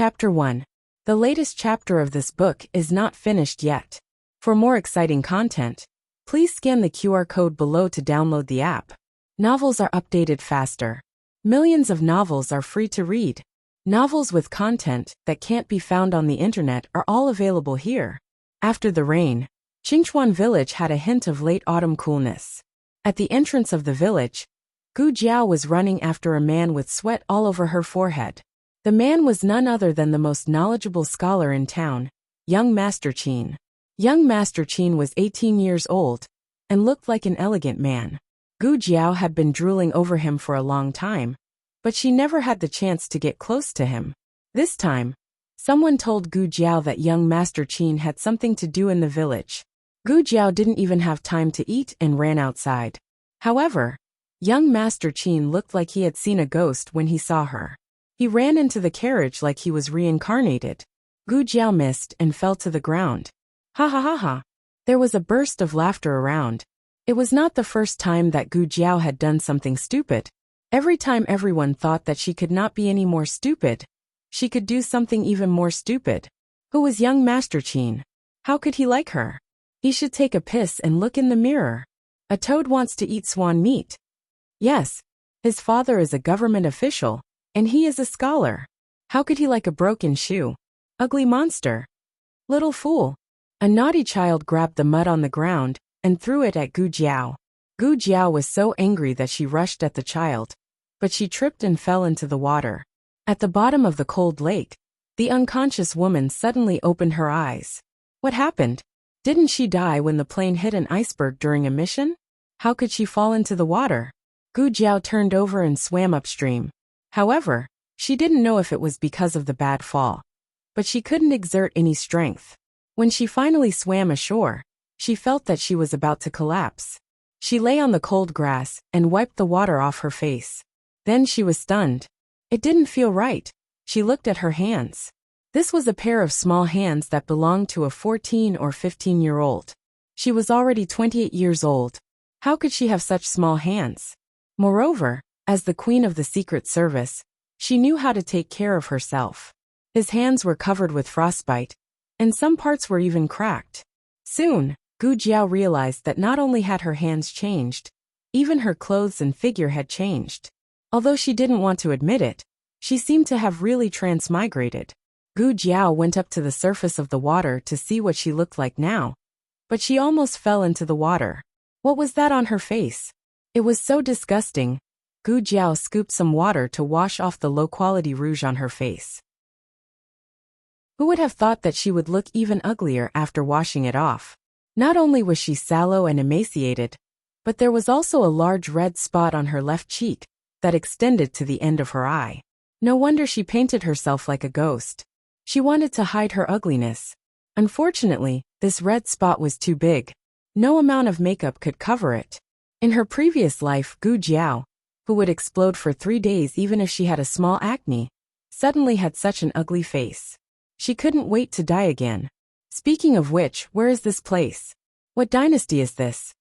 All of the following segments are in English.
Chapter 1. The latest chapter of this book is not finished yet. For more exciting content, please scan the QR code below to download the app. Novels are updated faster. Millions of novels are free to read. Novels with content that can't be found on the internet are all available here. After the rain, Qingchuan village had a hint of late autumn coolness. At the entrance of the village, Gu Jiao was running after a man with sweat all over her forehead. The man was none other than the most knowledgeable scholar in town, young Master Qin. Young Master Qin was 18 years old and looked like an elegant man. Gu Jiao had been drooling over him for a long time, but she never had the chance to get close to him. This time, someone told Gu Jiao that young Master Qin had something to do in the village. Gu Jiao didn't even have time to eat and ran outside. However, young Master Qin looked like he had seen a ghost when he saw her. He ran into the carriage like he was reincarnated. Gu Jiao missed and fell to the ground. Ha ha ha ha. There was a burst of laughter around. It was not the first time that Gu Jiao had done something stupid. Every time everyone thought that she could not be any more stupid, she could do something even more stupid. Who was young Master Qin? How could he like her? He should take a piss and look in the mirror. A toad wants to eat swan meat. Yes, his father is a government official, and he is a scholar. How could he like a broken shoe? Ugly monster. Little fool. A naughty child grabbed the mud on the ground and threw it at Gu Jiao. Gu Jiao was so angry that she rushed at the child, but she tripped and fell into the water. At the bottom of the cold lake, the unconscious woman suddenly opened her eyes. What happened? Didn't she die when the plane hit an iceberg during a mission? How could she fall into the water? Gu Jiao turned over and swam upstream. However, she didn't know if it was because of the bad fall, but she couldn't exert any strength. When she finally swam ashore, she felt that she was about to collapse. She lay on the cold grass and wiped the water off her face. Then she was stunned. It didn't feel right. She looked at her hands. This was a pair of small hands that belonged to a 14 or 15-year-old. She was already 28 years old. How could she have such small hands? Moreover, as the queen of the Secret Service, she knew how to take care of herself. His hands were covered with frostbite, and some parts were even cracked. Soon, Gu Jiao realized that not only had her hands changed, even her clothes and figure had changed. Although she didn't want to admit it, she seemed to have really transmigrated. Gu Jiao went up to the surface of the water to see what she looked like now, but she almost fell into the water. What was that on her face? It was so disgusting. Gu Jiao scooped some water to wash off the low-quality rouge on her face. Who would have thought that she would look even uglier after washing it off? Not only was she sallow and emaciated, but there was also a large red spot on her left cheek that extended to the end of her eye. No wonder she painted herself like a ghost. She wanted to hide her ugliness. Unfortunately, this red spot was too big. No amount of makeup could cover it. In her previous life, Gu Jiao, who would explode for 3 days even if she had a small acne, suddenly had such an ugly face. She couldn't wait to die again. Speaking of which, where is this place? What dynasty is this?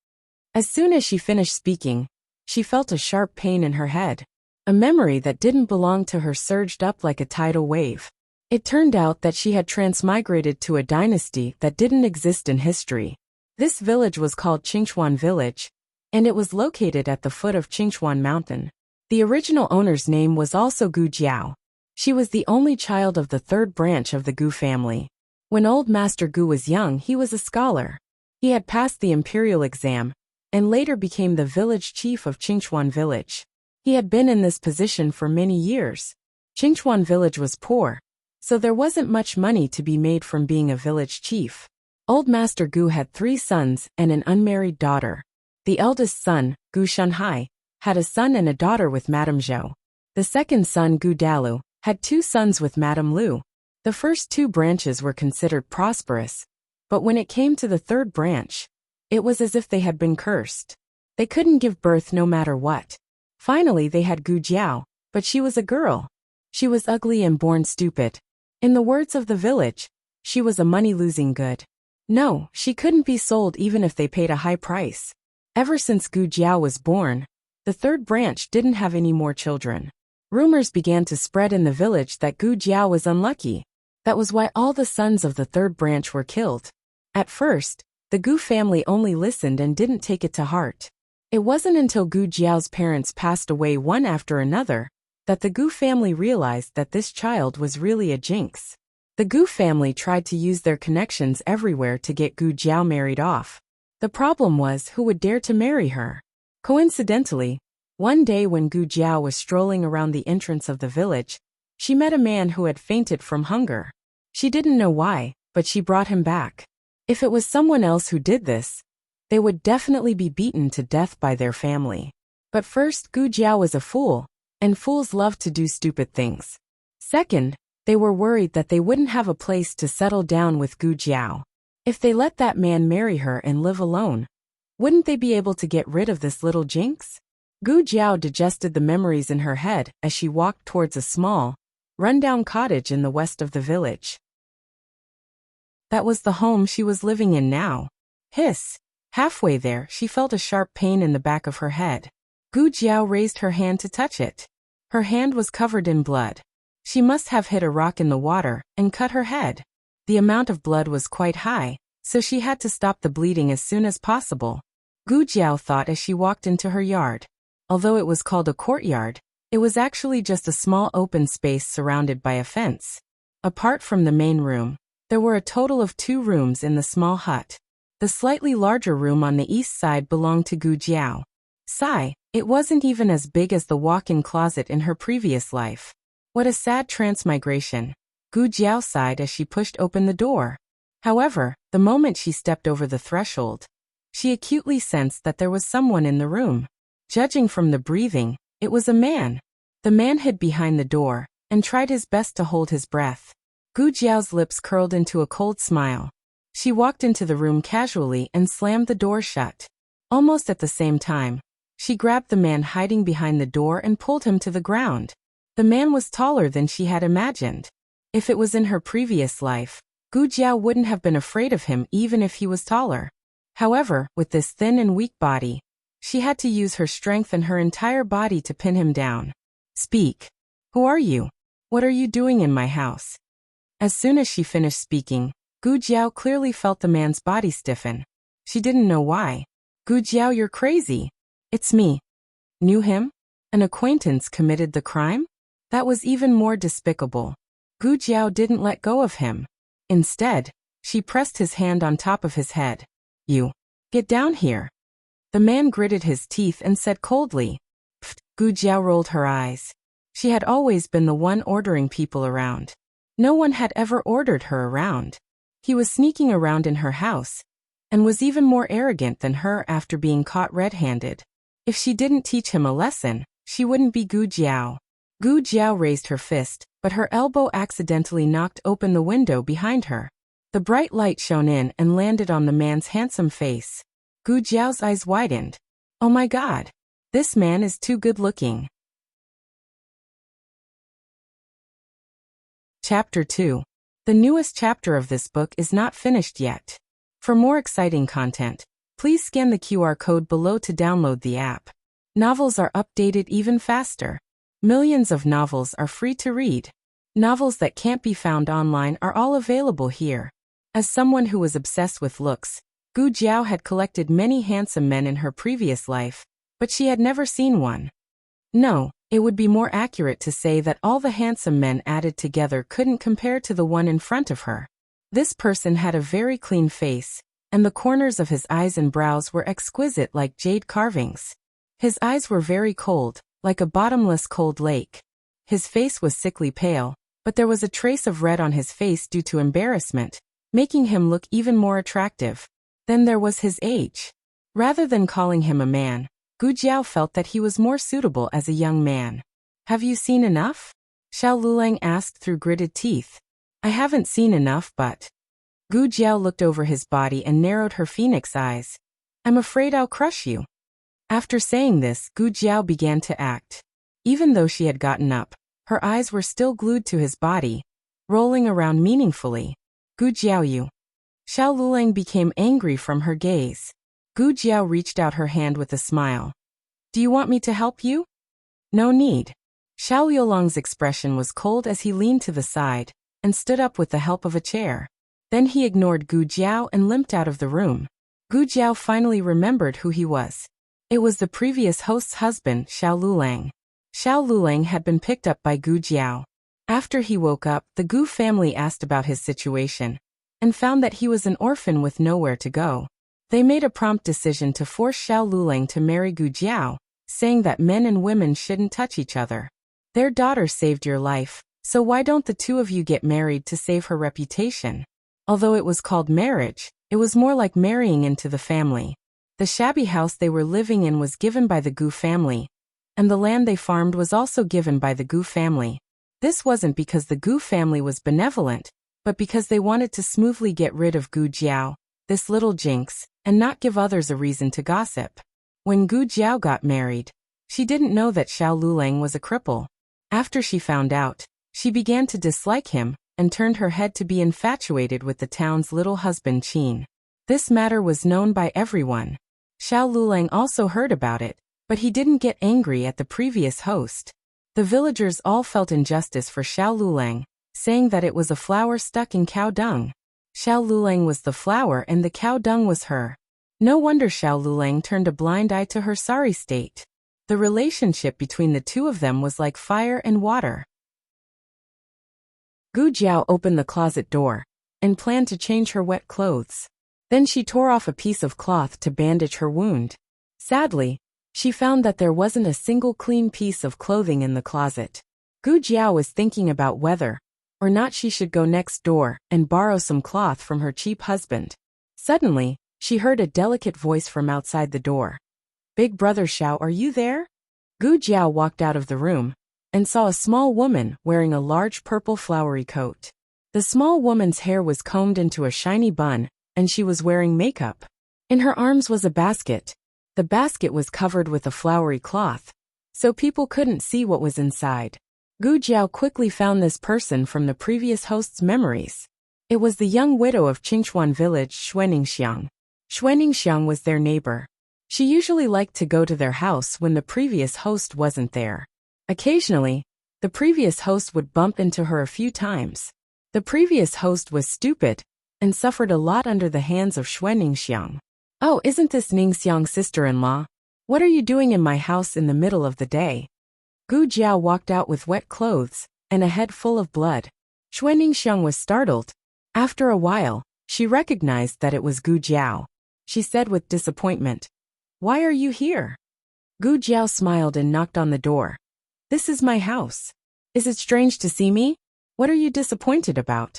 As soon as she finished speaking, she felt a sharp pain in her head. A memory that didn't belong to her surged up like a tidal wave. It turned out that she had transmigrated to a dynasty that didn't exist in history. This village was called Qingchuan Village, and it was located at the foot of Qingchuan Mountain. The original owner's name was also Gu Jiao. She was the only child of the third branch of the Gu family. When old Master Gu was young, he was a scholar. He had passed the imperial exam, and later became the village chief of Qingchuan Village. He had been in this position for many years. Qingchuan Village was poor, so there wasn't much money to be made from being a village chief. Old Master Gu had 3 sons and an unmarried daughter. The eldest son, Gu Shanhai, had a son and a daughter with Madame Zhou. The second son, Gu Dalu, had 2 sons with Madame Lu. The first 2 branches were considered prosperous, but when it came to the third branch, it was as if they had been cursed. They couldn't give birth no matter what. Finally they had Gu Jiao, but she was a girl. She was ugly and born stupid. In the words of the village, she was a money-losing good. No, she couldn't be sold even if they paid a high price. Ever since Gu Jiao was born, the third branch didn't have any more children. Rumors began to spread in the village that Gu Jiao was unlucky. That was why all the sons of the third branch were killed. At first, the Gu family only listened and didn't take it to heart. It wasn't until Gu Jiao's parents passed away one after another that the Gu family realized that this child was really a jinx. The Gu family tried to use their connections everywhere to get Gu Jiao married off. The problem was who would dare to marry her. Coincidentally, one day when Gu Jiao was strolling around the entrance of the village, she met a man who had fainted from hunger. She didn't know why, but she brought him back. If it was someone else who did this, they would definitely be beaten to death by their family. But first, Gu Jiao was a fool, and fools love to do stupid things. Second, they were worried that they wouldn't have a place to settle down with Gu Jiao. If they let that man marry her and live alone, wouldn't they be able to get rid of this little jinx? Gu Jiao digested the memories in her head as she walked towards a small, run-down cottage in the west of the village. That was the home she was living in now. Hiss! Halfway there, she felt a sharp pain in the back of her head. Gu Jiao raised her hand to touch it. Her hand was covered in blood. She must have hit a rock in the water and cut her head. The amount of blood was quite high, so she had to stop the bleeding as soon as possible. Gu Jiao thought as she walked into her yard. Although it was called a courtyard, it was actually just a small open space surrounded by a fence. Apart from the main room, there were a total of 2 rooms in the small hut. The slightly larger room on the east side belonged to Gu Jiao. Sigh, it wasn't even as big as the walk-in closet in her previous life. What a sad transmigration, Gu Jiao sighed as she pushed open the door. However, the moment she stepped over the threshold, she acutely sensed that there was someone in the room. Judging from the breathing, it was a man. The man hid behind the door and tried his best to hold his breath. Gu Jiao's lips curled into a cold smile. She walked into the room casually and slammed the door shut. Almost at the same time, she grabbed the man hiding behind the door and pulled him to the ground. The man was taller than she had imagined. If it was in her previous life, Gu Jiao wouldn't have been afraid of him even if he was taller. However, with this thin and weak body, she had to use her strength and her entire body to pin him down. Speak. Who are you? What are you doing in my house? As soon as she finished speaking, Gu Jiao clearly felt the man's body stiffen. She didn't know why. Gu Jiao, you're crazy. It's me. Knew him? An acquaintance committed the crime? That was even more despicable. Gu Jiao didn't let go of him. Instead, she pressed his hand on top of his head. You. Get down here. The man gritted his teeth and said coldly. Pfft, Gu Jiao rolled her eyes. She had always been the one ordering people around. No one had ever ordered her around. He was sneaking around in her house, and was even more arrogant than her after being caught red-handed. If she didn't teach him a lesson, she wouldn't be Gu Jiao. Gu Jiao raised her fist, but her elbow accidentally knocked open the window behind her. The bright light shone in and landed on the man's handsome face. Gu Jiao's eyes widened. Oh my God! This man is too good-looking. Chapter 2. The newest chapter of this book is not finished yet. For more exciting content, please scan the QR code below to download the app. Novels are updated even faster. Millions of novels are free to read. Novels that can't be found online are all available here. As someone who was obsessed with looks, Gu Jiao had collected many handsome men in her previous life, but she had never seen one. No, it would be more accurate to say that all the handsome men added together couldn't compare to the one in front of her. This person had a very clean face, and the corners of his eyes and brows were exquisite like jade carvings. His eyes were very cold, like a bottomless cold lake. His face was sickly pale, but there was a trace of red on his face due to embarrassment, making him look even more attractive. Then there was his age. Rather than calling him a man, Gu Jiao felt that he was more suitable as a young man. Have you seen enough? Xiao Lulang asked through gritted teeth. I haven't seen enough, but... Gu Jiao looked over his body and narrowed her phoenix eyes. I'm afraid I'll crush you. After saying this, Gu Jiao began to act. Even though she had gotten up, her eyes were still glued to his body, rolling around meaningfully. Gu Jiao, you. Xiao Lulang became angry from her gaze. Gu Jiao reached out her hand with a smile. Do you want me to help you? No need. Xiao Liulong's expression was cold as he leaned to the side and stood up with the help of a chair. Then he ignored Gu Jiao and limped out of the room. Gu Jiao finally remembered who he was. It was the previous host's husband, Xiao Lulang. Xiao Lulang had been picked up by Gu Jiao. After he woke up, the Gu family asked about his situation and found that he was an orphan with nowhere to go. They made a prompt decision to force Xiao Lulang to marry Gu Jiao, saying that men and women shouldn't touch each other. Their daughter saved your life, so why don't the two of you get married to save her reputation? Although it was called marriage, it was more like marrying into the family. The shabby house they were living in was given by the Gu family, and the land they farmed was also given by the Gu family. This wasn't because the Gu family was benevolent, but because they wanted to smoothly get rid of Gu Jiao, this little jinx, and not give others a reason to gossip. When Gu Jiao got married, she didn't know that Xiao Lulang was a cripple. After she found out, she began to dislike him and turned her head to be infatuated with the town's little husband Qin. This matter was known by everyone. Xiao Lulang also heard about it, but he didn't get angry at the previous host. The villagers all felt injustice for Xiao Lulang, saying that it was a flower stuck in cow dung. Xiao Lulang was the flower and the cow dung was her. No wonder Xiao Lulang turned a blind eye to her sorry state. The relationship between the two of them was like fire and water. Gu Jiao opened the closet door and planned to change her wet clothes. Then she tore off a piece of cloth to bandage her wound. Sadly, she found that there wasn't a single clean piece of clothing in the closet. Gu Jiao was thinking about whether or not she should go next door and borrow some cloth from her cheap husband. Suddenly, she heard a delicate voice from outside the door. "Big brother Xiao, are you there?" Gu Jiao walked out of the room and saw a small woman wearing a large purple flowery coat. The small woman's hair was combed into a shiny bun, and she was wearing makeup. In her arms was a basket. The basket was covered with a flowery cloth, so people couldn't see what was inside. Gu Jiao quickly found this person from the previous host's memories. It was the young widow of Qingchuan village, Xuaningxiang. Xuaningxiang was their neighbor. She usually liked to go to their house when the previous host wasn't there. Occasionally, the previous host would bump into her a few times. The previous host was stupid and suffered a lot under the hands of Xuaningxiang. "Oh, isn't this Ningxiang's sister-in-law? What are you doing in my house in the middle of the day?" Gu Jiao walked out with wet clothes and a head full of blood. Xuaningxiang was startled. After a while, she recognized that it was Gu Jiao. She said with disappointment, "Why are you here?" Gu Jiao smiled and knocked on the door. "This is my house. Is it strange to see me? What are you disappointed about?"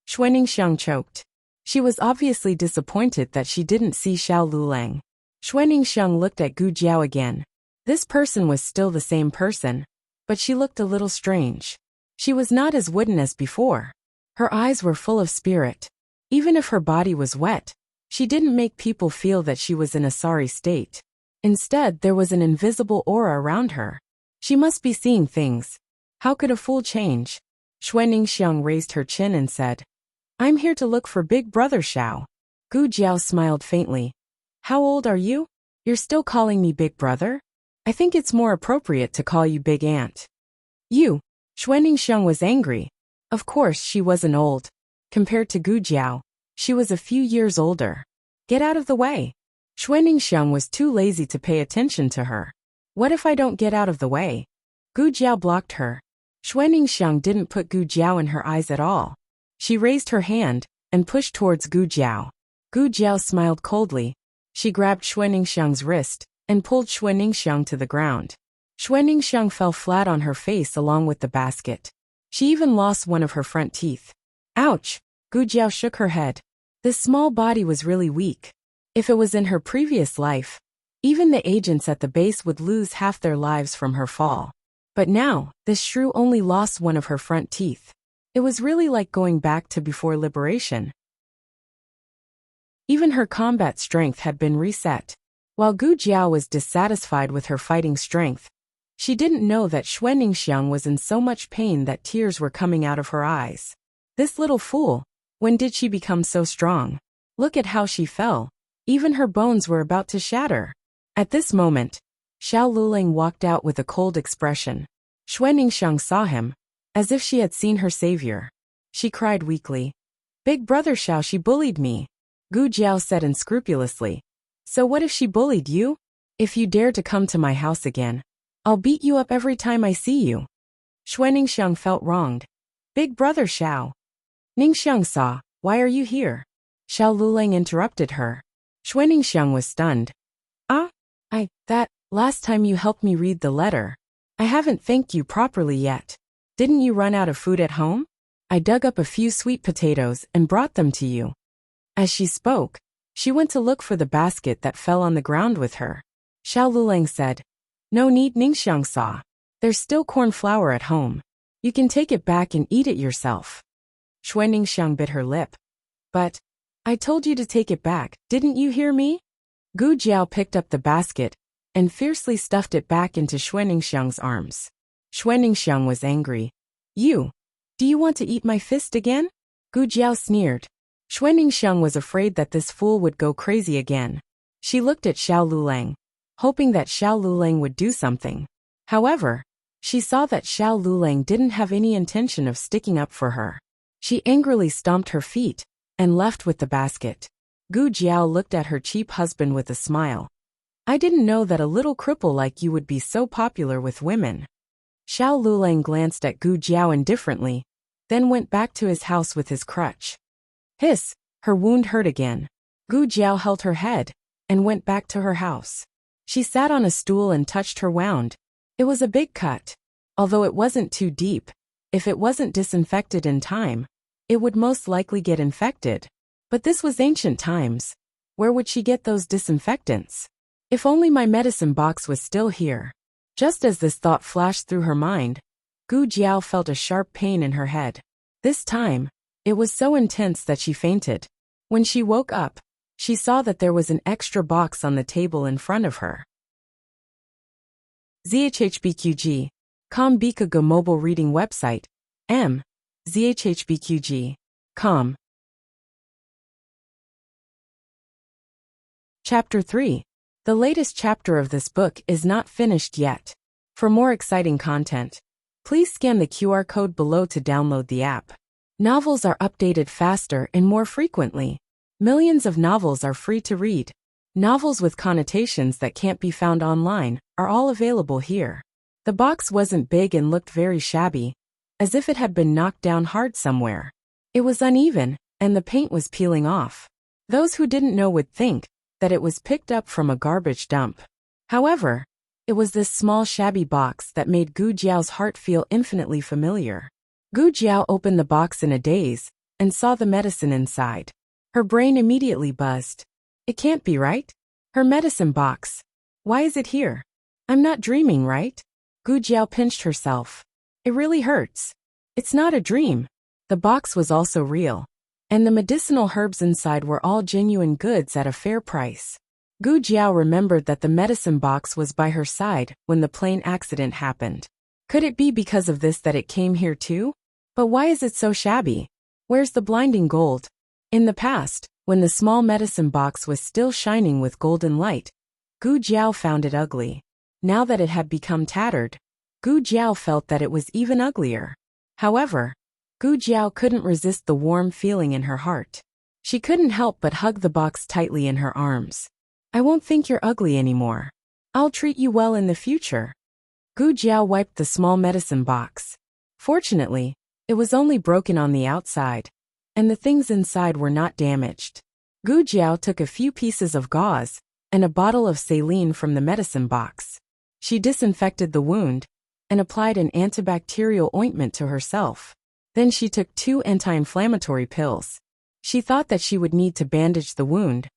Xuaningxiang choked. She was obviously disappointed that she didn't see Xiao Lulang. Xuaningxiang looked at Gu Jiao again. This person was still the same person, but she looked a little strange. She was not as wooden as before. Her eyes were full of spirit. Even if her body was wet, she didn't make people feel that she was in a sorry state. Instead, there was an invisible aura around her. She must be seeing things. How could a fool change? Xuaningxiang raised her chin and said, "I'm here to look for Big Brother Xiao." Gu Jiao smiled faintly. "How old are you? You're still calling me Big Brother? I think it's more appropriate to call you Big Aunt." "You." Xuaningxiang was angry. Of course, she wasn't old. Compared to Gu Jiao, she was a few years older. "Get out of the way." Xuaningxiang was too lazy to pay attention to her. "What if I don't get out of the way?" Gu Jiao blocked her. Xuaningxiang didn't put Gu Jiao in her eyes at all. She raised her hand and pushed towards Gu Jiao. Gu Jiao smiled coldly. She grabbed Xuaningxiang's wrist and pulled Xuaningxiang to the ground. Xuaningxiang fell flat on her face along with the basket. She even lost one of her front teeth. "Ouch!" Gu Jiao shook her head. This small body was really weak. If it was in her previous life, even the agents at the base would lose half their lives from her fall. But now, this shrew only lost one of her front teeth. It was really like going back to before liberation. Even her combat strength had been reset. While Gu Jiao was dissatisfied with her fighting strength, she didn't know that Xuaningxiang was in so much pain that tears were coming out of her eyes. This little fool, when did she become so strong? Look at how she fell. Even her bones were about to shatter. At this moment, Xiao Lulang walked out with a cold expression. Xue Ningxiang saw him, as if she had seen her savior. She cried weakly. Big brother Xiao, she bullied me. Gu Jiao said unscrupulously. So what if she bullied you? If you dare to come to my house again, I'll beat you up every time I see you. Xue Ningxiang felt wronged. Big brother Xiao. Ningxiang saw, why are you here? Xiao Lulang interrupted her. Xue Ningxiang was stunned. That last time you helped me read the letter. I haven't thanked you properly yet. Didn't you run out of food at home? I dug up a few sweet potatoes and brought them to you. As she spoke, she went to look for the basket that fell on the ground with her. Xiao Lulang said, No need, Ningxiang saw. There's still corn flour at home. You can take it back and eat it yourself. Xue Ningxiang bit her lip. But I told you to take it back, didn't you hear me? Gu Jiao picked up the basket and fiercely stuffed it back into Xue Ningxiang's arms. Xue Ningxiang was angry. Do you want to eat my fist again? Gu Jiao sneered. Xue Ningxiang was afraid that this fool would go crazy again. She looked at Xiao Lulang, hoping that Xiao Lulang would do something. However, she saw that Xiao Lulang didn't have any intention of sticking up for her. She angrily stomped her feet and left with the basket. Gu Jiao looked at her cheap husband with a smile. I didn't know that a little cripple like you would be so popular with women. Xiao Lulang glanced at Gu Jiao indifferently, then went back to his house with his crutch. Hiss, her wound hurt again. Gu Jiao held her head and went back to her house. She sat on a stool and touched her wound. It was a big cut. Although it wasn't too deep, if it wasn't disinfected in time, it would most likely get infected. But this was ancient times. Where would she get those disinfectants? If only my medicine box was still here. Just as this thought flashed through her mind, Gu Jiao felt a sharp pain in her head. This time, it was so intense that she fainted. When she woke up, she saw that there was an extra box on the table in front of her. ZHHBQG. Com Bikaga mobile reading website. M. ZHHBQG. Com. Chapter 3. The latest chapter of this book is not finished yet. For more exciting content, please scan the QR code below to download the app. Novels are updated faster and more frequently. Millions of novels are free to read. Novels with connotations that can't be found online are all available here. The box wasn't big and looked very shabby, as if it had been knocked down hard somewhere. It was uneven, and the paint was peeling off. Those who didn't know would think that it was picked up from a garbage dump. However, it was this small shabby box that made Gu Jiao's heart feel infinitely familiar. Gu Jiao opened the box in a daze and saw the medicine inside. Her brain immediately buzzed. It can't be right. Her medicine box. Why is it here? I'm not dreaming, right? Gu Jiao pinched herself. It really hurts. It's not a dream. The box was also real. And the medicinal herbs inside were all genuine goods at a fair price. Gu Jiao remembered that the medicine box was by her side when the plane accident happened. Could it be because of this that it came here too? But why is it so shabby? Where's the blinding gold? In the past, when the small medicine box was still shining with golden light, Gu Jiao found it ugly. Now that it had become tattered, Gu Jiao felt that it was even uglier. However, Gu Jiao couldn't resist the warm feeling in her heart. She couldn't help but hug the box tightly in her arms. I won't think you're ugly anymore. I'll treat you well in the future. Gu Jiao wiped the small medicine box. Fortunately, it was only broken on the outside, and the things inside were not damaged. Gu Jiao took a few pieces of gauze and a bottle of saline from the medicine box. She disinfected the wound and applied an antibacterial ointment to herself. Then she took 2 anti-inflammatory pills. She thought that she would need to bandage the wound,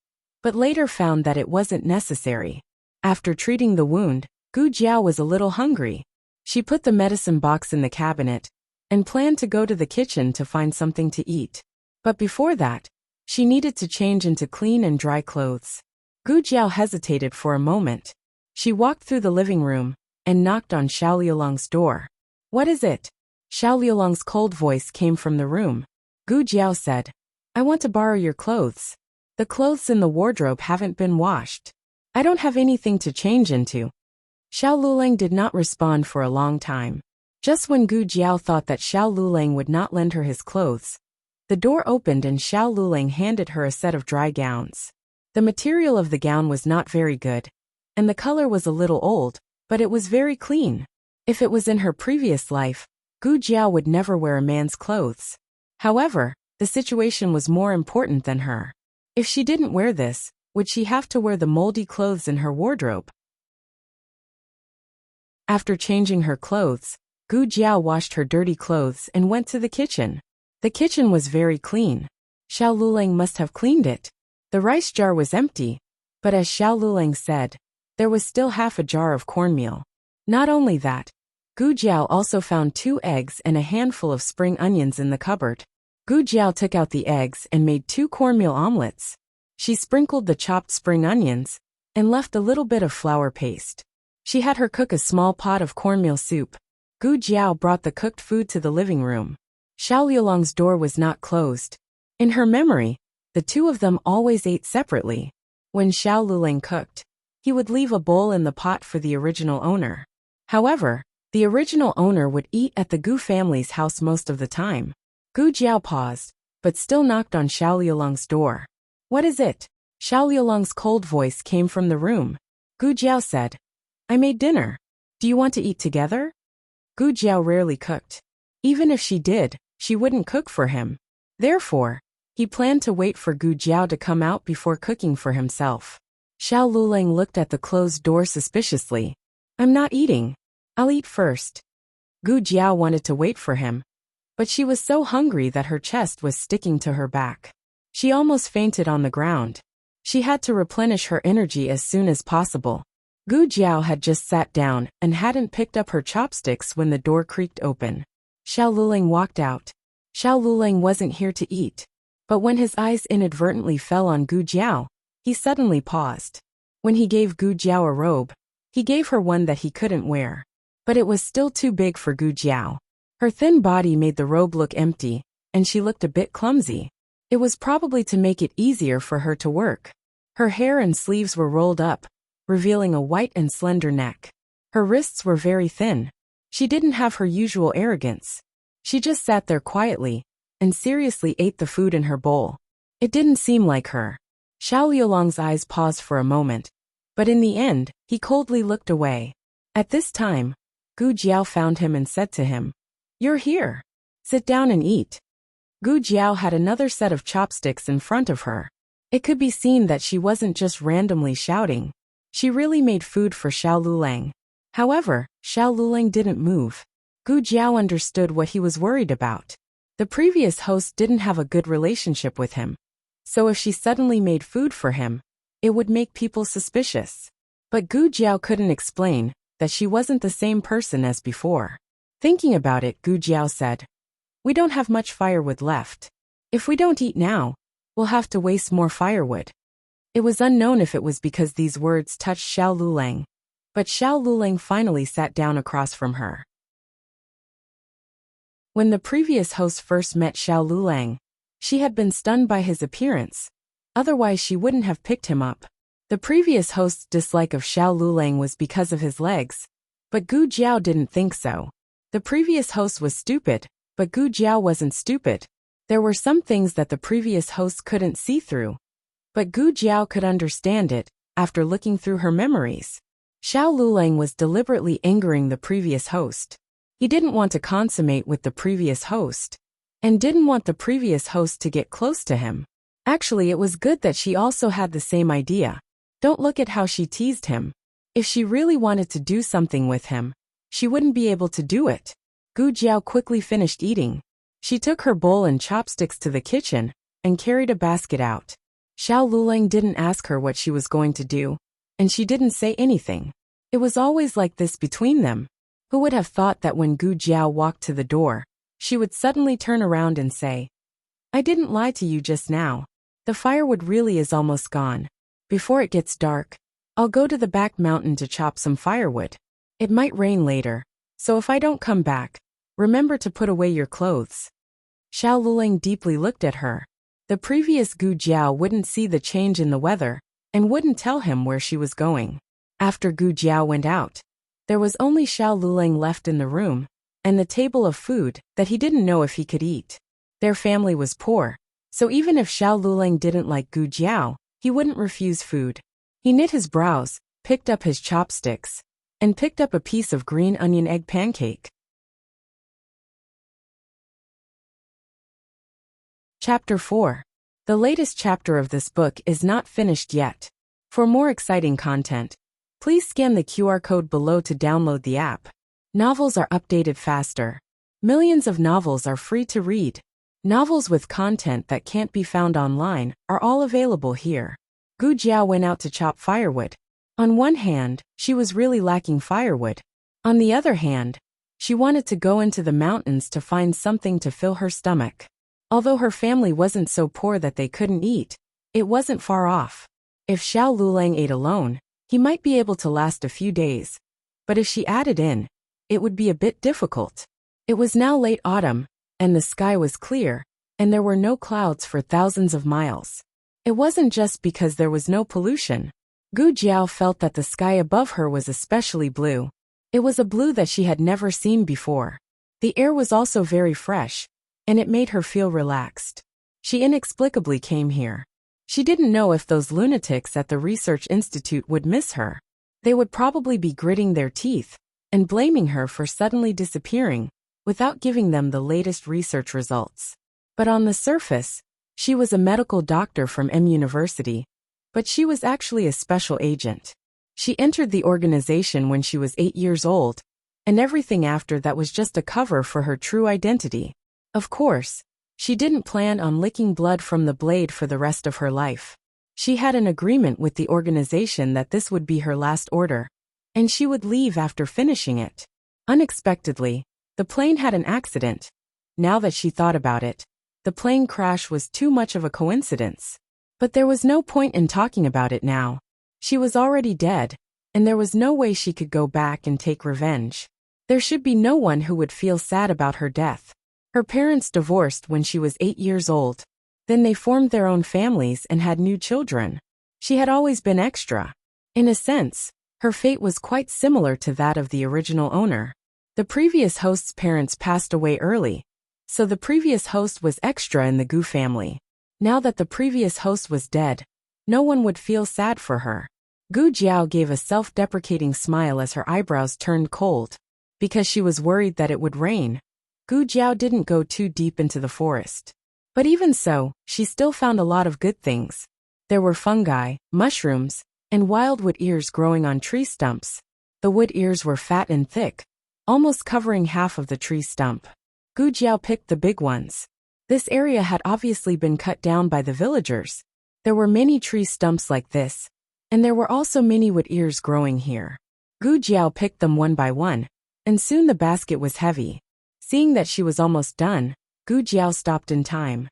but later found that it wasn't necessary. After treating the wound, Gu Jiao was a little hungry. She put the medicine box in the cabinet and planned to go to the kitchen to find something to eat. But before that, she needed to change into clean and dry clothes. Gu Jiao hesitated for a moment. She walked through the living room and knocked on Xiao Liulang's door. What is it? Xiao Liulang's cold voice came from the room. Gu Jiao said, I want to borrow your clothes. The clothes in the wardrobe haven't been washed. I don't have anything to change into. Xiao Lulang did not respond for a long time. Just when Gu Jiao thought that Xiao Lulang would not lend her his clothes, the door opened and Xiao Lulang handed her a set of dry gowns. The material of the gown was not very good, and the color was a little old, but it was very clean. If it was in her previous life, Gu Jiao would never wear a man's clothes. However, the situation was more important than her. If she didn't wear this, would she have to wear the moldy clothes in her wardrobe? After changing her clothes, Gu Jiao washed her dirty clothes and went to the kitchen. The kitchen was very clean. Xiao Lulang must have cleaned it. The rice jar was empty, but as Xiao Lulang said, there was still half a jar of cornmeal. Not only that, Gu Jiao also found 2 eggs and a handful of spring onions in the cupboard. Gu Jiao took out the eggs and made 2 cornmeal omelets. She sprinkled the chopped spring onions and left a little bit of flour paste. She had her cook a small pot of cornmeal soup. Gu Jiao brought the cooked food to the living room. Xiao Liulang's door was not closed. In her memory, the two of them always ate separately. When Xiao Lulang cooked, he would leave a bowl in the pot for the original owner. However, the original owner would eat at the Gu family's house most of the time. Gu Jiao paused, but still knocked on Xiao Liulang's door. What is it? Xiao Liulang's cold voice came from the room. Gu Jiao said, I made dinner. Do you want to eat together? Gu Jiao rarely cooked. Even if she did, she wouldn't cook for him. Therefore, he planned to wait for Gu Jiao to come out before cooking for himself. Xiao Lulang looked at the closed door suspiciously. I'm not eating. I'll eat first. Gu Jiao wanted to wait for him, but she was so hungry that her chest was sticking to her back. She almost fainted on the ground. She had to replenish her energy as soon as possible. Gu Jiao had just sat down and hadn't picked up her chopsticks when the door creaked open. Xiao Lulang walked out. Xiao Lulang wasn't here to eat, but when his eyes inadvertently fell on Gu Jiao, he suddenly paused. When he gave Gu Jiao a robe, he gave her one that he couldn't wear. But it was still too big for Gu Jiao. Her thin body made the robe look empty, and she looked a bit clumsy. It was probably to make it easier for her to work. Her hair and sleeves were rolled up, revealing a white and slender neck. Her wrists were very thin. She didn't have her usual arrogance. She just sat there quietly and seriously ate the food in her bowl. It didn't seem like her. Xiao Liulang's eyes paused for a moment, but in the end, he coldly looked away. At this time, Gu Jiao found him and said to him, You're here. Sit down and eat. Gu Jiao had another set of chopsticks in front of her. It could be seen that she wasn't just randomly shouting. She really made food for Xiao Lulang. However, Xiao Lulang didn't move. Gu Jiao understood what he was worried about. The previous host didn't have a good relationship with him, so if she suddenly made food for him, it would make people suspicious. But Gu Jiao couldn't explain that she wasn't the same person as before. Thinking about it, Gu Jiao said, We don't have much firewood left. If we don't eat now, we'll have to waste more firewood. It was unknown if it was because these words touched Xiao Lulang, but Xiao Lulang finally sat down across from her. When the previous host first met Xiao Lulang, she had been stunned by his appearance. Otherwise she wouldn't have picked him up. The previous host's dislike of Xiao Lulang was because of his legs, but Gu Jiao didn't think so. The previous host was stupid, but Gu Jiao wasn't stupid. There were some things that the previous host couldn't see through, but Gu Jiao could understand it after looking through her memories. Xiao Lulang was deliberately angering the previous host. He didn't want to consummate with the previous host, and didn't want the previous host to get close to him. Actually, it was good that she also had the same idea. Don't look at how she teased him. If she really wanted to do something with him, she wouldn't be able to do it. Gu Jiao quickly finished eating. She took her bowl and chopsticks to the kitchen and carried a basket out. Xiao Lulang didn't ask her what she was going to do, and she didn't say anything. It was always like this between them. Who would have thought that when Gu Jiao walked to the door, she would suddenly turn around and say, I didn't lie to you just now. The firewood really is almost gone. Before it gets dark, I'll go to the back mountain to chop some firewood. It might rain later, so if I don't come back, remember to put away your clothes. Xiao Lulang deeply looked at her. The previous Gu Jiao wouldn't see the change in the weather and wouldn't tell him where she was going. After Gu Jiao went out, there was only Xiao Lulang left in the room. and the table of food that he didn't know if he could eat. Their family was poor, so even if Xiao Luleng didn't like Gu Jiao, he wouldn't refuse food. He knit his brows, picked up his chopsticks, and picked up a piece of green onion egg pancake. Chapter 4. The latest chapter of this book is not finished yet. For more exciting content, please scan the QR code below to download the app. Novels are updated faster. Millions of novels are free to read. Novels with content that can't be found online are all available here. Gu Jiao went out to chop firewood. On one hand, she was really lacking firewood. On the other hand, she wanted to go into the mountains to find something to fill her stomach. Although her family wasn't so poor that they couldn't eat, it wasn't far off. If Xiao Luleng ate alone, he might be able to last a few days. But if she added in, it would be a bit difficult. It was now late autumn, and the sky was clear, and there were no clouds for thousands of miles. It wasn't just because there was no pollution. Gu Jiao felt that the sky above her was especially blue. It was a blue that she had never seen before. The air was also very fresh, and it made her feel relaxed. She inexplicably came here. She didn't know if those lunatics at the research institute would miss her. They would probably be gritting their teeth and blaming her for suddenly disappearing without giving them the latest research results. But on the surface, she was a medical doctor from M University, but she was actually a special agent. She entered the organization when she was 8 years old, and everything after that was just a cover for her true identity. Of course, she didn't plan on licking blood from the blade for the rest of her life. She had an agreement with the organization that this would be her last order, and she would leave after finishing it. Unexpectedly, the plane had an accident. Now that she thought about it, the plane crash was too much of a coincidence. But there was no point in talking about it now. She was already dead, and there was no way she could go back and take revenge. There should be no one who would feel sad about her death. Her parents divorced when she was 8 years old. Then they formed their own families and had new children. She had always been extra. In a sense, her fate was quite similar to that of the original owner. The previous host's parents passed away early, so the previous host was extra in the Gu family. Now that the previous host was dead, no one would feel sad for her. Gu Jiao gave a self-deprecating smile as her eyebrows turned cold. Because she was worried that it would rain, Gu Jiao didn't go too deep into the forest. But even so, she still found a lot of good things. There were fungi, mushrooms, and wild wood ears growing on tree stumps. The wood ears were fat and thick, almost covering half of the tree stump. Gu Jiao picked the big ones. This area had obviously been cut down by the villagers. There were many tree stumps like this, and there were also many wood ears growing here. Gu Jiao picked them one by one, and soon the basket was heavy. Seeing that she was almost done, Gu Jiao stopped in time.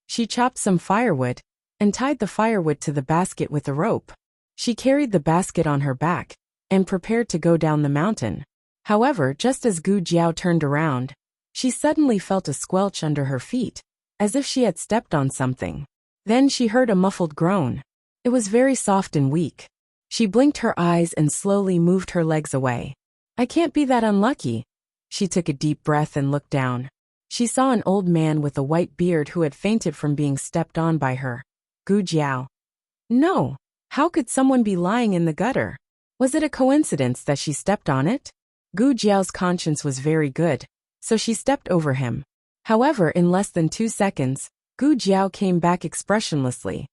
She chopped some firewood and tied the firewood to the basket with a rope. She carried the basket on her back and prepared to go down the mountain. However, just as Gu Jiao turned around, she suddenly felt a squelch under her feet, as if she had stepped on something. Then she heard a muffled groan. It was very soft and weak. She blinked her eyes and slowly moved her legs away. I can't be that unlucky. She took a deep breath and looked down. She saw an old man with a white beard who had fainted from being stepped on by her. Gu Jiao. No, how could someone be lying in the gutter? Was it a coincidence that she stepped on it? Gu Jiao's conscience was very good, so she stepped over him. However, in less than 2 seconds, Gu Jiao came back expressionlessly.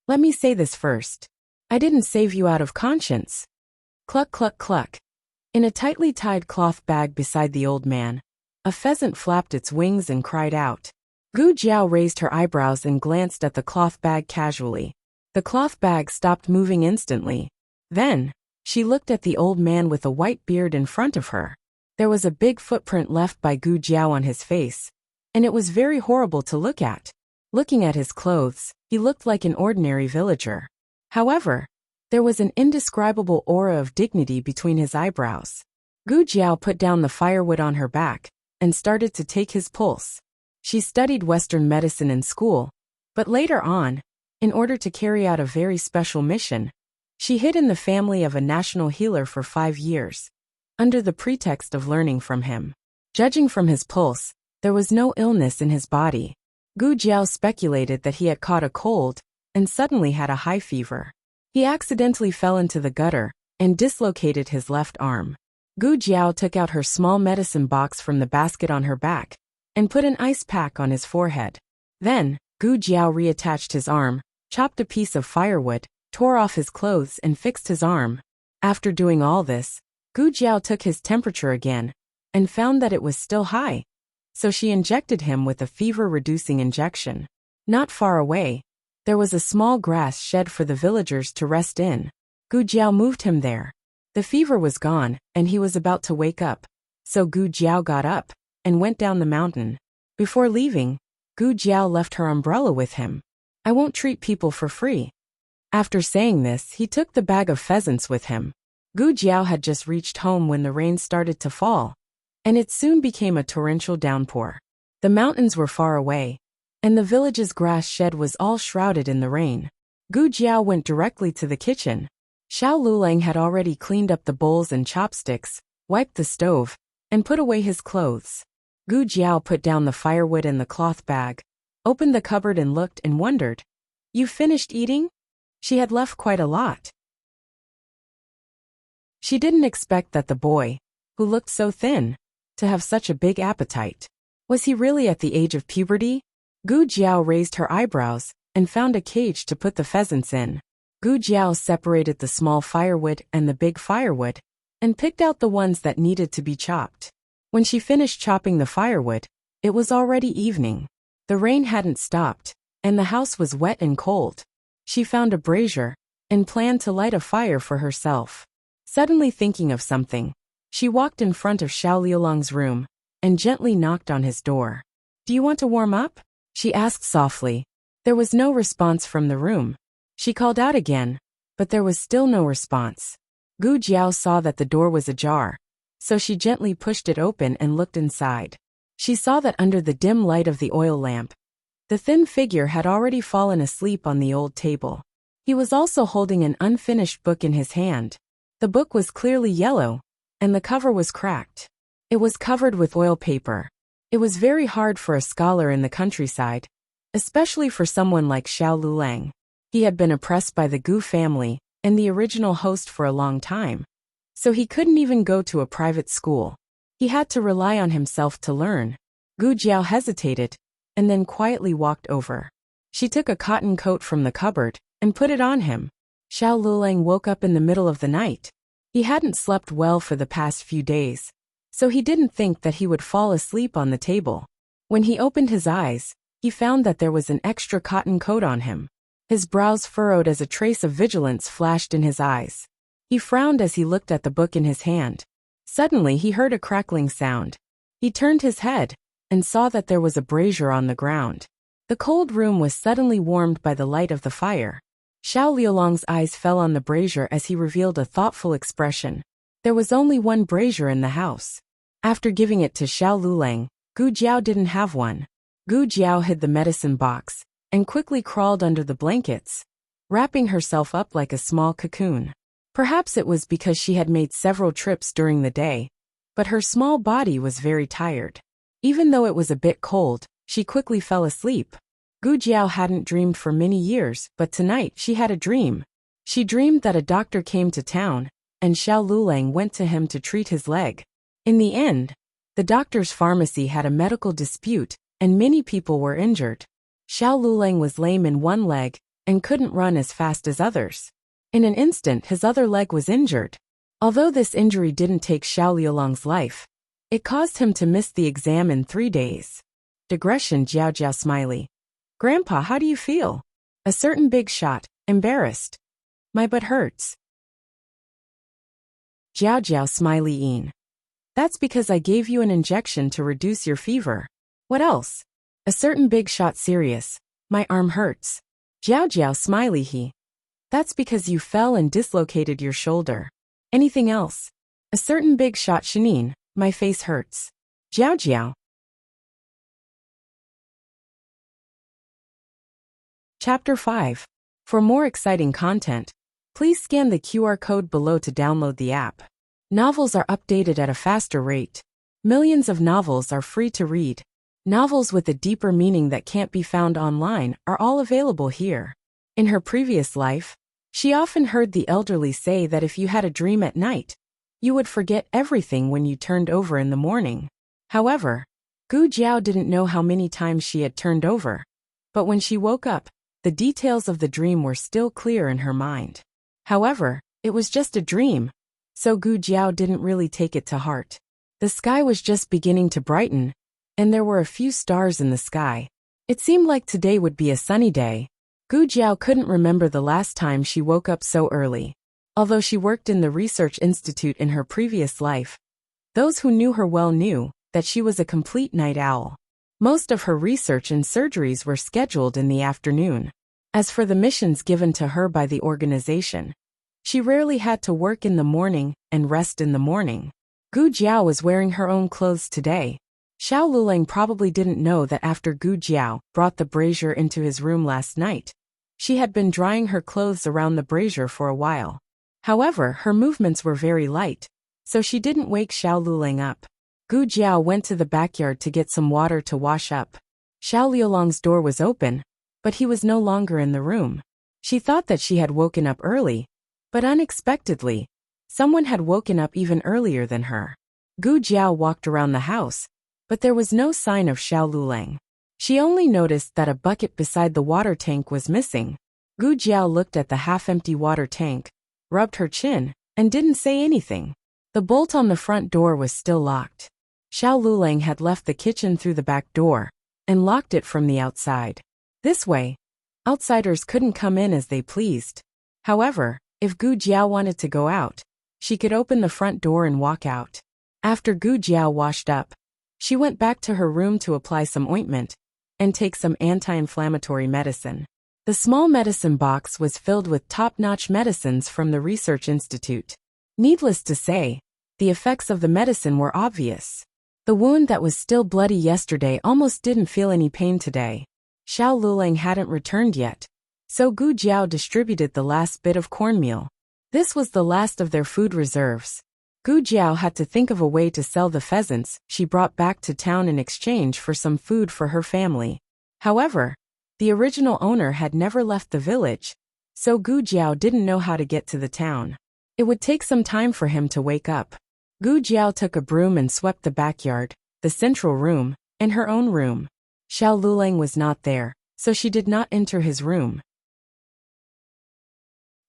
Let me say this first. I didn't save you out of conscience. Cluck cluck cluck. In a tightly tied cloth bag beside the old man, a pheasant flapped its wings and cried out. Gu Jiao raised her eyebrows and glanced at the cloth bag casually. The cloth bag stopped moving instantly. Then, she looked at the old man with a white beard in front of her. There was a big footprint left by Gu Jiao on his face, and it was very horrible to look at. Looking at his clothes, he looked like an ordinary villager. However, there was an indescribable aura of dignity between his eyebrows. Gu Jiao put down the firewood on her back and started to take his pulse. She studied Western medicine in school, but later on, in order to carry out a very special mission, she hid in the family of a national healer for 5 years. under the pretext of learning from him. Judging from his pulse, there was no illness in his body. Gu Jiao speculated that he had caught a cold and suddenly had a high fever. He accidentally fell into the gutter and dislocated his left arm. Gu Jiao took out her small medicine box from the basket on her back and put an ice pack on his forehead. Then, Gu Jiao reattached his arm, chopped a piece of firewood, tore off his clothes and fixed his arm. After doing all this, Gu Jiao took his temperature again and found that it was still high. So she injected him with a fever-reducing injection. Not far away, there was a small grass shed for the villagers to rest in. Gu Jiao moved him there. The fever was gone, and he was about to wake up. So Gu Jiao got up and went down the mountain. Before leaving, Gu Jiao left her umbrella with him. "I won't treat people for free." After saying this, he took the bag of pheasants with him. Gu Jiao had just reached home when the rain started to fall, and it soon became a torrential downpour. The mountains were far away, and the village's grass shed was all shrouded in the rain. Gu Jiao went directly to the kitchen. Xiao Lulang had already cleaned up the bowls and chopsticks, wiped the stove, and put away his clothes. Gu Jiao put down the firewood and the cloth bag, opened the cupboard and looked and wondered. "You finished eating?" She had left quite a lot. She didn't expect that the boy, who looked so thin, to have such a big appetite. Was he really at the age of puberty? Gu Jiao raised her eyebrows and found a cage to put the pheasants in. Gu Jiao separated the small firewood and the big firewood and picked out the ones that needed to be chopped. When she finished chopping the firewood, it was already evening. The rain hadn't stopped, and the house was wet and cold. She found a brazier and planned to light a fire for herself. Suddenly thinking of something, she walked in front of Xiao Liulang's room and gently knocked on his door. "Do you want to warm up?" she asked softly. There was no response from the room. She called out again, but there was still no response. Gu Jiao saw that the door was ajar, so she gently pushed it open and looked inside. She saw that under the dim light of the oil lamp, the thin figure had already fallen asleep on the old table. He was also holding an unfinished book in his hand. The book was clearly yellow, and the cover was cracked. It was covered with oil paper. It was very hard for a scholar in the countryside, especially for someone like Xiao Lulang. He had been oppressed by the Gu family and the original host for a long time, so he couldn't even go to a private school. He had to rely on himself to learn. Gu Jiao hesitated, and then quietly walked over. She took a cotton coat from the cupboard and put it on him. Xiao Lulang woke up in the middle of the night. He hadn't slept well for the past few days, so he didn't think that he would fall asleep on the table. When he opened his eyes, he found that there was an extra cotton coat on him. His brows furrowed as a trace of vigilance flashed in his eyes. He frowned as he looked at the book in his hand. Suddenly he heard a crackling sound. He turned his head and saw that there was a brazier on the ground. The cold room was suddenly warmed by the light of the fire. Xiao Liulang's eyes fell on the brazier as he revealed a thoughtful expression. There was only one brazier in the house. After giving it to Xiao Lulang, Gu Jiao didn't have one. Gu Jiao hid the medicine box and quickly crawled under the blankets, wrapping herself up like a small cocoon. Perhaps it was because she had made several trips during the day, but her small body was very tired. Even though it was a bit cold, she quickly fell asleep. Gu Jiao hadn't dreamed for many years, but tonight she had a dream. She dreamed that a doctor came to town, and Xiao Lulang went to him to treat his leg. In the end, the doctor's pharmacy had a medical dispute, and many people were injured. Xiao Lulang was lame in one leg and couldn't run as fast as others. In an instant, his other leg was injured. Although this injury didn't take Xiao Liulang's life, it caused him to miss the exam in 3 days. Digression. Jiao Jiao smiley. "Grandpa, how do you feel?" A certain big shot, embarrassed. "My butt hurts." Jiao Jiao smiley een. "That's because I gave you an injection to reduce your fever." "What else?" A certain big shot serious. "My arm hurts." Jiao Jiao smiley he. "That's because you fell and dislocated your shoulder." "Anything else?" A certain big shot Shanine. "My face hurts." Jiao Jiao. Chapter 5. For more exciting content, please scan the QR code below to download the app. Novels are updated at a faster rate. Millions of novels are free to read. Novels with a deeper meaning that can't be found online are all available here. In her previous life, she often heard the elderly say that if you had a dream at night, you would forget everything when you turned over in the morning. However, Gu Jiao didn't know how many times she had turned over, but when she woke up, the details of the dream were still clear in her mind. However, it was just a dream, so Gu Jiao didn't really take it to heart. The sky was just beginning to brighten, and there were a few stars in the sky. It seemed like today would be a sunny day. Gu Jiao couldn't remember the last time she woke up so early. Although she worked in the research institute in her previous life, those who knew her well knew that she was a complete night owl. Most of her research and surgeries were scheduled in the afternoon. As for the missions given to her by the organization, she rarely had to work in the morning and rest in the morning. Gu Jiao was wearing her own clothes today. Xiao Lulang probably didn't know that after Gu Jiao brought the brazier into his room last night, she had been drying her clothes around the brazier for a while. However, her movements were very light, so she didn't wake Xiao Lulang up. Gu Jiao went to the backyard to get some water to wash up. Xiao Liulang's door was open, but he was no longer in the room. She thought that she had woken up early, but unexpectedly, someone had woken up even earlier than her. Gu Jiao walked around the house, but there was no sign of Xiao Lulang. She only noticed that a bucket beside the water tank was missing. Gu Jiao looked at the half-empty water tank, rubbed her chin, and didn't say anything. The bolt on the front door was still locked. Xiao Lulang had left the kitchen through the back door and locked it from the outside. This way, outsiders couldn't come in as they pleased. However, if Gu Jiao wanted to go out, she could open the front door and walk out. After Gu Jiao washed up, she went back to her room to apply some ointment and take some anti-inflammatory medicine. The small medicine box was filled with top-notch medicines from the research institute. Needless to say, the effects of the medicine were obvious. The wound that was still bloody yesterday almost didn't feel any pain today. Xiao Lulang hadn't returned yet, so Gu Jiao distributed the last bit of cornmeal. This was the last of their food reserves. Gu Jiao had to think of a way to sell the pheasants she brought back to town in exchange for some food for her family. However, the original owner had never left the village, so Gu Jiao didn't know how to get to the town. It would take some time for him to wake up. Gu Jiao took a broom and swept the backyard, the central room, and her own room. Xiao Lulang was not there, so she did not enter his room.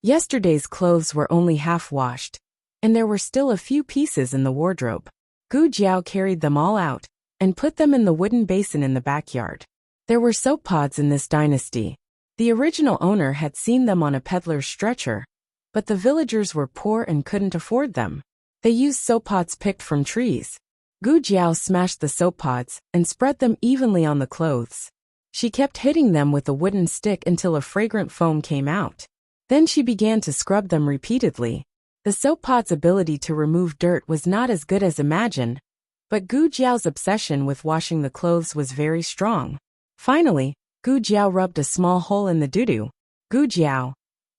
Yesterday's clothes were only half washed, and there were still a few pieces in the wardrobe. Gu Jiao carried them all out and put them in the wooden basin in the backyard. There were soap pods in this dynasty. The original owner had seen them on a peddler's stretcher, but the villagers were poor and couldn't afford them. They used soap pods picked from trees. Gu Jiao smashed the soap pods and spread them evenly on the clothes. She kept hitting them with a wooden stick until a fragrant foam came out. Then she began to scrub them repeatedly. The soap pod's ability to remove dirt was not as good as imagined, but Gu Jiao's obsession with washing the clothes was very strong. Finally, Gu Jiao rubbed a small hole in the doo-doo. Gu Jiao.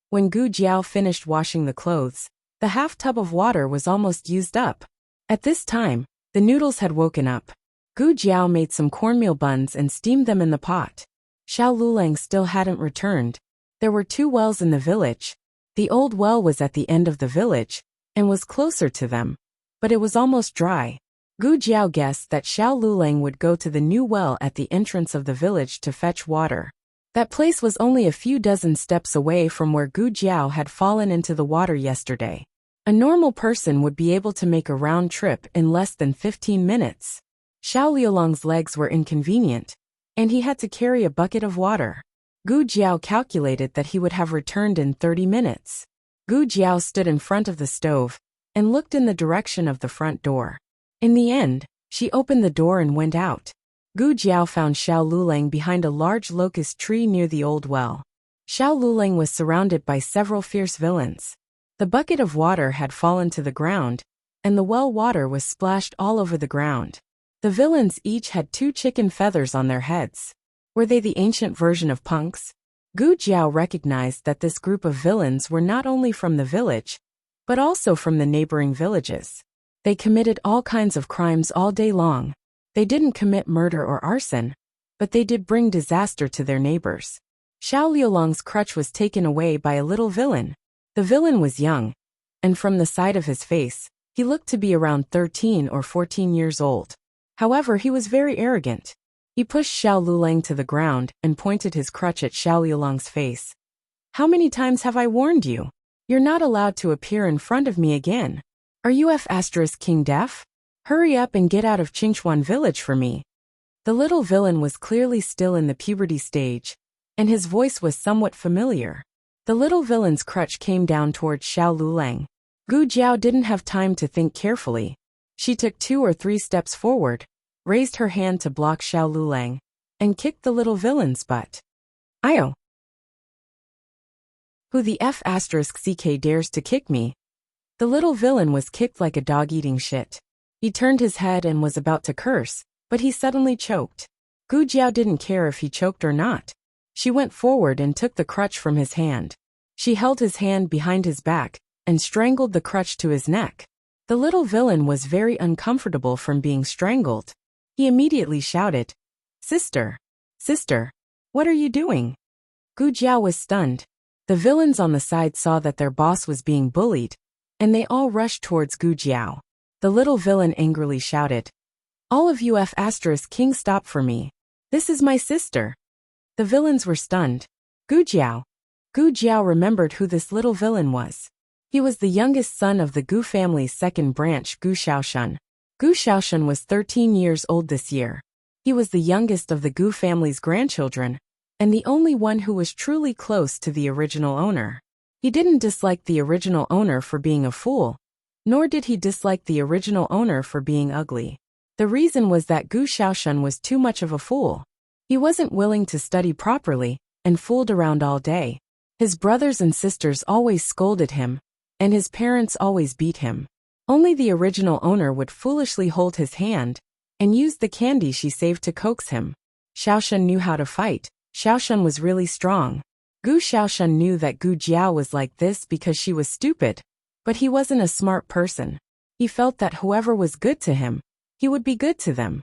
When Gu Jiao finished washing the clothes, the half tub of water was almost used up. At this time, the noodles had woken up. Gu Jiao made some cornmeal buns and steamed them in the pot. Xiao Lulang still hadn't returned. There were 2 wells in the village. The old well was at the end of the village and was closer to them, but it was almost dry. Gu Jiao guessed that Xiao Lulang would go to the new well at the entrance of the village to fetch water. That place was only a few dozen steps away from where Gu Jiao had fallen into the water yesterday. A normal person would be able to make a round trip in less than 15 minutes. Xiao Liulang's legs were inconvenient, and he had to carry a bucket of water. Gu Jiao calculated that he would have returned in 30 minutes. Gu Jiao stood in front of the stove and looked in the direction of the front door. In the end, she opened the door and went out. Gu Jiao found Xiao Lulang behind a large locust tree near the old well. Xiao Lulang was surrounded by several fierce villains. The bucket of water had fallen to the ground, and the well water was splashed all over the ground. The villains each had 2 chicken feathers on their heads. Were they the ancient version of punks? Gu Jiao recognized that this group of villains were not only from the village, but also from the neighboring villages. They committed all kinds of crimes all day long. They didn't commit murder or arson, but they did bring disaster to their neighbors. Xiao Liulong's crutch was taken away by a little villain. The villain was young, and from the side of his face, he looked to be around 13 or 14 years old. However, he was very arrogant. He pushed Xiao Liulang to the ground and pointed his crutch at Xiao Liulong's face. How many times have I warned you? You're not allowed to appear in front of me again. Are you King deaf? Hurry up and get out of Qingchuan village for me. The little villain was clearly still in the puberty stage, and his voice was somewhat familiar. The little villain's crutch came down towards Xiao Liulang. Gu Jiao didn't have time to think carefully. She took 2 or 3 steps forward, raised her hand to block Xiao Liulang, and kicked the little villain's butt. Io! Who the *CK dares to kick me? The little villain was kicked like a dog eating shit. He turned his head and was about to curse, but he suddenly choked. Gu Jiao didn't care if he choked or not. She went forward and took the crutch from his hand. She held his hand behind his back and strangled the crutch to his neck. The little villain was very uncomfortable from being strangled. He immediately shouted, "Sister! Sister! What are you doing?" Gu Jiao was stunned. The villains on the side saw that their boss was being bullied, and they all rushed towards Gu Jiao. The little villain angrily shouted, "All of you King, stop for me. This is my sister." The villains were stunned. Gu Jiao. Gu Jiao remembered who this little villain was. He was the youngest son of the Gu family's second branch, Gu Shaoshan. Gu Shaoshan was 13 years old this year. He was the youngest of the Gu family's grandchildren, and the only one who was truly close to the original owner. He didn't dislike the original owner for being a fool, nor did he dislike the original owner for being ugly. The reason was that Gu Shaoshan was too much of a fool. He wasn't willing to study properly, and fooled around all day. His brothers and sisters always scolded him, and his parents always beat him. Only the original owner would foolishly hold his hand, and use the candy she saved to coax him. Shaoshan knew how to fight. Shaoshan was really strong. Gu Shaoshan knew that Gu Jiao was like this because she was stupid, but he wasn't a smart person. He felt that whoever was good to him, he would be good to them.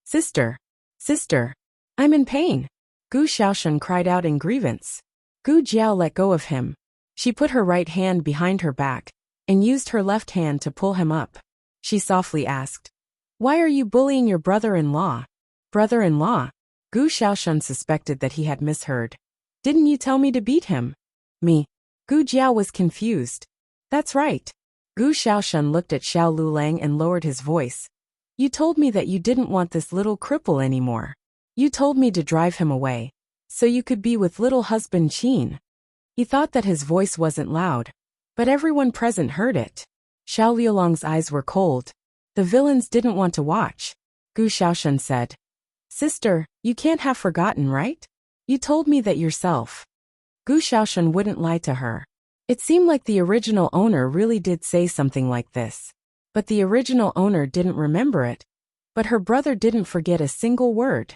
"Sister! Sister! I'm in pain!" Gu Shaoshan cried out in grievance. Gu Jiao let go of him. She put her right hand behind her back, and used her left hand to pull him up. She softly asked, "Why are you bullying your brother-in-law?" "Brother-in-law?" Gu Shaoshan suspected that he had misheard. "Didn't you tell me to beat him?" "Me?" Gu Jiao was confused. "That's right." Gu Shaoshan looked at Xiao Liulang and lowered his voice. "You told me that you didn't want this little cripple anymore. You told me to drive him away, so you could be with little husband Qin." He thought that his voice wasn't loud, but everyone present heard it. Xiao Liulong's eyes were cold. The villains didn't want to watch. Gu Shaoshan said, "Sister, you can't have forgotten, right? You told me that yourself." Gu Shaoshan wouldn't lie to her. It seemed like the original owner really did say something like this. But the original owner didn't remember it. But her brother didn't forget a single word.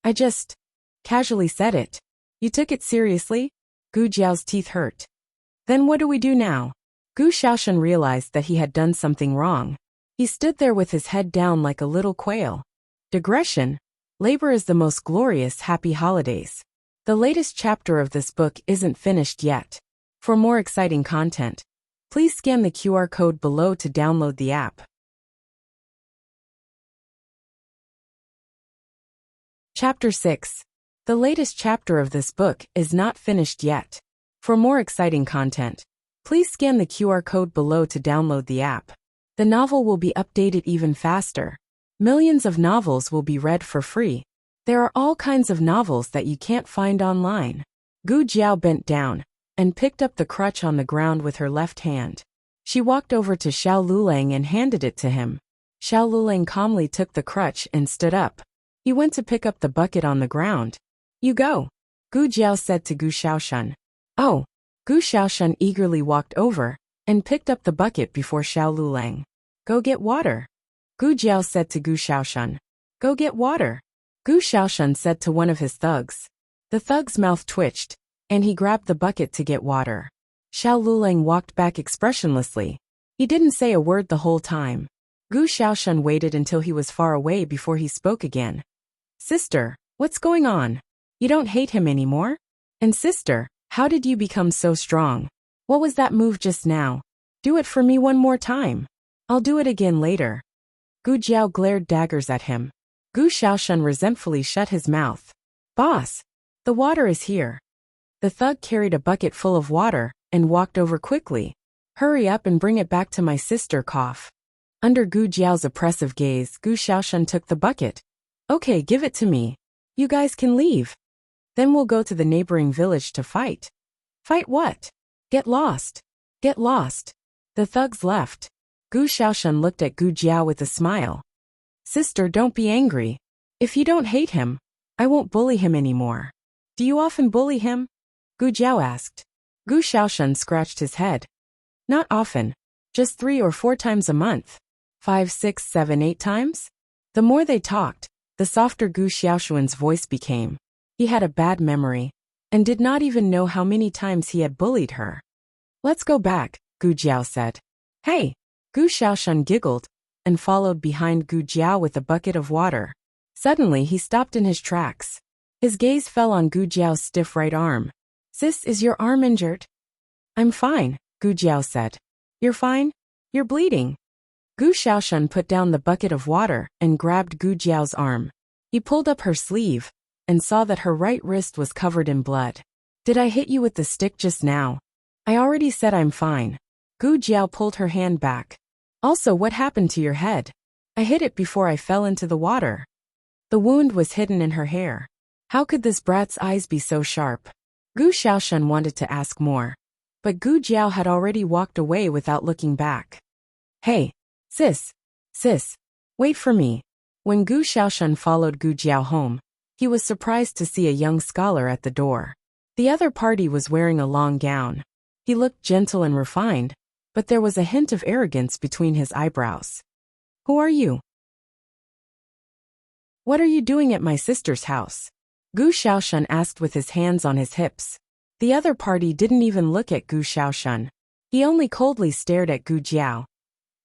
"I just casually said it." "You took it seriously?" Gu Jiao's teeth hurt. "Then what do we do now?" Gu Shaoshan realized that he had done something wrong. He stood there with his head down like a little quail. Digression. Labor is the most glorious happy holidays. The latest chapter of this book isn't finished yet. For more exciting content, please scan the QR code below to download the app. Chapter 6. The latest chapter of this book is not finished yet. For more exciting content, please scan the QR code below to download the app. The novel will be updated even faster. Millions of novels will be read for free. There are all kinds of novels that you can't find online. Gu Jiao bent down and picked up the crutch on the ground with her left hand. She walked over to Xiao Liulang and handed it to him. Xiao Liulang calmly took the crutch and stood up. He went to pick up the bucket on the ground. "You go," Gu Jiao said to Gu Shaoshan. "Oh." Gu Shaoshan eagerly walked over and picked up the bucket before Xiao Liulang. "Go get water." Gu Jiao said to Gu Shaoshan. "Go get water," Gu Shaoshan said to one of his thugs. The thug's mouth twitched, and he grabbed the bucket to get water. Xiao Luleng walked back expressionlessly. He didn't say a word the whole time. Gu Xiaoshan waited until he was far away before he spoke again. Sister, what's going on? You don't hate him anymore? And sister, how did you become so strong? What was that move just now? Do it for me one more time. I'll do it again later. Gu Jiao glared daggers at him. Gu Xiaoshan resentfully shut his mouth. Boss, the water is here. The thug carried a bucket full of water and walked over quickly. Hurry up and bring it back to my sister. Cough. Under Gu Jiao's oppressive gaze, Gu Xiaoshan took the bucket. Okay, give it to me. You guys can leave. Then we'll go to the neighboring village to fight. Fight what? Get lost. Get lost. The thugs left. Gu Xiaoshan looked at Gu Jiao with a smile. Sister, don't be angry. If you don't hate him, I won't bully him anymore. Do you often bully him? Gu Jiao asked. Gu Xiaoshan scratched his head. Not often. Just 3 or 4 times a month. 5, 6, 7, 8 times? The more they talked, the softer Gu Xiaoshuan's voice became. He had a bad memory, and did not even know how many times he had bullied her. Let's go back, Gu Jiao said. Hey! Gu Xiaoshan giggled, and followed behind Gu Jiao with a bucket of water. Suddenly he stopped in his tracks. His gaze fell on Gu Jiao's stiff right arm. Sis, is your arm injured? I'm fine, Gu Jiao said. You're fine? You're bleeding. Gu Xiaoshan put down the bucket of water and grabbed Gu Jiao's arm. He pulled up her sleeve and saw that her right wrist was covered in blood. Did I hit you with the stick just now? I already said I'm fine. Gu Jiao pulled her hand back. Also, what happened to your head? I hit it before I fell into the water. The wound was hidden in her hair. How could this brat's eyes be so sharp? Gu Xiaoshan wanted to ask more, but Gu Jiao had already walked away without looking back. Hey, sis, wait for me. When Gu Xiaoshan followed Gu Jiao home, he was surprised to see a young scholar at the door. The other party was wearing a long gown. He looked gentle and refined, but there was a hint of arrogance between his eyebrows. Who are you? What are you doing at my sister's house? Gu Xiaoshan asked with his hands on his hips. The other party didn't even look at Gu Xiaoshan. He only coldly stared at Gu Jiao.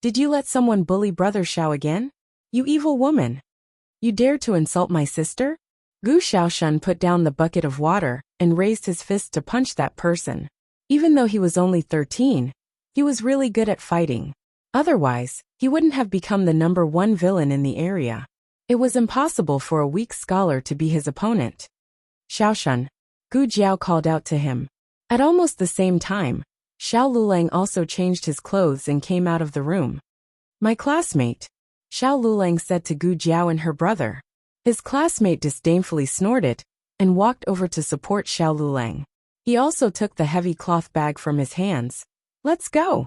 Did you let someone bully Brother Xiao again? You evil woman. You dare to insult my sister? Gu Xiaoshan put down the bucket of water and raised his fist to punch that person. Even though he was only 13, he was really good at fighting. Otherwise, he wouldn't have become the #1 villain in the area. It was impossible for a weak scholar to be his opponent. Xiaoshan, Gu Jiao called out to him. At almost the same time, Xiao Luleng also changed his clothes and came out of the room. My classmate, Xiao Luleng said to Gu Jiao and her brother. His classmate disdainfully snorted and walked over to support Xiao Luleng. He also took the heavy cloth bag from his hands. Let's go.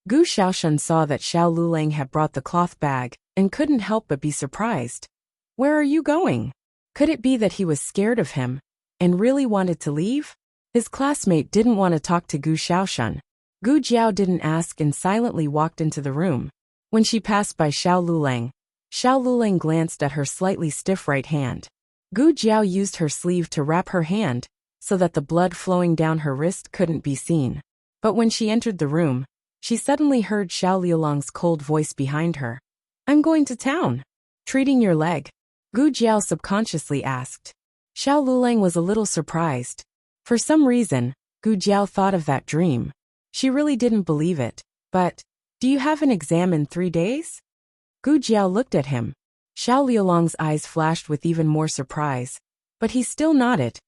Gu Xiaoshan saw that Xiao Luleng had brought the cloth bag and couldn't help but be surprised. Where are you going? Could it be that he was scared of him and really wanted to leave? His classmate didn't want to talk to Gu Xiaoshan. Gu Jiao didn't ask and silently walked into the room. When she passed by Xiao Luleng glanced at her slightly stiff right hand. Gu Jiao used her sleeve to wrap her hand so that the blood flowing down her wrist couldn't be seen. But when she entered the room, she suddenly heard Xiao Luleng's cold voice behind her. I'm going to town. Treating your leg? Gu Jiao subconsciously asked. Xiao Luleng was a little surprised. For some reason, Gu Jiao thought of that dream. She really didn't believe it, but, do you have an exam in 3 days? Gu Jiao looked at him. Xiao Luleng's eyes flashed with even more surprise, but he still nodded.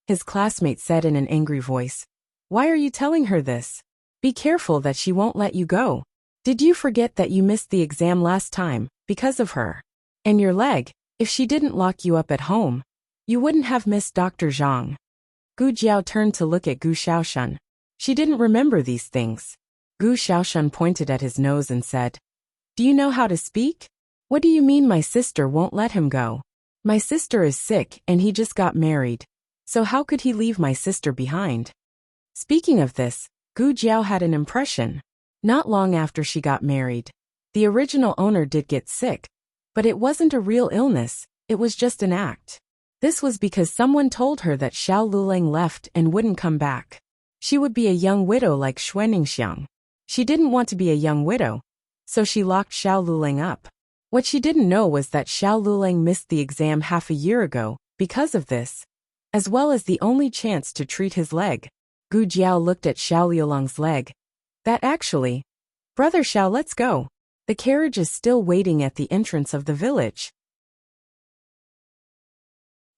His classmate said in an angry voice. Why are you telling her this? Be careful that she won't let you go. Did you forget that you missed the exam last time, because of her? And your leg, if she didn't lock you up at home, you wouldn't have missed Dr. Zhang. Gu Jiao turned to look at Gu Xiaoshan. She didn't remember these things. Gu Xiaoshan pointed at his nose and said, Do you know how to speak? What do you mean my sister won't let him go? My sister is sick and he just got married. So how could he leave my sister behind? Speaking of this, Gu Jiao had an impression. Not long after she got married, the original owner did get sick, but it wasn't a real illness, it was just an act. This was because someone told her that Xiao Luleng left and wouldn't come back. She would be a young widow like Xuaningxiang. She didn't want to be a young widow, so she locked Xiao Lulang up. What she didn't know was that Xiao Lulang missed the exam half a year ago because of this, as well as the only chance to treat his leg. Gu Jiao looked at Xiao Liulang's leg. That actually. Brother Xiao, let's go. The carriage is still waiting at the entrance of the village.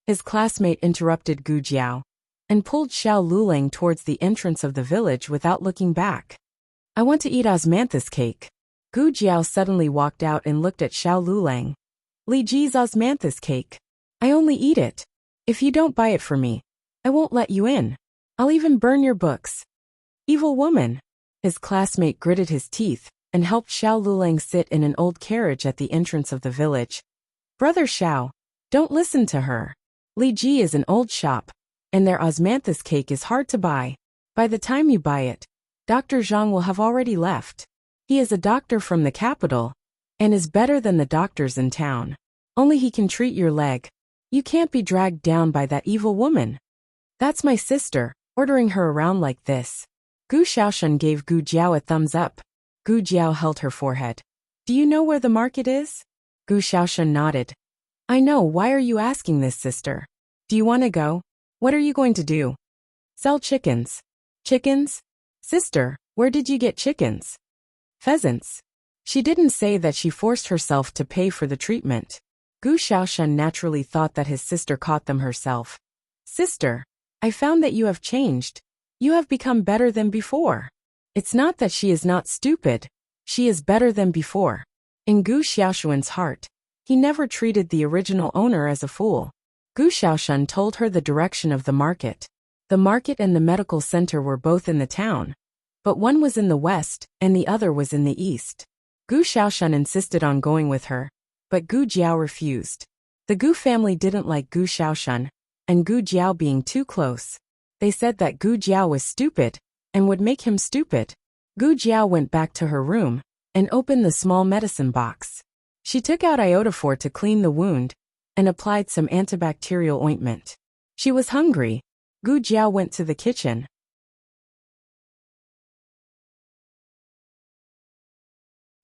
His classmate interrupted Gu Jiao and pulled Xiao Lulang towards the entrance of the village without looking back. I want to eat osmanthus cake. Gu Jiao suddenly walked out and looked at Xiao Lulang. Li Ji's osmanthus cake. I only eat it. If you don't buy it for me, I won't let you in. I'll even burn your books. Evil woman. His classmate gritted his teeth and helped Xiao Lulang sit in an old carriage at the entrance of the village. Brother Xiao, don't listen to her. Li Ji is an old shop, and their osmanthus cake is hard to buy. By the time you buy it, Dr. Zhang will have already left. He is a doctor from the capital, and is better than the doctors in town. Only he can treat your leg. You can't be dragged down by that evil woman. That's my sister, ordering her around like this. Gu Xiaoshan gave Gu Jiao a thumbs up. Gu Jiao held her forehead. Do you know where the market is? Gu Xiaoshan nodded. I know, why are you asking this, sister? Do you want to go? What are you going to do? Sell chickens. Chickens? Sister, where did you get chickens? Pheasants. She didn't say that she forced herself to pay for the treatment. Gu Xiaoshan naturally thought that his sister caught them herself. Sister, I found that you have changed. You have become better than before. It's not that she is not stupid. She is better than before. In Gu Xiaoshuan's heart, he never treated the original owner as a fool. Gu Xiaoshan told her the direction of the market. The market and the medical center were both in the town, but one was in the west and the other was in the east. Gu Xiaoshan insisted on going with her, but Gu Jiao refused. The Gu family didn't like Gu Xiaoshan and Gu Jiao being too close. They said that Gu Jiao was stupid and would make him stupid. Gu Jiao went back to her room and opened the small medicine box. She took out iodophor to clean the wound and applied some antibacterial ointment. She was hungry. Gu Jiao went to the kitchen.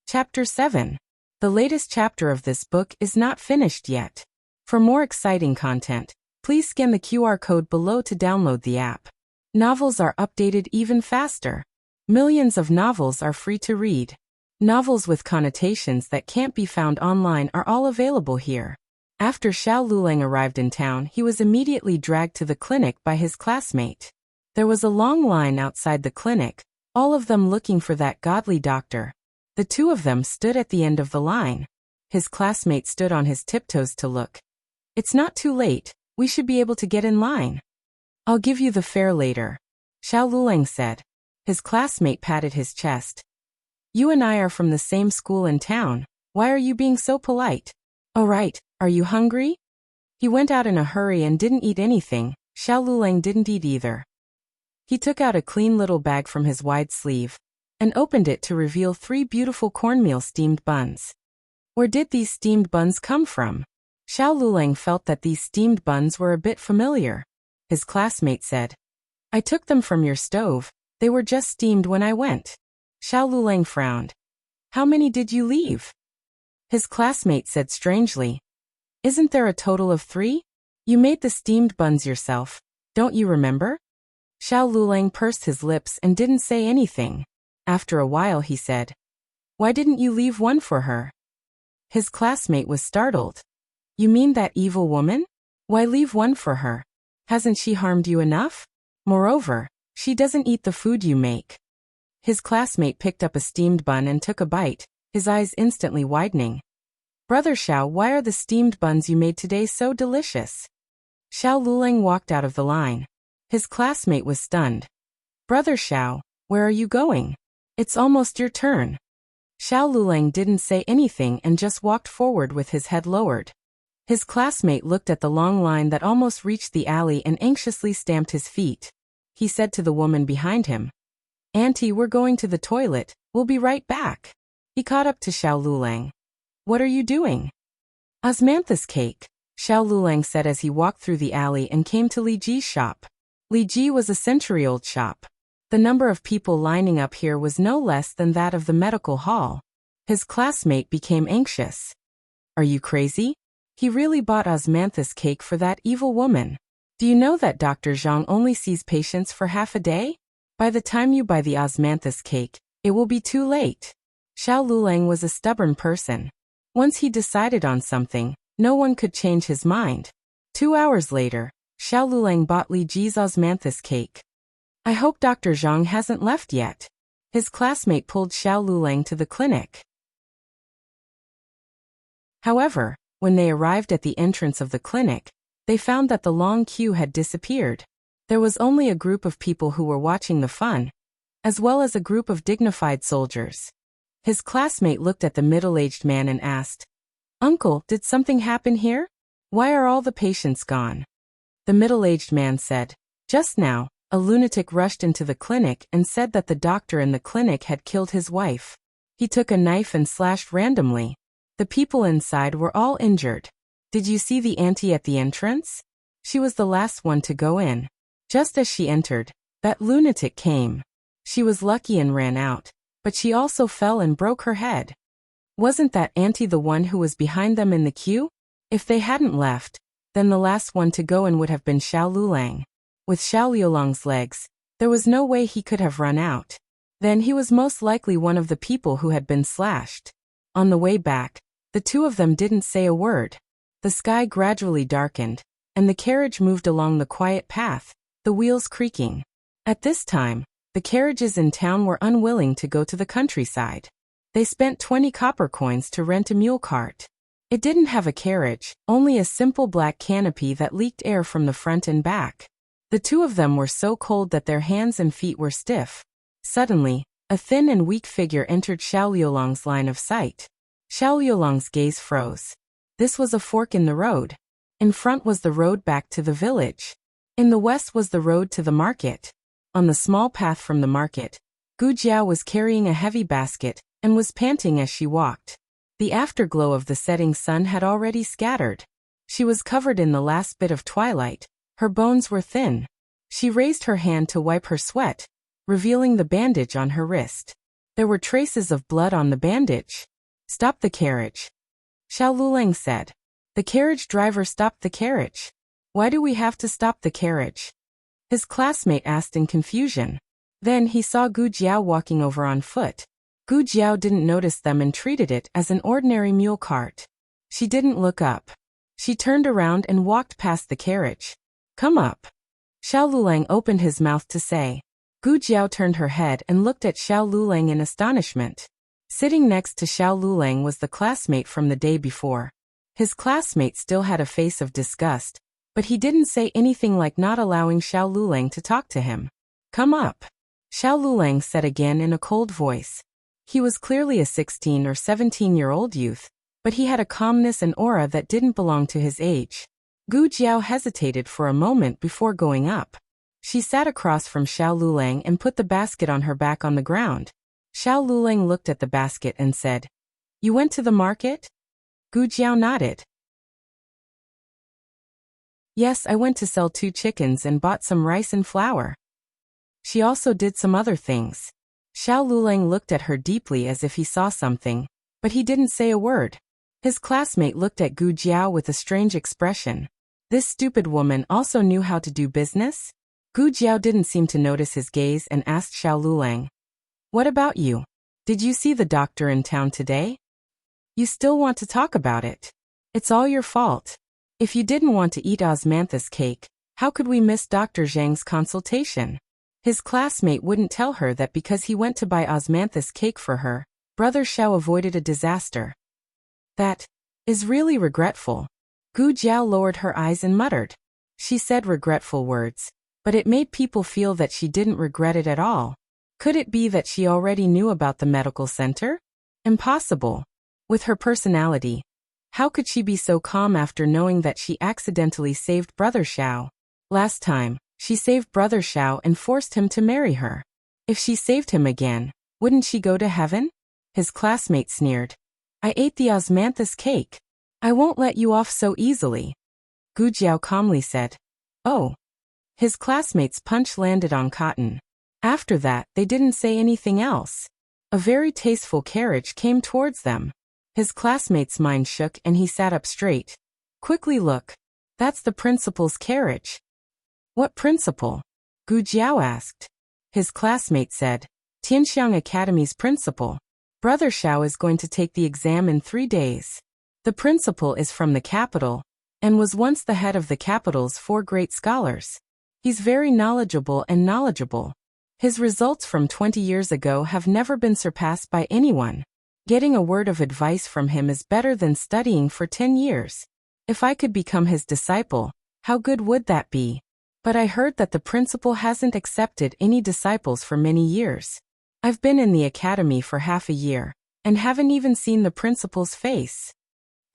Chapter 7. The latest chapter of this book is not finished yet. For more exciting content, please scan the QR code below to download the app. Novels are updated even faster. Millions of novels are free to read. Novels with connotations that can't be found online are all available here. After Xiao Lulang arrived in town, he was immediately dragged to the clinic by his classmate. There was a long line outside the clinic, all of them looking for that godly doctor. The two of them stood at the end of the line. His classmate stood on his tiptoes to look. It's not too late, we should be able to get in line. I'll give you the fare later, Xiao Lulang said. His classmate patted his chest. You and I are from the same school in town, why are you being so polite? Oh right, are you hungry? He went out in a hurry and didn't eat anything. Xiao Lulang didn't eat either. He took out a clean little bag from his wide sleeve and opened it to reveal 3 beautiful cornmeal steamed buns. Where did these steamed buns come from? Xiao Lulang felt that these steamed buns were a bit familiar. His classmate said, I took them from your stove, they were just steamed when I went. Xiao Lulang frowned. How many did you leave? His classmate said strangely, Isn't there a total of 3? You made the steamed buns yourself, don't you remember? Xiao Lulang pursed his lips and didn't say anything. After a while he said, Why didn't you leave one for her? His classmate was startled. You mean that evil woman? Why leave one for her? Hasn't she harmed you enough? Moreover, she doesn't eat the food you make. His classmate picked up a steamed bun and took a bite, his eyes instantly widening. Brother Xiao, why are the steamed buns you made today so delicious? Xiao Lulang walked out of the line. His classmate was stunned. Brother Xiao, where are you going? It's almost your turn. Xiao Lulang didn't say anything and just walked forward with his head lowered. His classmate looked at the long line that almost reached the alley and anxiously stamped his feet. He said to the woman behind him, Auntie, we're going to the toilet, we'll be right back. He caught up to Xiao Lulang. What are you doing? Osmanthus cake, Xiao Lulang said as he walked through the alley and came to Li Ji's shop. Li Ji was a century-old shop. The number of people lining up here was no less than that of the medical hall. His classmate became anxious. Are you crazy? He really bought osmanthus cake for that evil woman. Do you know that Dr. Zhang only sees patients for half a day? By the time you buy the osmanthus cake, it will be too late. Xiao Lulang was a stubborn person. Once he decided on something, no one could change his mind. 2 hours later, Xiao Lulang bought Li Ji's osmanthus cake. I hope Dr. Zhang hasn't left yet. His classmate pulled Xiao Lulang to the clinic. However, when they arrived at the entrance of the clinic, they found that the long queue had disappeared. There was only a group of people who were watching the fun, as well as a group of dignified soldiers. His classmate looked at the middle-aged man and asked, "Uncle, did something happen here? Why are all the patients gone?" The middle-aged man said, "Just now, a lunatic rushed into the clinic and said that the doctor in the clinic had killed his wife. He took a knife and slashed randomly. The people inside were all injured. Did you see the auntie at the entrance? She was the last one to go in. Just as she entered, that lunatic came. She was lucky and ran out, but she also fell and broke her head. Wasn't that auntie the one who was behind them in the queue? If they hadn't left, then the last one to go in would have been Xiao Lulang. With Xiao Liulang's legs, there was no way he could have run out. Then he was most likely one of the people who had been slashed." On the way back, the two of them didn't say a word. The sky gradually darkened, and the carriage moved along the quiet path, the wheels creaking. At this time, the carriages in town were unwilling to go to the countryside. They spent 20 copper coins to rent a mule cart. It didn't have a carriage, only a simple black canopy that leaked air from the front and back. The two of them were so cold that their hands and feet were stiff. Suddenly, a thin and weak figure entered Xiao Liulang's line of sight. Xiao Liulang's gaze froze. This was a fork in the road. In front was the road back to the village. In the west was the road to the market. On the small path from the market, Gu Jiao was carrying a heavy basket and was panting as she walked. The afterglow of the setting sun had already scattered. She was covered in the last bit of twilight. Her bones were thin. She raised her hand to wipe her sweat, revealing the bandage on her wrist. There were traces of blood on the bandage. "Stop the carriage," Xiao Lulang said. The carriage driver stopped the carriage. "Why do we have to stop the carriage?" His classmate asked in confusion. Then he saw Gu Jiao walking over on foot. Gu Jiao didn't notice them and treated it as an ordinary mule cart. She didn't look up. She turned around and walked past the carriage. "Come up." Xiao Lulang opened his mouth to say. Gu Jiao turned her head and looked at Xiao Lulang in astonishment. Sitting next to Xiao Lulang was the classmate from the day before. His classmate still had a face of disgust, but he didn't say anything like not allowing Xiao Lulang to talk to him. "Come up," Xiao Lulang said again in a cold voice. He was clearly a 16 or 17-year-old youth, but he had a calmness and aura that didn't belong to his age. Gu Jiao hesitated for a moment before going up. She sat across from Xiao Lulang and put the basket on her back on the ground. Xiao Lulang looked at the basket and said, "You went to the market?" Gu Jiao nodded. "Yes, I went to sell 2 chickens and bought some rice and flour." She also did some other things. Xiao Lulang looked at her deeply as if he saw something, but he didn't say a word. His classmate looked at Gu Jiao with a strange expression. This stupid woman also knew how to do business? Gu Jiao didn't seem to notice his gaze and asked Xiao Lulang, "What about you? Did you see the doctor in town today? You still want to talk about it? It's all your fault. If you didn't want to eat osmanthus cake, how could we miss Dr. Zhang's consultation?" His classmate wouldn't tell her that because he went to buy osmanthus cake for her, Brother Xiao avoided a disaster. "That is really regretful." Gu Jiao lowered her eyes and muttered. She said regretful words, but it made people feel that she didn't regret it at all. Could it be that she already knew about the medical center? Impossible. With her personality, how could she be so calm after knowing that she accidentally saved Brother Xiao? Last time, she saved Brother Xiao and forced him to marry her. If she saved him again, wouldn't she go to heaven? His classmate sneered. "I ate the osmanthus cake. I won't let you off so easily." Gu Jiao calmly said. "Oh." His classmate's punch landed on cotton. After that, they didn't say anything else. A very tasteful carriage came towards them. His classmate's mind shook and he sat up straight. Quickly look. That's the principal's carriage. What principal? Gu Jiao asked. His classmate said, Tianxiang Academy's principal. Brother Xiao is going to take the exam in 3 days. The principal is from the capital, and was once the head of the capital's 4 great scholars. He's very knowledgeable. His results from 20 years ago have never been surpassed by anyone. Getting a word of advice from him is better than studying for 10 years. If I could become his disciple, how good would that be? But I heard that the principal hasn't accepted any disciples for many years. I've been in the academy for half a year, and haven't even seen the principal's face.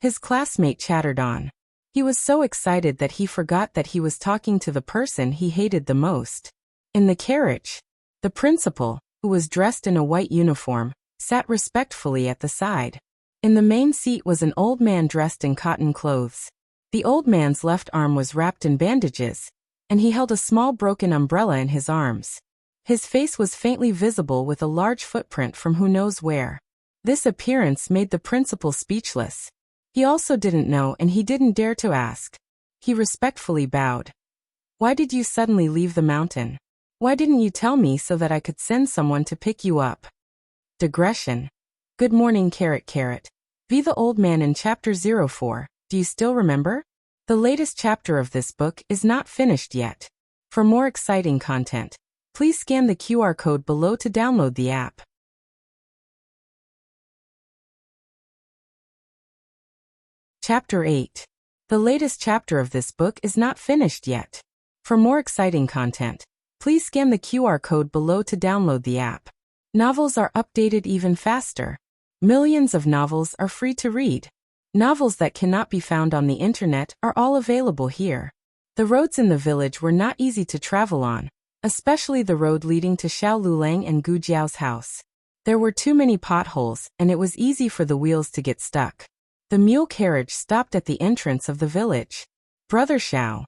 His classmate chattered on. He was so excited that he forgot that he was talking to the person he hated the most. In the carriage, the principal, who was dressed in a white uniform, sat respectfully at the side. In the main seat was an old man dressed in cotton clothes. The old man's left arm was wrapped in bandages, and he held a small broken umbrella in his arms. His face was faintly visible with a large footprint from who knows where. This appearance made the principal speechless. He also didn't know and he didn't dare to ask. He respectfully bowed. Why did you suddenly leave the mountain? Why didn't you tell me so that I could send someone to pick you up? Digression. Good morning, carrot. Be the old man in chapter 04, do you still remember? The latest chapter of this book is not finished yet. For more exciting content, please scan the QR code below to download the app. Chapter 8. The latest chapter of this book is not finished yet. For more exciting content, please scan the QR code below to download the app. Novels are updated even faster. Millions of novels are free to read. Novels that cannot be found on the internet are all available here. The roads in the village were not easy to travel on, especially the road leading to Xiao Lulang and Gu Jiao's house. There were too many potholes and it was easy for the wheels to get stuck. The mule carriage stopped at the entrance of the village. Brother Xiao.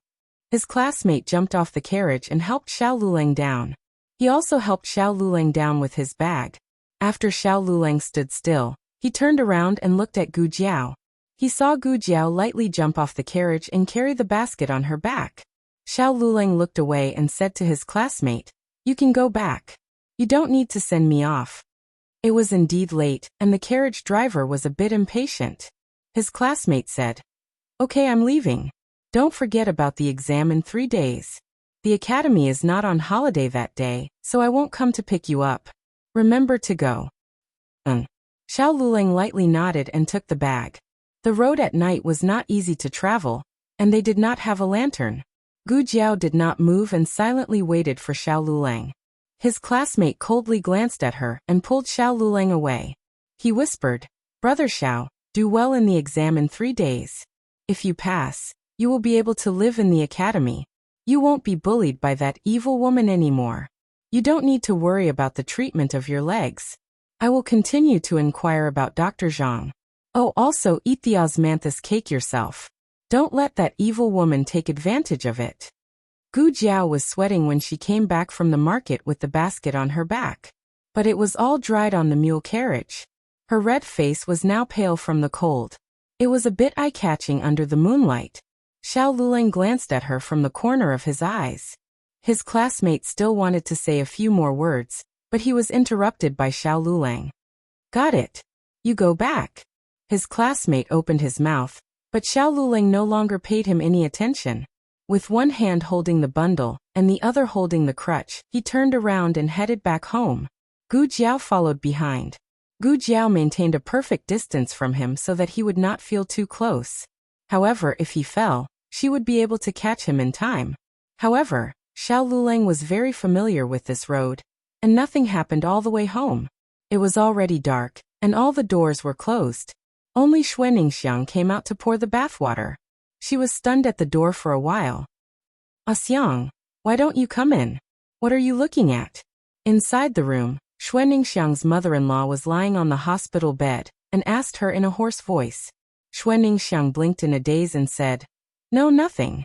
His classmate jumped off the carriage and helped Xiao Lulang down. He also helped Xiao Lulang down with his bag. After Xiao Lulang stood still, he turned around and looked at Gu Jiao. He saw Gu Jiao lightly jump off the carriage and carry the basket on her back. Xiao Lulang looked away and said to his classmate, You can go back. You don't need to send me off. It was indeed late, and the carriage driver was a bit impatient. His classmate said, Okay, I'm leaving. Don't forget about the exam in 3 days. The academy is not on holiday that day, so I won't come to pick you up. Remember to go. Xiao Lulang lightly nodded and took the bag. The road at night was not easy to travel, and they did not have a lantern. Gu Jiao did not move and silently waited for Xiao Lulang. His classmate coldly glanced at her and pulled Xiao Lulang away. He whispered, Brother Xiao, do well in the exam in 3 days. If you pass, you will be able to live in the academy. You won't be bullied by that evil woman anymore. You don't need to worry about the treatment of your legs. I will continue to inquire about Dr. Zhang. Oh, also eat the osmanthus cake yourself. Don't let that evil woman take advantage of it. Gu Jiao was sweating when she came back from the market with the basket on her back. But it was all dried on the mule carriage. Her red face was now pale from the cold. It was a bit eye-catching under the moonlight. Xiao Lulang glanced at her from the corner of his eyes. His classmate still wanted to say a few more words, but he was interrupted by Xiao Lulang. Got it. You go back. His classmate opened his mouth, but Xiao Lulang no longer paid him any attention. With one hand holding the bundle, and the other holding the crutch, he turned around and headed back home. Gu Jiao followed behind. Gu Jiao maintained a perfect distance from him so that he would not feel too close. However, if he fell, she would be able to catch him in time. However, Xiao Lulang was very familiar with this road, and nothing happened all the way home. It was already dark, and all the doors were closed. Only Xuaningxiang came out to pour the bathwater. She was stunned at the door for a while. Xiang, why don't you come in? What are you looking at? Inside the room, Xuaningxiang's mother-in-law was lying on the hospital bed, and asked her in a hoarse voice. Xuaningxiang blinked in a daze and said, No, nothing.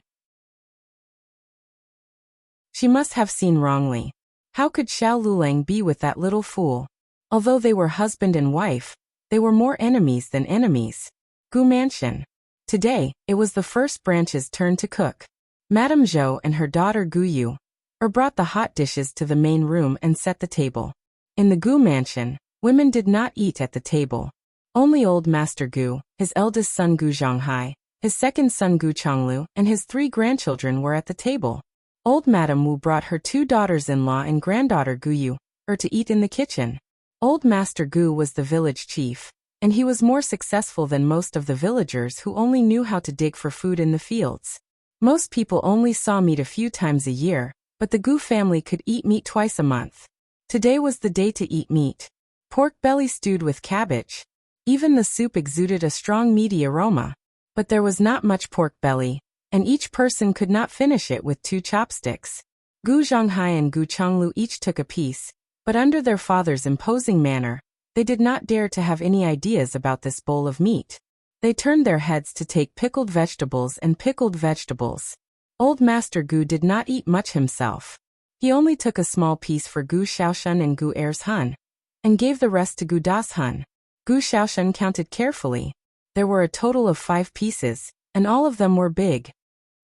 She must have seen wrongly. How could Xiao Lulang be with that little fool? Although they were husband and wife, they were more enemies than enemies. Gu Mansion. Today, it was the first branch's turn to cook. Madame Zhou and her daughter Gu Yu brought the hot dishes to the main room and set the table. In the Gu Mansion, women did not eat at the table. Only old Master Gu, his eldest son Gu Zhonghai, his second son Gu Chonglu, and his 3 grandchildren were at the table. Old Madame Wu brought her 2 daughters-in-law and granddaughter Gu Yu to eat in the kitchen. Old Master Gu was the village chief, and he was more successful than most of the villagers who only knew how to dig for food in the fields. Most people only saw meat a few times a year, but the Gu family could eat meat twice a month. Today was the day to eat meat. Pork belly stewed with cabbage. Even the soup exuded a strong meaty aroma. But there was not much pork belly, and each person could not finish it with 2 chopsticks. Gu Zhonghai and Gu Chonglu each took a piece, but under their father's imposing manner, they did not dare to have any ideas about this bowl of meat. They turned their heads to take pickled vegetables and pickled vegetables. Old Master Gu did not eat much himself. He only took a small piece for Gu Xiaoshun and Gu Ershun, and gave the rest to Gu Dashun. Gu Xiaoshun counted carefully. There were a total of 5 pieces, and all of them were big.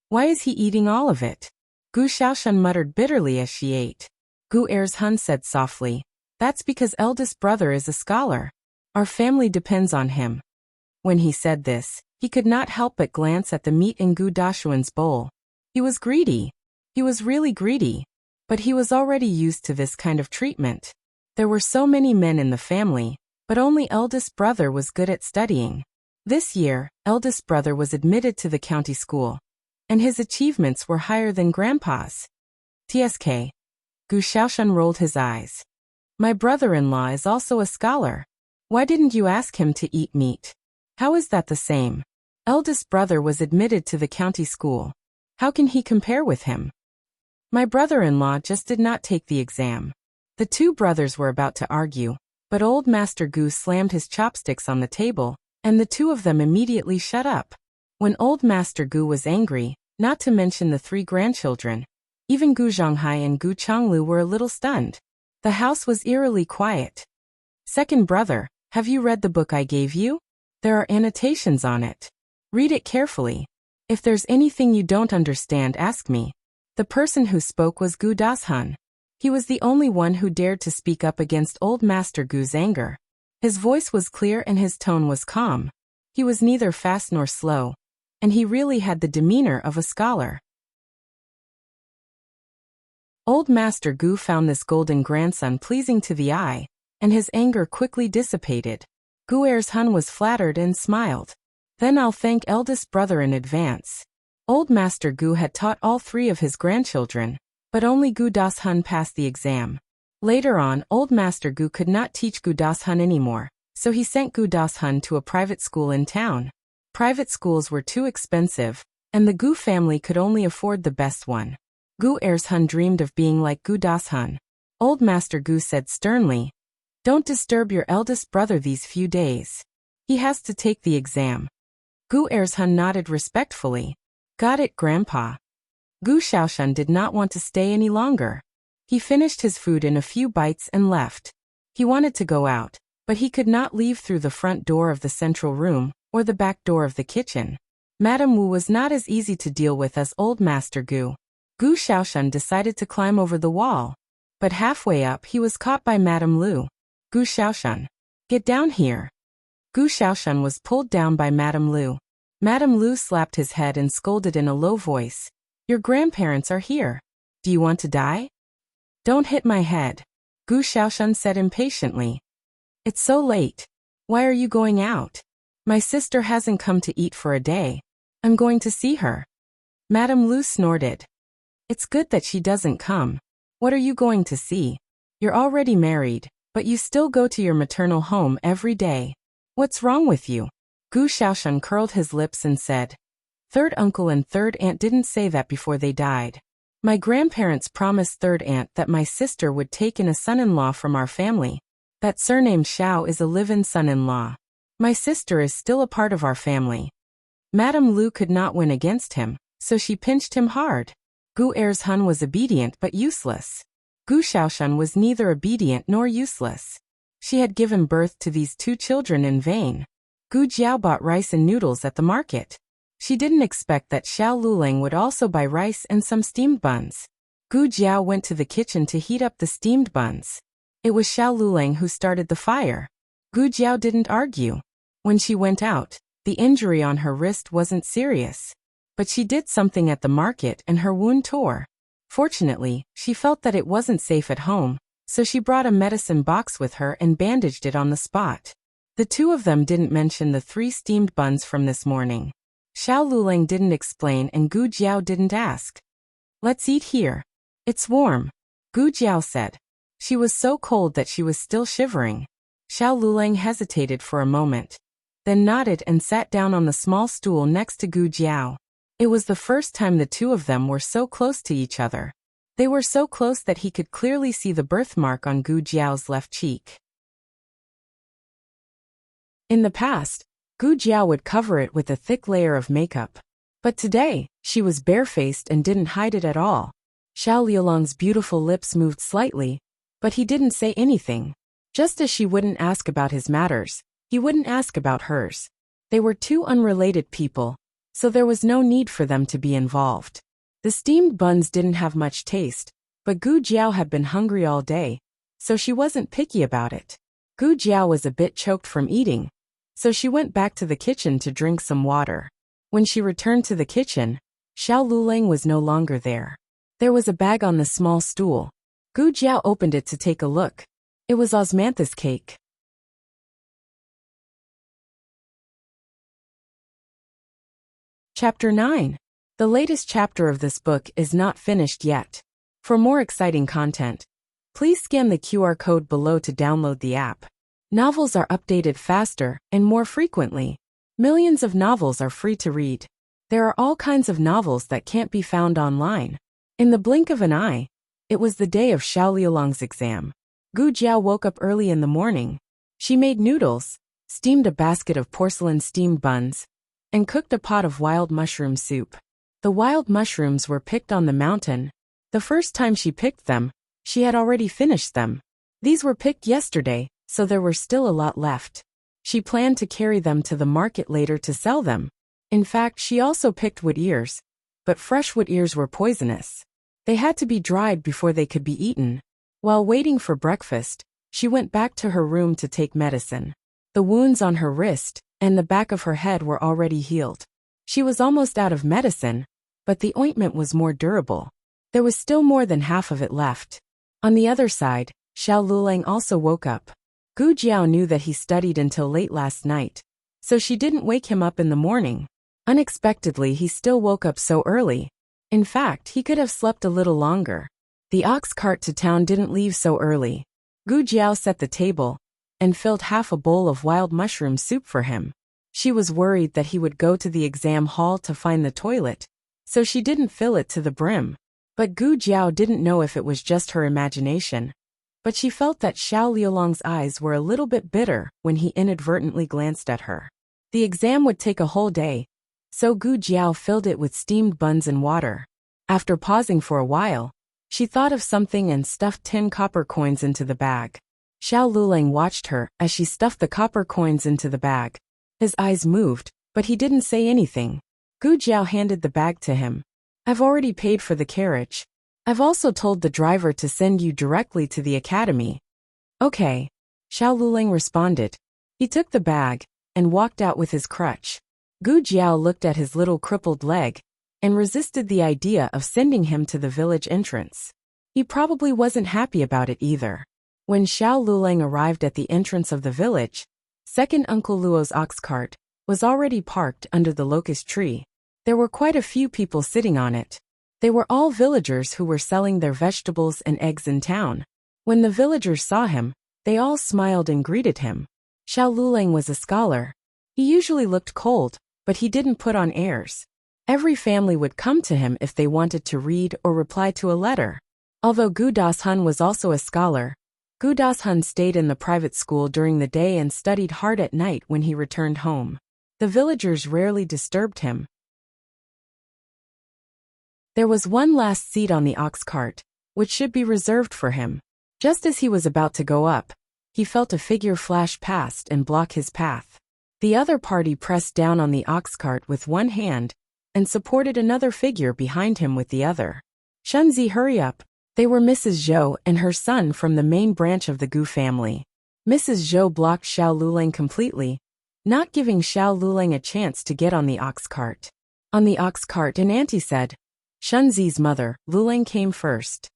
Why is he eating all of it? Gu Xiaoshun muttered bitterly as she ate. Gu Ershun said softly, "That's because eldest brother is a scholar. Our family depends on him." When he said this, he could not help but glance at the meat in Gu Dashun's bowl. He was greedy. He was really greedy. But he was already used to this kind of treatment. There were so many men in the family, but only eldest brother was good at studying. This year, eldest brother was admitted to the county school, and his achievements were higher than grandpa's. TSK. Gu Xiaoshun rolled his eyes. My brother-in-law is also a scholar. Why didn't you ask him to eat meat? How is that the same? Eldest brother was admitted to the county school. How can he compare with him? My brother-in-law just did not take the exam. The 2 brothers were about to argue, but old Master Gu slammed his chopsticks on the table, and the 2 of them immediately shut up. When old Master Gu was angry, not to mention the 3 grandchildren, even Gu Zhonghai and Gu Chonglu were a little stunned. The house was eerily quiet. Second brother, have you read the book I gave you? There are annotations on it. Read it carefully. If there's anything you don't understand, ask me. The person who spoke was Gu Dashun. He was the only one who dared to speak up against old Master Gu's anger. His voice was clear and his tone was calm. He was neither fast nor slow, and he really had the demeanor of a scholar. Old Master Gu found this golden grandson pleasing to the eye, and his anger quickly dissipated. Gu Ershun was flattered and smiled. Then I'll thank eldest brother in advance. Old Master Gu had taught all 3 of his grandchildren, but only Gu Dashun passed the exam. Later on, old Master Gu could not teach Gu Dashun anymore, so he sent Gu Dashun to a private school in town. Private schools were too expensive, and the Gu family could only afford the best one. Gu Ershun dreamed of being like Gu Dashun. Old Master Gu said sternly, "Don't disturb your eldest brother these few days. He has to take the exam." Gu Ershun nodded respectfully. Got it, Grandpa. Gu Xiaoshun did not want to stay any longer. He finished his food in a few bites and left. He wanted to go out, but he could not leave through the front door of the central room or the back door of the kitchen. Madame Wu was not as easy to deal with as old Master Gu. Gu Xiaoshun decided to climb over the wall, but halfway up he was caught by Madame Lu. Gu Xiaoshun, get down here. Gu Xiaoshun was pulled down by Madame Lu. Madame Lu slapped his head and scolded in a low voice. Your grandparents are here. Do you want to die? Don't hit my head, Gu Xiaoshun said impatiently. It's so late. Why are you going out? My sister hasn't come to eat for a day. I'm going to see her. Madame Lu snorted. It's good that she doesn't come. What are you going to see? You're already married, but you still go to your maternal home every day. What's wrong with you? Gu Xiaoshun curled his lips and said, Third uncle and third aunt didn't say that before they died. My grandparents promised third aunt that my sister would take in a son-in-law from our family. That surname Xiao is a live-in son-in-law. My sister is still a part of our family. Madame Lu could not win against him, so she pinched him hard. Gu Ershun was obedient but useless. Gu Xiaoshan was neither obedient nor useless. She had given birth to these two children in vain. Gu Jiao bought rice and noodles at the market. She didn't expect that Xiao Luling would also buy rice and some steamed buns. Gu Jiao went to the kitchen to heat up the steamed buns. It was Xiao Luling who started the fire. Gu Jiao didn't argue. When she went out, the injury on her wrist wasn't serious. But she did something at the market and her wound tore. Fortunately, she felt that it wasn't safe at home, so she brought a medicine box with her and bandaged it on the spot. The two of them didn't mention the 3 steamed buns from this morning. Xiao Luling didn't explain and Gu Jiao didn't ask. "Let's eat here. It's warm," Gu Jiao said. She was so cold that she was still shivering. Xiao Luling hesitated for a moment, then nodded and sat down on the small stool next to Gu Jiao. It was the first time the two of them were so close to each other. They were so close that he could clearly see the birthmark on Gu Jiao's left cheek. In the past, Gu Jiao would cover it with a thick layer of makeup. But today, she was barefaced and didn't hide it at all. Xiao Liulong's beautiful lips moved slightly, but he didn't say anything. Just as she wouldn't ask about his matters, he wouldn't ask about hers. They were two unrelated people, so there was no need for them to be involved. The steamed buns didn't have much taste, but Gu Jiao had been hungry all day, so she wasn't picky about it. Gu Jiao was a bit choked from eating, so she went back to the kitchen to drink some water. When she returned to the kitchen, Xiao Luling was no longer there. There was a bag on the small stool. Gu Jiao opened it to take a look. It was osmanthus cake. Chapter 9. The latest chapter of this book is not finished yet. For more exciting content, please scan the QR code below to download the app. Novels are updated faster and more frequently. Millions of novels are free to read. There are all kinds of novels that can't be found online. In the blink of an eye, it was the day of Xiao Liulong's exam. Gu Jiao woke up early in the morning. She made noodles, steamed a basket of porcelain steamed buns, and cooked a pot of wild mushroom soup. The wild mushrooms were picked on the mountain. The first time she picked them, she had already finished them. These were picked yesterday, so there were still a lot left. She planned to carry them to the market later to sell them. In fact, she also picked wood ears, but fresh wood ears were poisonous. They had to be dried before they could be eaten. While waiting for breakfast, she went back to her room to take medicine. The wounds on her wrist and the back of her head were already healed. She was almost out of medicine, but the ointment was more durable. There was still more than half of it left. On the other side, Xiao Luling also woke up. Gu Jiao knew that he studied until late last night, so she didn't wake him up in the morning. Unexpectedly, he still woke up so early. In fact, he could have slept a little longer. The ox cart to town didn't leave so early. Gu Jiao set the table and filled half a bowl of wild mushroom soup for him. She was worried that he would go to the exam hall to find the toilet, so she didn't fill it to the brim. But Gu Jiao didn't know if it was just her imagination. But she felt that Xiao Liulong's eyes were a little bit bitter when he inadvertently glanced at her. The exam would take a whole day, so Gu Jiao filled it with steamed buns and water. After pausing for a while, she thought of something and stuffed 10 copper coins into the bag. Xiao Luling watched her as she stuffed the copper coins into the bag. His eyes moved, but he didn't say anything. Gu Jiao handed the bag to him. "I've already paid for the carriage. I've also told the driver to send you directly to the academy." "Okay," Xiao Luling responded. He took the bag and walked out with his crutch. Gu Jiao looked at his little crippled leg and resisted the idea of sending him to the village entrance. He probably wasn't happy about it either. When Xiao Luling arrived at the entrance of the village, second Uncle Luo's ox cart was already parked under the locust tree. There were quite a few people sitting on it. They were all villagers who were selling their vegetables and eggs in town. When the villagers saw him, they all smiled and greeted him. Xiao Luling was a scholar. He usually looked cold, but he didn't put on airs. Every family would come to him if they wanted to read or reply to a letter. Although Gu Dashun was also a scholar, Gu Dashun stayed in the private school during the day and studied hard at night when he returned home. The villagers rarely disturbed him. There was one last seat on the ox cart, which should be reserved for him. Just as he was about to go up, he felt a figure flash past and block his path. The other party pressed down on the ox cart with one hand and supported another figure behind him with the other. Shunzi, hurry up. They were Mrs. Zhou and her son from the main branch of the Gu family. Mrs. Zhou blocked Xiao Lulang completely, not giving Xiao Lulang a chance to get on the ox cart. On the ox cart, an auntie said. Shunzi's mother, Lulang, came first.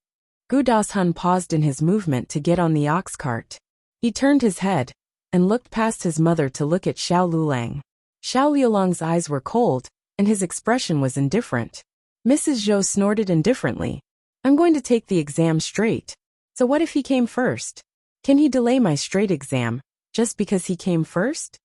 Gu Dashun paused in his movement to get on the ox cart. He turned his head and looked past his mother to look at Xiao Lulang. Xiao Liulang's eyes were cold, and his expression was indifferent. Mrs. Zhou snorted indifferently. I'm going to take the exam straight. So what if he came first? Can he delay my straight exam, just because he came first?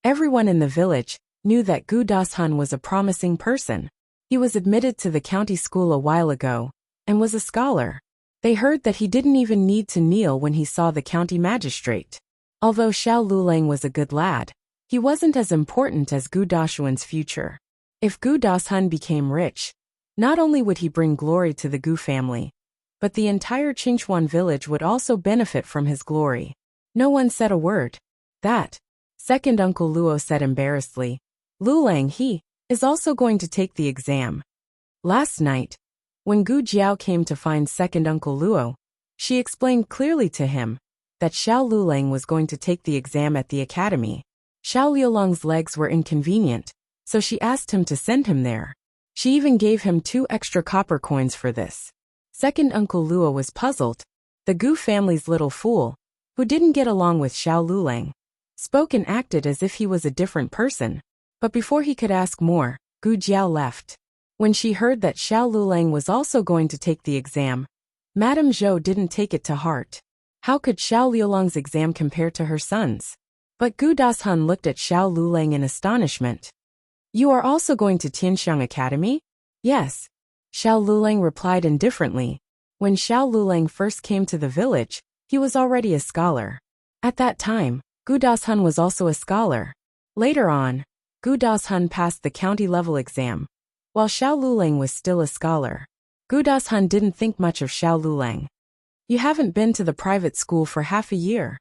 Everyone in the village knew that Gu Dashun was a promising person. He was admitted to the county school a while ago, and was a scholar. They heard that he didn't even need to kneel when he saw the county magistrate. Although Xiao Lulang was a good lad, he wasn't as important as Gu Dashun's future. If Gu Dashun became rich, not only would he bring glory to the Gu family, but the entire Qingchuan village would also benefit from his glory. No one said a word. That, second Uncle Luo said embarrassedly. Lulang, he is also going to take the exam. Last night, when Gu Jiao came to find second Uncle Luo, she explained clearly to him that Xiao Lulang was going to take the exam at the academy. Xiao Liulang's legs were inconvenient, so she asked him to send him there. She even gave him 2 extra copper coins for this. Second Uncle Luo was puzzled. The Gu family's little fool, who didn't get along with Xiao Lulang, spoke and acted as if he was a different person. But before he could ask more, Gu Jiao left. When she heard that Xiao Lulang was also going to take the exam, Madame Zhou didn't take it to heart. How could Xiao Liulang's exam compare to her son's? But Gu Dashun looked at Xiao Lulang in astonishment. You are also going to Tianxiang Academy? Yes. Xiao Lulang replied indifferently. When Xiao Lulang first came to the village, he was already a scholar. At that time, Gu Dashun was also a scholar. Later on, Gu Dashun passed the county-level exam, while Xiao Lulang was still a scholar. Gu Dashun didn't think much of Xiao Lulang. You haven't been to the private school for half a year.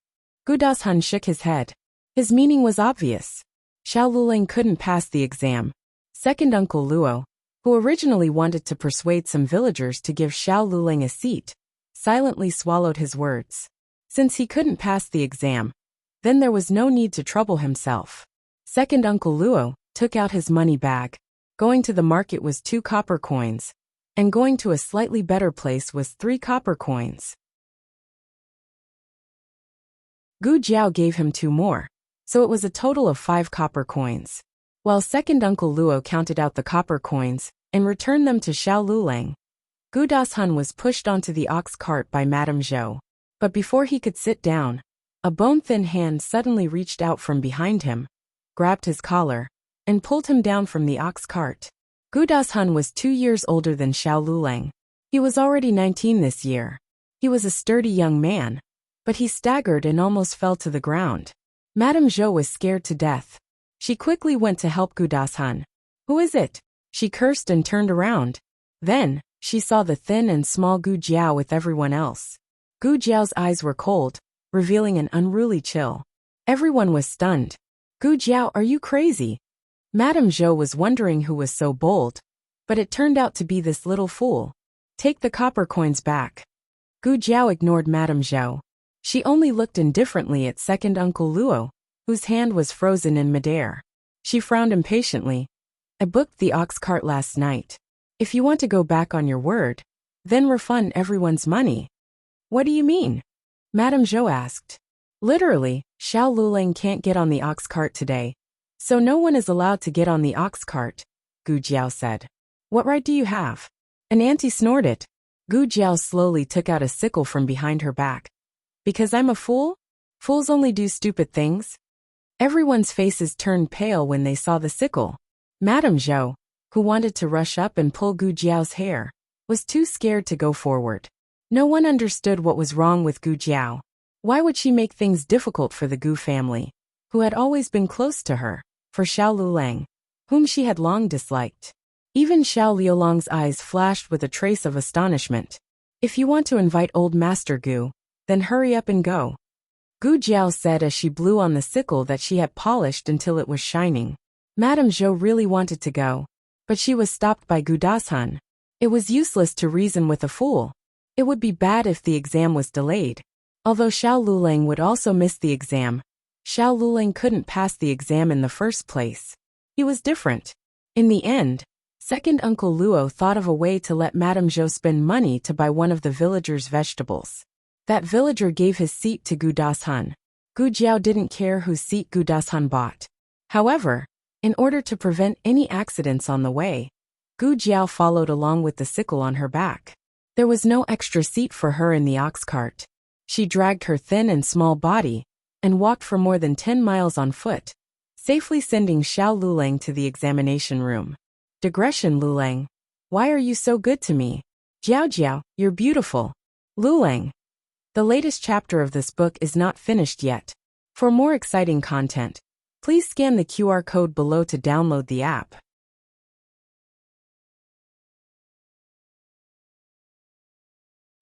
Gu Dashun shook his head. His meaning was obvious. Xiao Lulang couldn't pass the exam. Second Uncle Luo, who originally wanted to persuade some villagers to give Xiao Lulang a seat, silently swallowed his words. Since he couldn't pass the exam, then there was no need to trouble himself. Second Uncle Luo took out his money bag. Going to the market was 2 copper coins, and going to a slightly better place was 3 copper coins. Gu Jiao gave him 2 more, so it was a total of 5 copper coins. While second Uncle Luo counted out the copper coins and returned them to Xiao Lulang, Gu Dashun was pushed onto the ox cart by Madame Zhou. But before he could sit down, a bone-thin hand suddenly reached out from behind him, grabbed his collar, and pulled him down from the ox cart. Gu Dashun was 2 years older than Xiao Lulang. He was already 19 this year. He was a sturdy young man, but he staggered and almost fell to the ground. Madame Zhou was scared to death. She quickly went to help Gu Dashun. Who is it? She cursed and turned around. Then, she saw the thin and small Gu Jiao with everyone else. Gu Jiao's eyes were cold, revealing an unruly chill. Everyone was stunned. Gu Jiao, are you crazy? Madame Zhou was wondering who was so bold, but it turned out to be this little fool. Take the copper coins back. Gu Jiao ignored Madame Zhou. She only looked indifferently at second Uncle Luo, whose hand was frozen in midair. She frowned impatiently. I booked the ox cart last night. If you want to go back on your word, then refund everyone's money. What do you mean? Madame Zhou asked. Literally, Xiao Lulang can't get on the ox cart today, so no one is allowed to get on the ox cart, Gu Jiao said. What right do you have? An auntie snorted. Gu Jiao slowly took out a sickle from behind her back. Because I'm a fool? Fools only do stupid things. Everyone's faces turned pale when they saw the sickle. Madame Zhou, who wanted to rush up and pull Gu Jiao's hair, was too scared to go forward. No one understood what was wrong with Gu Jiao. Why would she make things difficult for the Gu family, who had always been close to her, for Xiao Lulang, whom she had long disliked? Even Xiao Liulang's eyes flashed with a trace of astonishment. If you want to invite old Master Gu, then hurry up and go. Gu Jiao said as she blew on the sickle that she had polished until it was shining. Madame Zhou really wanted to go, but she was stopped by Gu Dashun. It was useless to reason with a fool. It would be bad if the exam was delayed. Although Xiao Lulang would also miss the exam, Xiao Lulang couldn't pass the exam in the first place. He was different. In the end, second Uncle Luo thought of a way to let Madame Zhou spend money to buy one of the villagers' vegetables. That villager gave his seat to Gu Dashun. Gu Jiao didn't care whose seat Gu Dashun bought. However, in order to prevent any accidents on the way, Gu Jiao followed along with the sickle on her back. There was no extra seat for her in the ox cart. She dragged her thin and small body and walked for more than 10 miles on foot, safely sending Xiao Lulang to the examination room. Digression. Lulang, why are you so good to me? Jiao Jiao, you're beautiful. Lulang. The latest chapter of this book is not finished yet. For more exciting content, please scan the QR code below to download the app.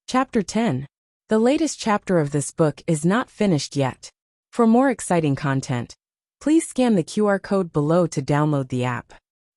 Chapter 10. The latest chapter of this book is not finished yet. For more exciting content, please scan the QR code below to download the app.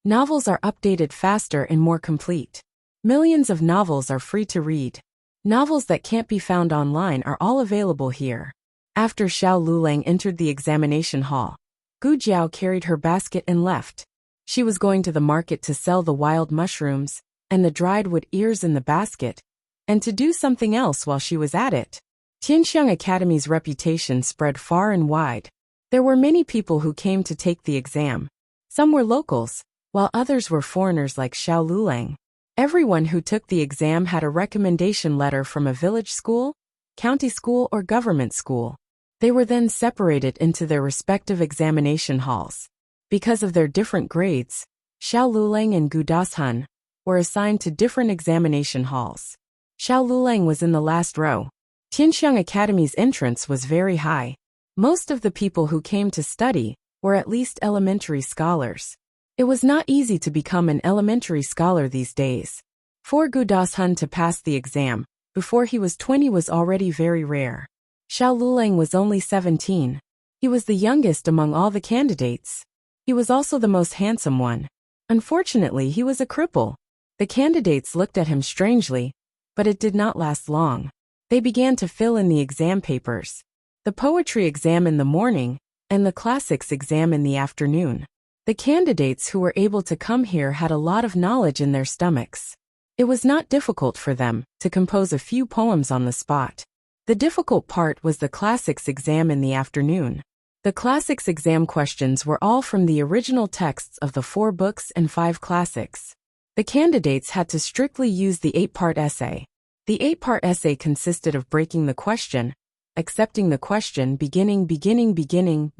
Novels are updated faster and more complete. Millions of novels are free to read. Novels that can't be found online are all available here. After Xiao Lulang entered the examination hall, Gu Jiao carried her basket and left. She was going to the market to sell the wild mushrooms and the dried wood ears in the basket, and to do something else while she was at it. Tianxiang Academy's reputation spread far and wide. There were many people who came to take the exam. Some were locals, while others were foreigners like Xiao Lulang. Everyone who took the exam had a recommendation letter from a village school, county school, or government school. They were then separated into their respective examination halls. Because of their different grades, Xiao Lulang and Gu Dashun were assigned to different examination halls. Xiao Lulang was in the last row. Tianxiang Academy's entrance was very high. Most of the people who came to study were at least elementary scholars. It was not easy to become an elementary scholar these days. For Gu Dashun to pass the exam before he was 20 was already very rare. Xiao Lulang was only 17. He was the youngest among all the candidates. He was also the most handsome one. Unfortunately, he was a cripple. The candidates looked at him strangely, but it did not last long. They began to fill in the exam papers. The poetry exam in the morning, and the classics exam in the afternoon. The candidates who were able to come here had a lot of knowledge in their stomachs. It was not difficult for them to compose a few poems on the spot. The difficult part was the classics exam in the afternoon. The classics exam questions were all from the original texts of the 4 books and 5 classics. The candidates had to strictly use the 8-part essay. The 8-part essay consisted of breaking the question, accepting the question, beginning,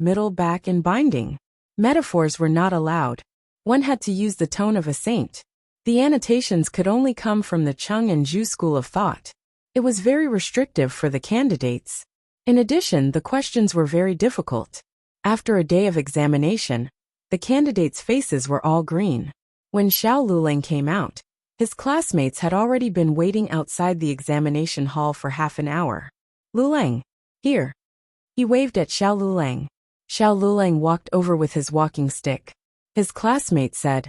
middle, back, and binding. Metaphors were not allowed. One had to use the tone of a saint. The annotations could only come from the Chung and Zhu school of thought. It was very restrictive for the candidates. In addition, the questions were very difficult. After a day of examination, the candidates' faces were all green. When Xiao Lulang came out, his classmates had already been waiting outside the examination hall for half an hour. Lulang, here. He waved at Xiao Lulang. Xiao Lulang walked over with his walking stick. His classmate said,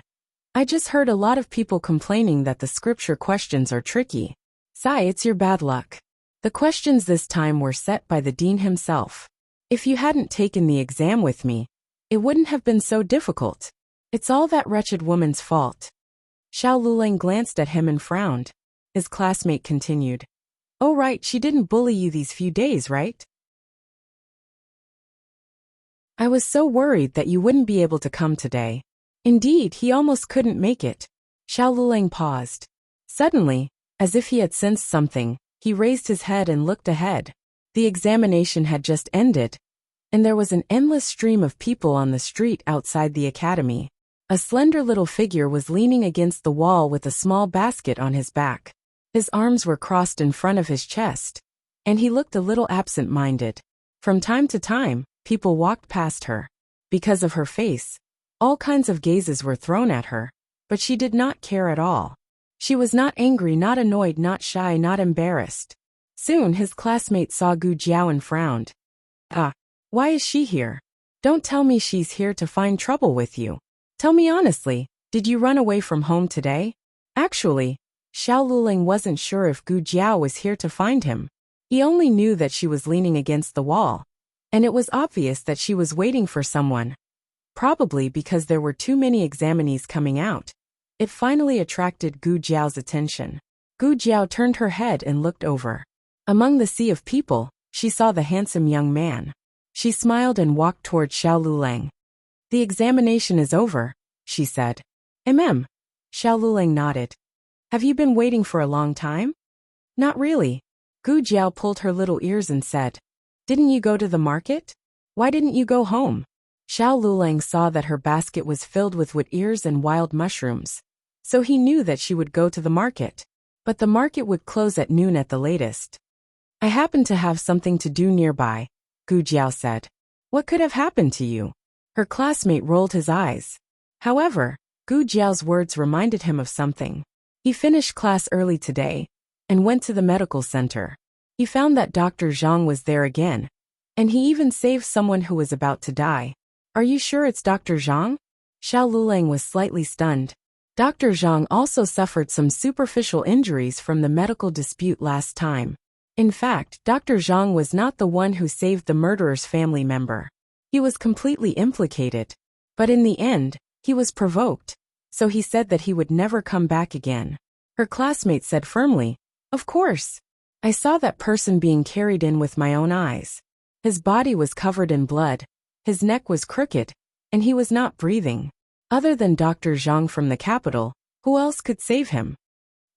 I just heard a lot of people complaining that the scripture questions are tricky. Sai, it's your bad luck. The questions this time were set by the dean himself. If you hadn't taken the exam with me, it wouldn't have been so difficult. It's all that wretched woman's fault. Xiao Lulang glanced at him and frowned. His classmate continued. Oh right, she didn't bully you these few days, right? I was so worried that you wouldn't be able to come today. Indeed, he almost couldn't make it. Xiao Lulang paused. Suddenly, as if he had sensed something, he raised his head and looked ahead. The examination had just ended, and there was an endless stream of people on the street outside the academy. A slender little figure was leaning against the wall with a small basket on his back. His arms were crossed in front of his chest, and he looked a little absent-minded. From time to time, people walked past her. Because of her face, all kinds of gazes were thrown at her, but she did not care at all. She was not angry, not annoyed, not shy, not embarrassed. Soon his classmate saw Gu Jiao and frowned. Ah, why is she here? Don't tell me she's here to find trouble with you. Tell me honestly, did you run away from home today? Actually, Xiao Luling wasn't sure if Gu Jiao was here to find him. He only knew that she was leaning against the wall, and it was obvious that she was waiting for someone. Probably because there were too many examinees coming out. It finally attracted Gu Jiao's attention. Gu Jiao turned her head and looked over. Among the sea of people, she saw the handsome young man. She smiled and walked toward Xiao Lulang. The examination is over, she said. Xiao Lulang nodded. Have you been waiting for a long time? Not really. Gu Jiao pulled her little ears and said. Didn't you go to the market? Why didn't you go home? Xiao Lulang saw that her basket was filled with wood ears and wild mushrooms, so he knew that she would go to the market. But the market would close at noon at the latest. I happen to have something to do nearby, Gu Jiao said. What could have happened to you? Her classmate rolled his eyes. However, Gu Jiao's words reminded him of something. He finished class early today and went to the medical center. He found that Dr. Zhang was there again, and he even saved someone who was about to die. Are you sure it's Dr. Zhang? Xiao Lulang was slightly stunned. Dr. Zhang also suffered some superficial injuries from the medical dispute last time. In fact, Dr. Zhang was not the one who saved the murderer's family member. He was completely implicated. But in the end, he was provoked, so he said that he would never come back again. Her classmate said firmly, Of course. I saw that person being carried in with my own eyes. His body was covered in blood. His neck was crooked, and he was not breathing. Other than Dr. Zhang from the capital, who else could save him?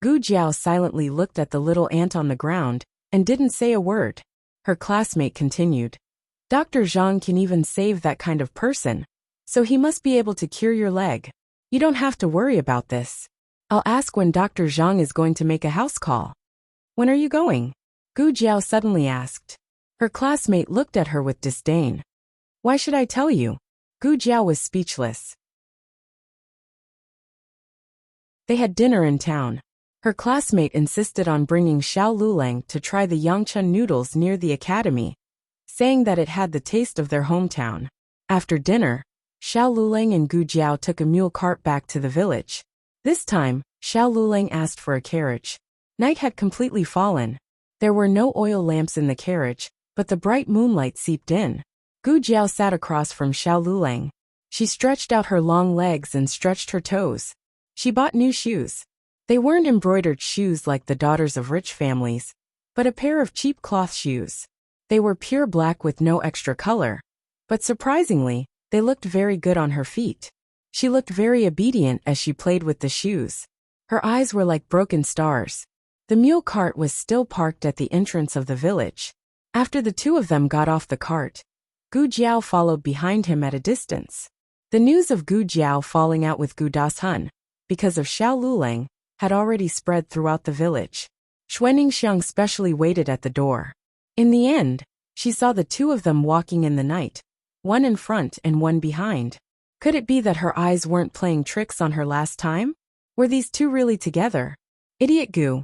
Gu Jiao silently looked at the little ant on the ground and didn't say a word. Her classmate continued. Dr. Zhang can even save that kind of person, so he must be able to cure your leg. You don't have to worry about this. I'll ask when Dr. Zhang is going to make a house call. When are you going? Gu Jiao suddenly asked. Her classmate looked at her with disdain. Why should I tell you? Gu Jiao was speechless. They had dinner in town. Her classmate insisted on bringing Xiao Lulang to try the Yangchun noodles near the academy, saying that it had the taste of their hometown. After dinner, Xiao Lulang and Gu Jiao took a mule cart back to the village. This time, Xiao Lulang asked for a carriage. Night had completely fallen. There were no oil lamps in the carriage, but the bright moonlight seeped in. Gu Jiao sat across from Xiao Lulang. She stretched out her long legs and stretched her toes. She bought new shoes. They weren't embroidered shoes like the daughters of rich families, but a pair of cheap cloth shoes. They were pure black with no extra color, but surprisingly, they looked very good on her feet. She looked very obedient as she played with the shoes. Her eyes were like broken stars. The mule cart was still parked at the entrance of the village. After the two of them got off the cart, Gu Jiao followed behind him at a distance. The news of Gu Jiao falling out with Gu Dashun, because of Xiao Lulang, had already spread throughout the village. Xuaningxiang specially waited at the door. In the end, she saw the two of them walking in the night, one in front and one behind. Could it be that her eyes weren't playing tricks on her last time? Were these two really together? Idiot Gu.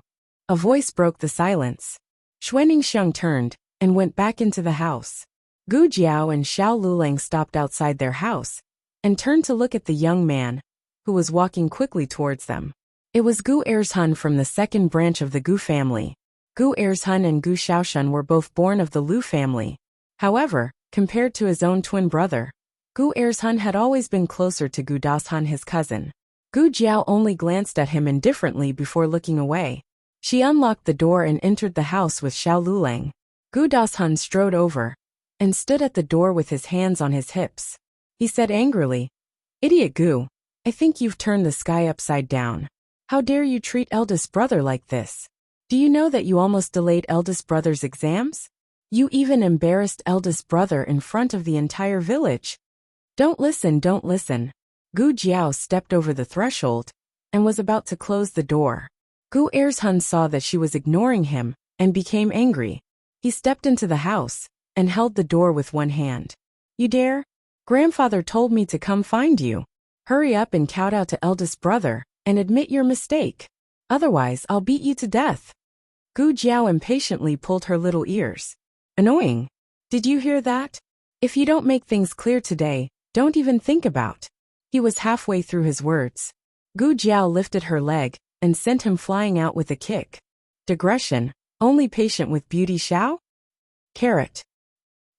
A voice broke the silence. Xuaningxiang turned and went back into the house. Gu Jiao and Xiao Lulang stopped outside their house and turned to look at the young man, who was walking quickly towards them. It was Gu Erzhun from the second branch of the Gu family. Gu Erzhun and Gu Shaoshun were both born of the Lu family. However, compared to his own twin brother, Gu Erzhun had always been closer to Gu Dashun, his cousin. Gu Jiao only glanced at him indifferently before looking away. She unlocked the door and entered the house with Xiao Lulang. Gu Dashun strode over and stood at the door with his hands on his hips. He said angrily, Idiot Gu, I think you've turned the sky upside down. How dare you treat eldest brother like this? Do you know that you almost delayed eldest brother's exams? You even embarrassed eldest brother in front of the entire village. Don't listen. Gu Jiao stepped over the threshold and was about to close the door. Gu Erzhun saw that she was ignoring him and became angry. He stepped into the house and held the door with one hand. You dare? Grandfather told me to come find you. Hurry up and kowtow to eldest brother and admit your mistake. Otherwise, I'll beat you to death. Gu Jiao impatiently pulled her little ears. Annoying. Did you hear that? If you don't make things clear today, don't even think about. He was halfway through his words. Gu Jiao lifted her leg and sent him flying out with a kick. Digression. Only patient with beauty shall? Carrot.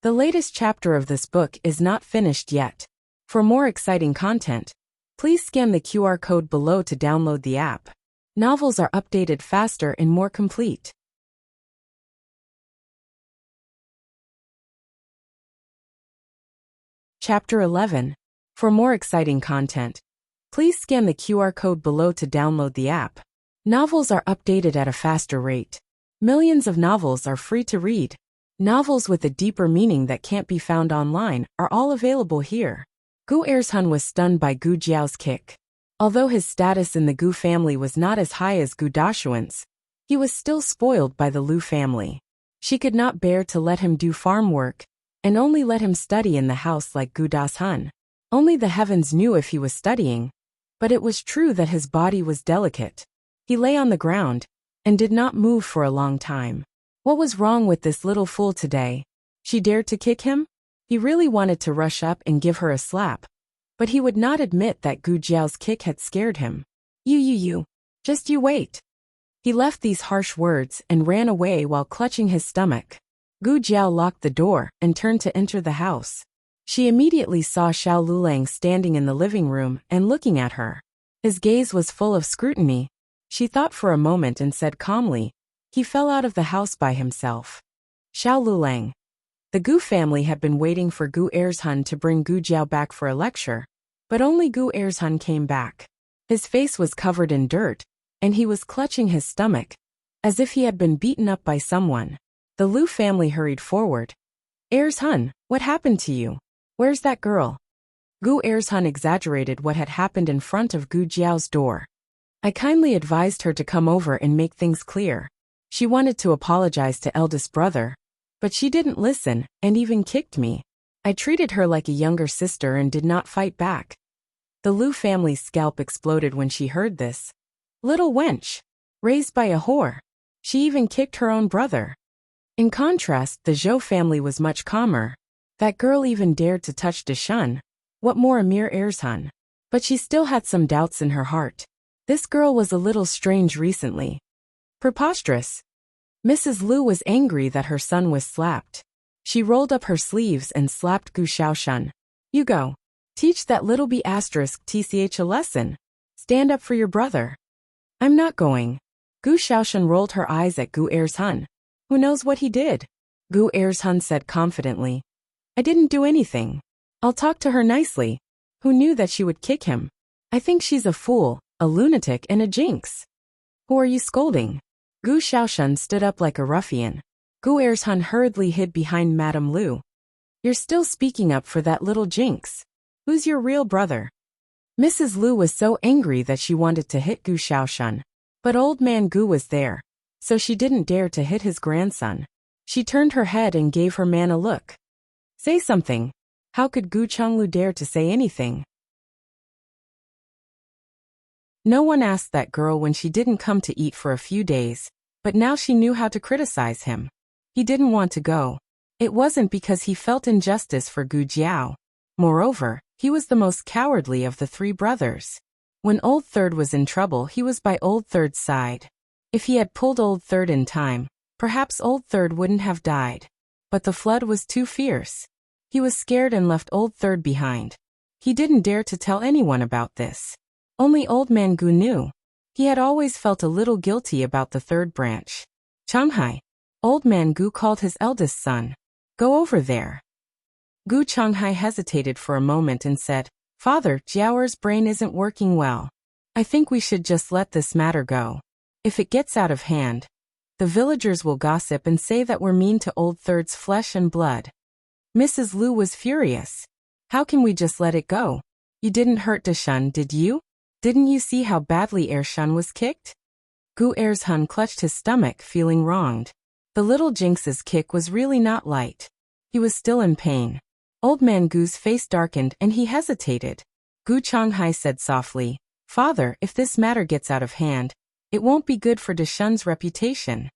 The latest chapter of this book is not finished yet. For more exciting content, please scan the QR code below to download the app. Novels are updated faster and more complete. Chapter 11. For more exciting content, please scan the QR code below to download the app. Novels are updated at a faster rate. Millions of novels are free to read. Novels with a deeper meaning that can't be found online are all available here. Gu Ershun was stunned by Gu Jiao's kick. Although his status in the Gu family was not as high as Gu Dashuan's, he was still spoiled by the Lu family. She could not bear to let him do farm work, and only let him study in the house like Gu Dashun. Only the heavens knew if he was studying, but it was true that his body was delicate. He lay on the ground, and did not move for a long time. What was wrong with this little fool today? She dared to kick him? He really wanted to rush up and give her a slap, but he would not admit that Gu Jiao's kick had scared him. You. Just you wait. He left these harsh words and ran away while clutching his stomach. Gu Jiao locked the door and turned to enter the house. She immediately saw Xiao Lulang standing in the living room and looking at her. His gaze was full of scrutiny. She thought for a moment and said calmly, "He fell out of the house by himself." Xiao Lulang. The Gu family had been waiting for Gu Ershun to bring Gu Jiao back for a lecture, but only Gu Ershun came back. His face was covered in dirt, and he was clutching his stomach, as if he had been beaten up by someone. The Lu family hurried forward. "Ershun, what happened to you? Where's that girl?" Gu Ershun exaggerated what had happened in front of Gu Jiao's door. "I kindly advised her to come over and make things clear. She wanted to apologize to eldest brother, but she didn't listen and even kicked me. I treated her like a younger sister and did not fight back." The Lu family's scalp exploded when she heard this. Little wench. Raised by a whore. She even kicked her own brother. In contrast, the Zhou family was much calmer. That girl even dared to touch Dashun. What more Amir Ershun? But she still had some doubts in her heart. This girl was a little strange recently. Preposterous. Mrs. Lu was angry that her son was slapped. She rolled up her sleeves and slapped Gu Shaoshun. "You go. Teach that little b*** tch a lesson. Stand up for your brother." "I'm not going." Gu Shaoshun rolled her eyes at Gu Ershun. "Who knows what he did?" Gu Ershun said confidently. "I didn't do anything. I'll talk to her nicely." Who knew that she would kick him? "I think she's a fool, a lunatic and a jinx." "Who are you scolding?" Gu Shaoshun stood up like a ruffian. Gu Ershun hurriedly hid behind Madame Lu. "You're still speaking up for that little jinx. Who's your real brother?" Mrs. Lu was so angry that she wanted to hit Gu Shaoshun. But old man Gu was there, so she didn't dare to hit his grandson. She turned her head and gave her man a look. "Say something." How could Gu Chenglu dare to say anything? No one asked that girl when she didn't come to eat for a few days, but now she knew how to criticize him. He didn't want to go. It wasn't because he felt injustice for Gu Jiao. Moreover, he was the most cowardly of the three brothers. When Old Third was in trouble, he was by Old Third's side. If he had pulled Old Third in time, perhaps Old Third wouldn't have died. But the flood was too fierce. He was scared and left Old Third behind. He didn't dare to tell anyone about this. Only Old Man Gu knew. He had always felt a little guilty about the third branch. "Changhai." Old Man Gu called his eldest son. "Go over there." Gu Changhai hesitated for a moment and said, "Father, Jiaoer's brain isn't working well. I think we should just let this matter go. If it gets out of hand, the villagers will gossip and say that we're mean to Old Third's flesh and blood." Mrs. Lu was furious. "How can we just let it go? You didn't hurt Dashun, did you? Didn't you see how badly Ershun was kicked?" Gu Ershun clutched his stomach, feeling wronged. The little jinx's kick was really not light. He was still in pain. Old Man Gu's face darkened and he hesitated. Gu Changhai said softly, "Father, if this matter gets out of hand, It won't be good for Deshun's reputation.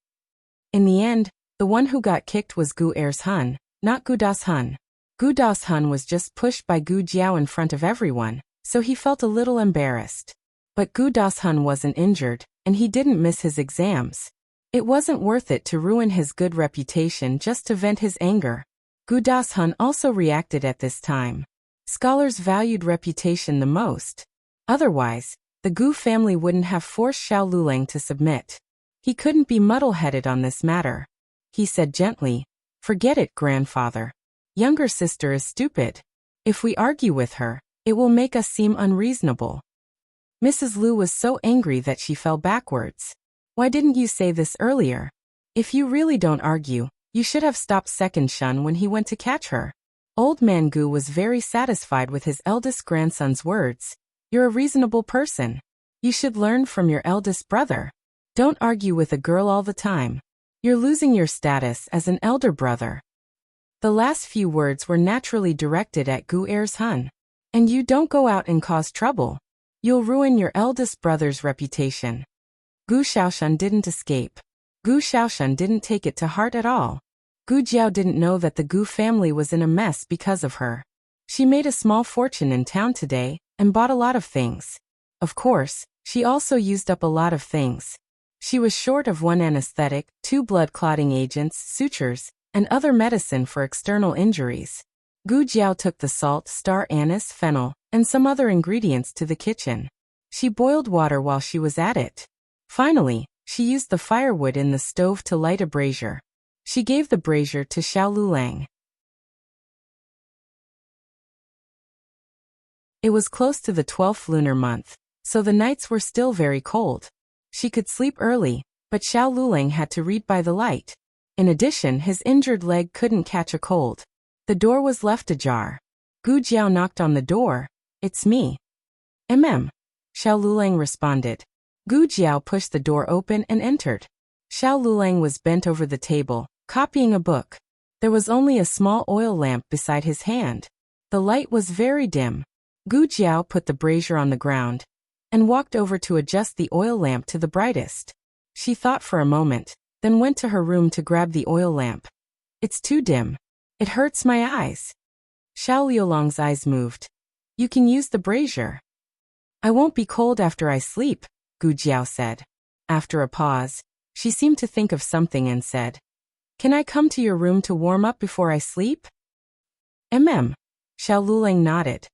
In the end, the one who got kicked was Gu Er's-hun, not Gu Das-hun. Gu Das-hun was just pushed by Gu Jiao in front of everyone, so he felt a little embarrassed. But Gu Das-hun wasn't injured, and he didn't miss his exams. It wasn't worth it to ruin his good reputation just to vent his anger. Gu Das-hun also reacted at this time. Scholars valued reputation the most. Otherwise, the Gu family wouldn't have forced Xiao Lulang to submit. He couldn't be muddle-headed on this matter. He said gently, "Forget it, grandfather. Younger sister is stupid. If we argue with her, it will make us seem unreasonable." Mrs. Lu was so angry that she fell backwards. "Why didn't you say this earlier? If you really don't argue, you should have stopped Second Shun when he went to catch her." Old man Gu was very satisfied with his eldest grandson's words. "You're a reasonable person. You should learn from your eldest brother. Don't argue with a girl all the time. You're losing your status as an elder brother." The last few words were naturally directed at Gu Er's-hun. "And you don't go out and cause trouble. You'll ruin your eldest brother's reputation." Gu Xiaoshun didn't escape. Gu Xiaoshun didn't take it to heart at all. Gu Jiao didn't know that the Gu family was in a mess because of her. She made a small fortune in town today, and bought a lot of things. Of course, she also used up a lot of things. She was short of 1 anesthetic, 2 blood-clotting agents, sutures, and other medicine for external injuries. Gu Jiao took the salt, star anise, fennel, and some other ingredients to the kitchen. She boiled water while she was at it. Finally, she used the firewood in the stove to light a brazier. She gave the brazier to Xiao Lulang. It was close to the 12th lunar month, so the nights were still very cold. She could sleep early, but Xiao Lulang had to read by the light. In addition, his injured leg couldn't catch a cold. The door was left ajar. Gu Jiao knocked on the door. "It's me." Xiao Lulang responded. Gu Jiao pushed the door open and entered. Xiao Lulang was bent over the table, copying a book. There was only a small oil lamp beside his hand. The light was very dim. Gu Jiao put the brazier on the ground and walked over to adjust the oil lamp to the brightest. She thought for a moment, then went to her room to grab the oil lamp. "It's too dim. It hurts my eyes." Xiao Liulang's eyes moved. "You can use the brazier." "I won't be cold after I sleep," Gu Jiao said. After a pause, she seemed to think of something and said, "Can I come to your room to warm up before I sleep?" Xiao Lulang nodded.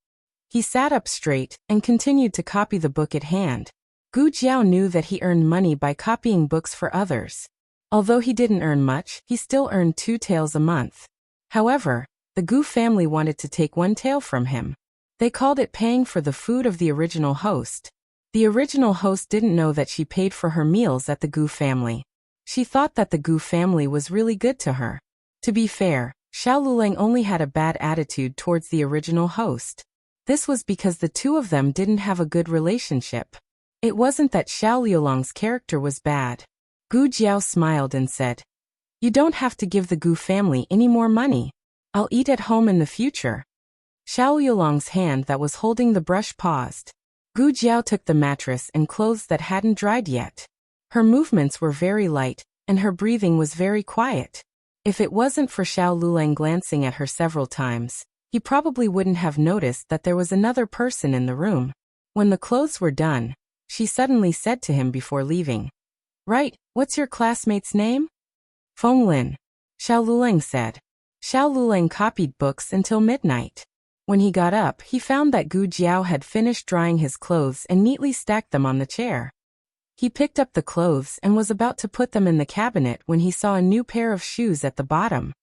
He sat up straight and continued to copy the book at hand. Gu Jiao knew that he earned money by copying books for others. Although he didn't earn much, he still earned 2 taels a month. However, the Gu family wanted to take 1 tael from him. They called it paying for the food of the original host. The original host didn't know that she paid for her meals at the Gu family. She thought that the Gu family was really good to her. To be fair, Xiao Lulang only had a bad attitude towards the original host. This was because the two of them didn't have a good relationship. It wasn't that Xiao Liulang's character was bad. Gu Jiao smiled and said, "You don't have to give the Gu family any more money. I'll eat at home in the future." Xiao Liulang's hand that was holding the brush paused. Gu Jiao took the mattress and clothes that hadn't dried yet. Her movements were very light, and her breathing was very quiet. If it wasn't for Xiao Lulang glancing at her several times, he probably wouldn't have noticed that there was another person in the room. When the clothes were done, she suddenly said to him before leaving, "Right, what's your classmate's name?" "Feng Lin," Xiao Lulang said. Xiao Lulang copied books until midnight. When he got up, he found that Gu Jiao had finished drying his clothes and neatly stacked them on the chair. He picked up the clothes and was about to put them in the cabinet when he saw a new pair of shoes at the bottom.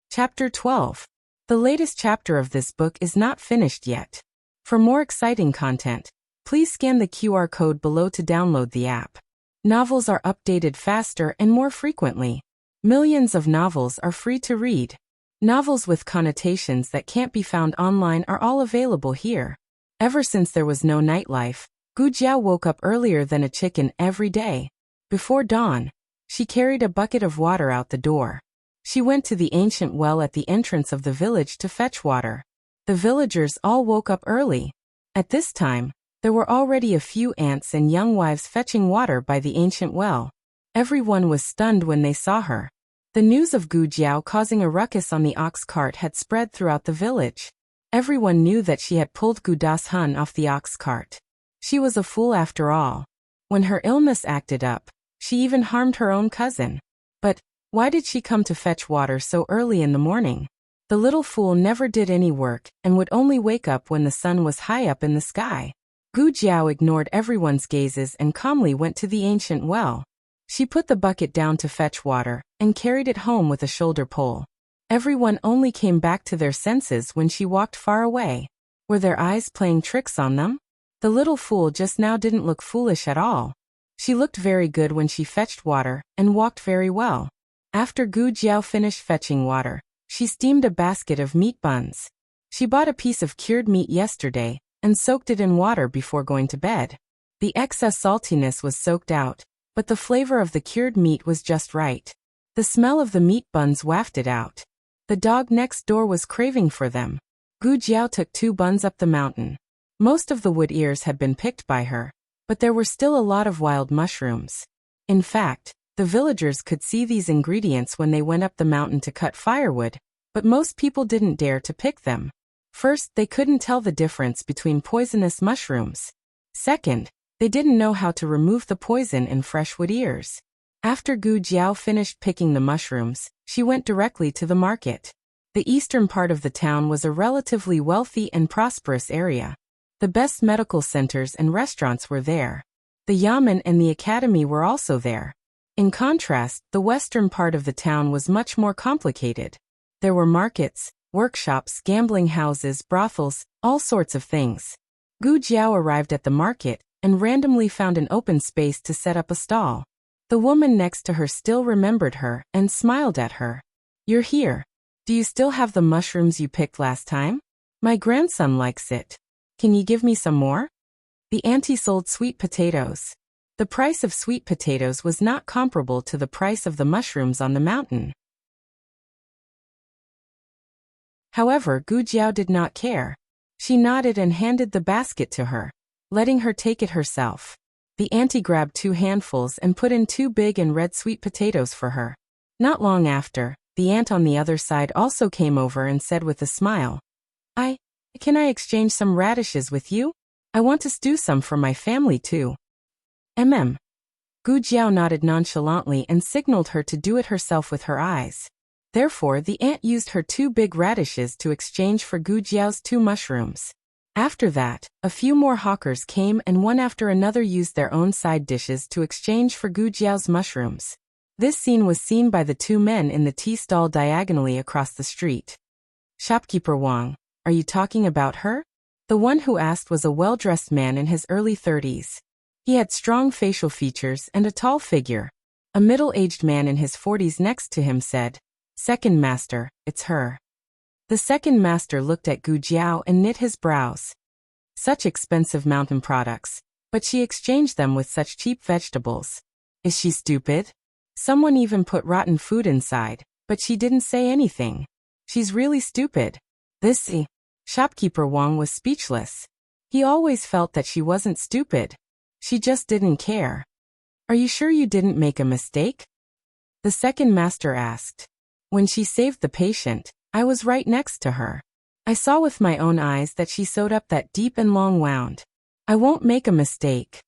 Chapter 12. The latest chapter of this book is not finished yet. For more exciting content, please scan the QR code below to download the app. Novels are updated faster and more frequently. Millions of novels are free to read. Novels with connotations that can't be found online are all available here. Ever since there was no nightlife, Gu Jiao woke up earlier than a chicken every day. Before dawn, she carried a bucket of water out the door. She went to the ancient well at the entrance of the village to fetch water. The villagers all woke up early. At this time, there were already a few ants and young wives fetching water by the ancient well. Everyone was stunned when they saw her. The news of Gu Jiao causing a ruckus on the ox cart had spread throughout the village. Everyone knew that she had pulled Gu Das Hun off the ox cart. She was a fool after all. When her illness acted up, she even harmed her own cousin. But why did she come to fetch water so early in the morning? The little fool never did any work and would only wake up when the sun was high up in the sky. Gu Jiao ignored everyone's gazes and calmly went to the ancient well. She put the bucket down to fetch water and carried it home with a shoulder pole. Everyone only came back to their senses when she walked far away. Were their eyes playing tricks on them? The little fool just now didn't look foolish at all. She looked very good when she fetched water and walked very well. After Gu Jiao finished fetching water, she steamed a basket of meat buns. She bought a piece of cured meat yesterday and soaked it in water before going to bed. The excess saltiness was soaked out, but the flavor of the cured meat was just right. The smell of the meat buns wafted out. The dog next door was craving for them. Gu Jiao took 2 buns up the mountain. Most of the wood ears had been picked by her, but there were still a lot of wild mushrooms. In fact, the villagers could see these ingredients when they went up the mountain to cut firewood, but most people didn't dare to pick them. First, they couldn't tell the difference between poisonous mushrooms. Second, they didn't know how to remove the poison in fresh wood ears. After Gu Jiao finished picking the mushrooms, she went directly to the market. The eastern part of the town was a relatively wealthy and prosperous area. The best medical centers and restaurants were there. The yamen and the academy were also there. In contrast, the western part of the town was much more complicated. There were markets, workshops, gambling houses, brothels, all sorts of things. Gu Jiao arrived at the market and randomly found an open space to set up a stall. The woman next to her still remembered her and smiled at her. "You're here. Do you still have the mushrooms you picked last time? My grandson likes it. Can you give me some more?" The auntie sold sweet potatoes. The price of sweet potatoes was not comparable to the price of the mushrooms on the mountain. However, Gu Jiao did not care. She nodded and handed the basket to her, letting her take it herself. The auntie grabbed 2 handfuls and put in 2 big and red sweet potatoes for her. Not long after, the aunt on the other side also came over and said with a smile, Can I exchange some radishes with you? I want to stew some for my family too." Gu Jiao nodded nonchalantly and signaled her to do it herself with her eyes. Therefore, the aunt used her 2 big radishes to exchange for Gu Jiao's 2 mushrooms. After that, a few more hawkers came and one after another used their own side dishes to exchange for Gu Jiao's mushrooms. This scene was seen by the 2 men in the tea stall diagonally across the street. "Shopkeeper Wang, are you talking about her?" The one who asked was a well-dressed man in his early 30s. He had strong facial features and a tall figure. A middle-aged man in his 40s next to him said, "Second master, it's her." The second master looked at Gu Jiao and knit his brows. Such expensive mountain products, but she exchanged them with such cheap vegetables. Is she stupid? Someone even put rotten food inside, but she didn't say anything. She's really stupid. Shopkeeper Wang was speechless. He always felt that she wasn't stupid. She just didn't care. "Are you sure you didn't make a mistake?" The second master asked. "When she saved the patient, I was right next to her. I saw with my own eyes that she sewed up that deep and long wound. I won't make a mistake."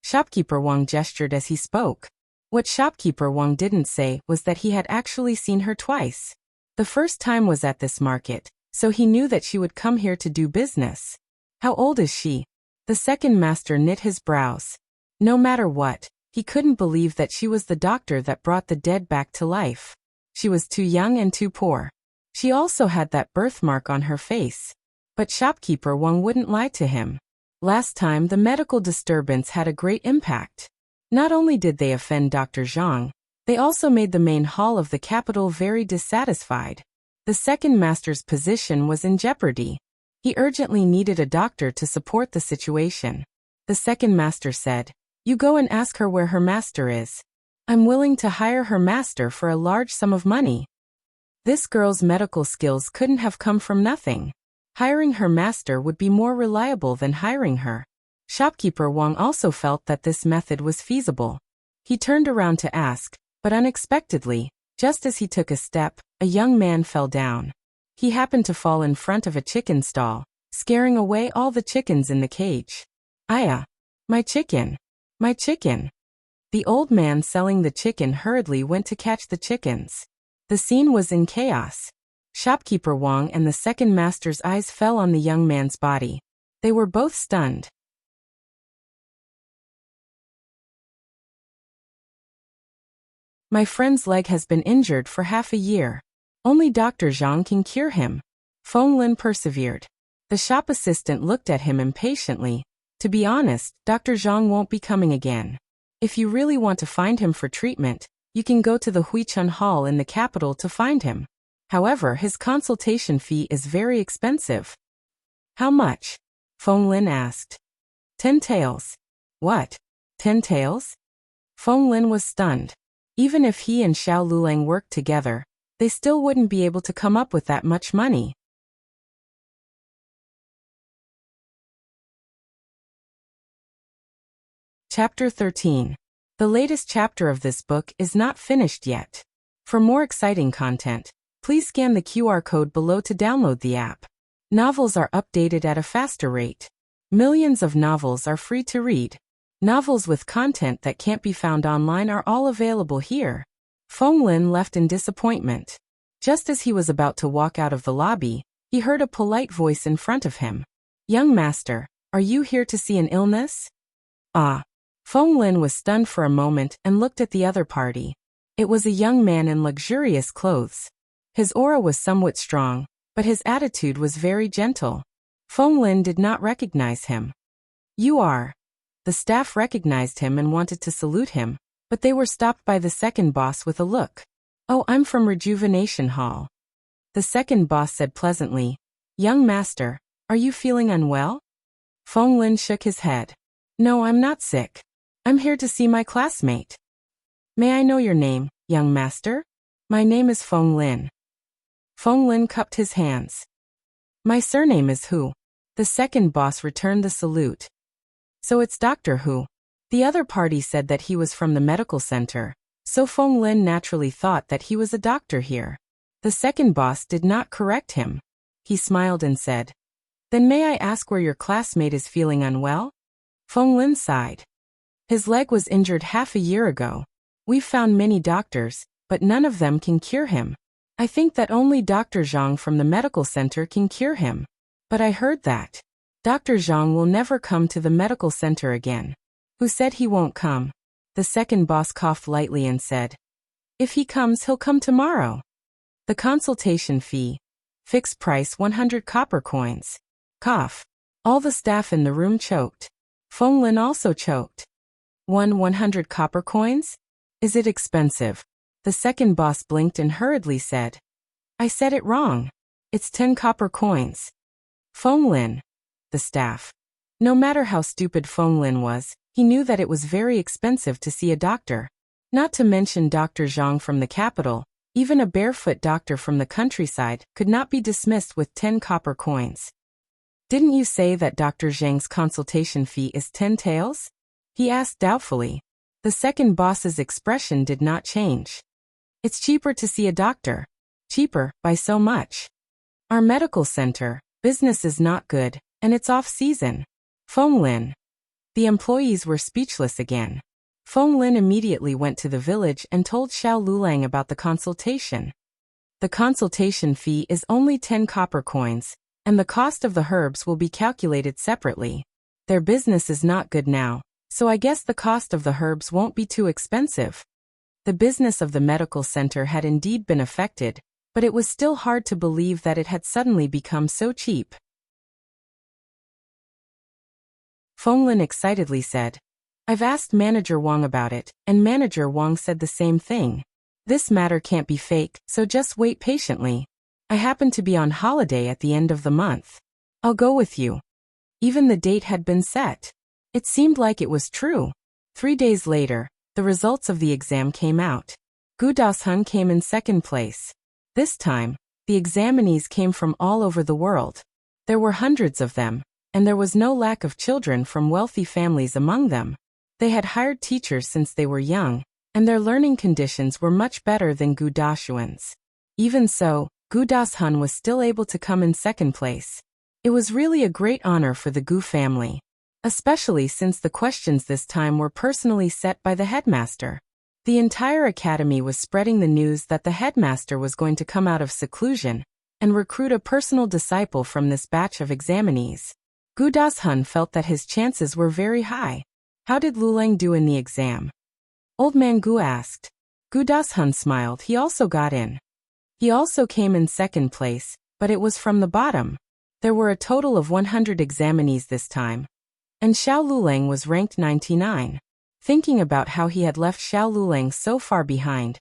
Shopkeeper Wang gestured as he spoke. What Shopkeeper Wang didn't say was that he had actually seen her twice. The first time was at this market, so he knew that she would come here to do business. "How old is she?" The second master knit his brows. No matter what, he couldn't believe that she was the doctor that brought the dead back to life. She was too young and too poor. She also had that birthmark on her face. But Shopkeeper Wang wouldn't lie to him. Last time the medical disturbance had a great impact. Not only did they offend Dr. Zhang, they also made the main hall of the capital very dissatisfied. The second master's position was in jeopardy. He urgently needed a doctor to support the situation. The second master said, "You go and ask her where her master is. I'm willing to hire her master for a large sum of money." This girl's medical skills couldn't have come from nothing. Hiring her master would be more reliable than hiring her. Shopkeeper Wang also felt that this method was feasible. He turned around to ask, but unexpectedly, just as he took a step, a young man fell down. He happened to fall in front of a chicken stall, scaring away all the chickens in the cage. "Aya! My chicken! My chicken!" The old man selling the chicken hurriedly went to catch the chickens. The scene was in chaos. Shopkeeper Wang and the second master's eyes fell on the young man's body. They were both stunned. "My friend's leg has been injured for half a year. Only Dr. Zhang can cure him." Feng Lin persevered. The shop assistant looked at him impatiently. "To be honest, Dr. Zhang won't be coming again. If you really want to find him for treatment, you can go to the Huichun Hall in the capital to find him. However, his consultation fee is very expensive." "How much?" Feng Lin asked. 10 taels. "What? 10 taels?" Feng Lin was stunned. Even if he and Xiao Lulang worked together, they still wouldn't be able to come up with that much money. Chapter 13. The latest chapter of this book is not finished yet. For more exciting content, please scan the QR code below to download the app. Novels are updated at a faster rate. Millions of novels are free to read. Novels with content that can't be found online are all available here. Feng Lin left in disappointment. Just as he was about to walk out of the lobby, he heard a polite voice in front of him. "Young master, are you here to see an illness?" "Ah." Feng Lin was stunned for a moment and looked at the other party. It was a young man in luxurious clothes. His aura was somewhat strong, but his attitude was very gentle. Feng Lin did not recognize him. "You are." The staff recognized him and wanted to salute him, but they were stopped by the second boss with a look. "Oh, I'm from Rejuvenation Hall." The second boss said pleasantly, "Young master, are you feeling unwell?" Feng Lin shook his head. "No, I'm not sick. I'm here to see my classmate." "May I know your name, young master?" "My name is Feng Lin." Feng Lin cupped his hands. "My surname is Hu." The second boss returned the salute. "So it's Dr. Hu." The other party said that he was from the medical center, so Feng Lin naturally thought that he was a doctor here. The second boss did not correct him. He smiled and said, "Then may I ask where your classmate is feeling unwell?" Feng Lin sighed. "His leg was injured half a year ago. We've found many doctors, but none of them can cure him. I think that only Dr. Zhang from the medical center can cure him. But I heard that Dr. Zhang will never come to the medical center again." "Who said he won't come?" The second boss coughed lightly and said, "If he comes, he'll come tomorrow." The consultation fee. Fixed price 100 copper coins. Cough. All the staff in the room choked. Feng Lin also choked. 100 copper coins? Is it expensive?" The second boss blinked and hurriedly said, "I said it wrong. It's 10 copper coins." Feng Lin. The staff. No matter how stupid Feng Lin was, he knew that it was very expensive to see a doctor. Not to mention Dr. Zhang from the capital, even a barefoot doctor from the countryside could not be dismissed with 10 copper coins. "Didn't you say that Dr. Zhang's consultation fee is 10 taels?" he asked doubtfully. The second boss's expression did not change. "It's cheaper to see a doctor. Cheaper, by so much. Our medical center, business is not good, and it's off-season." Feng Lin. The employees were speechless again. Feng Lin immediately went to the village and told Xiao Lulang about the consultation. The consultation fee is only 10 copper coins, and the cost of the herbs will be calculated separately. Their business is not good now, so I guess the cost of the herbs won't be too expensive. The business of the medical center had indeed been affected, but it was still hard to believe that it had suddenly become so cheap. Feng Lin excitedly said, "I've asked Manager Wang about it, and Manager Wang said the same thing. This matter can't be fake, so just wait patiently. I happen to be on holiday at the end of the month. I'll go with you." Even the date had been set. It seemed like it was true. 3 days later, the results of the exam came out. Gu Dashun came in second place. This time, the examinees came from all over the world. There were hundreds of them, and there was no lack of children from wealthy families among them. They had hired teachers since they were young, and their learning conditions were much better than Gu Dashuan's. Even so, Gu Das-hun was still able to come in second place. It was really a great honor for the Gu family, especially since the questions this time were personally set by the headmaster. The entire academy was spreading the news that the headmaster was going to come out of seclusion and recruit a personal disciple from this batch of examinees. Gu Das-hun felt that his chances were very high. How did Lulang do in the exam? Old man Gu asked. Gu Das-hun smiled. He also got in. He also came in second place, but it was from the bottom. There were a total of 100 examinees this time, and Xiao Lulang was ranked 99. Thinking about how he had left Xiao Lulang so far behind,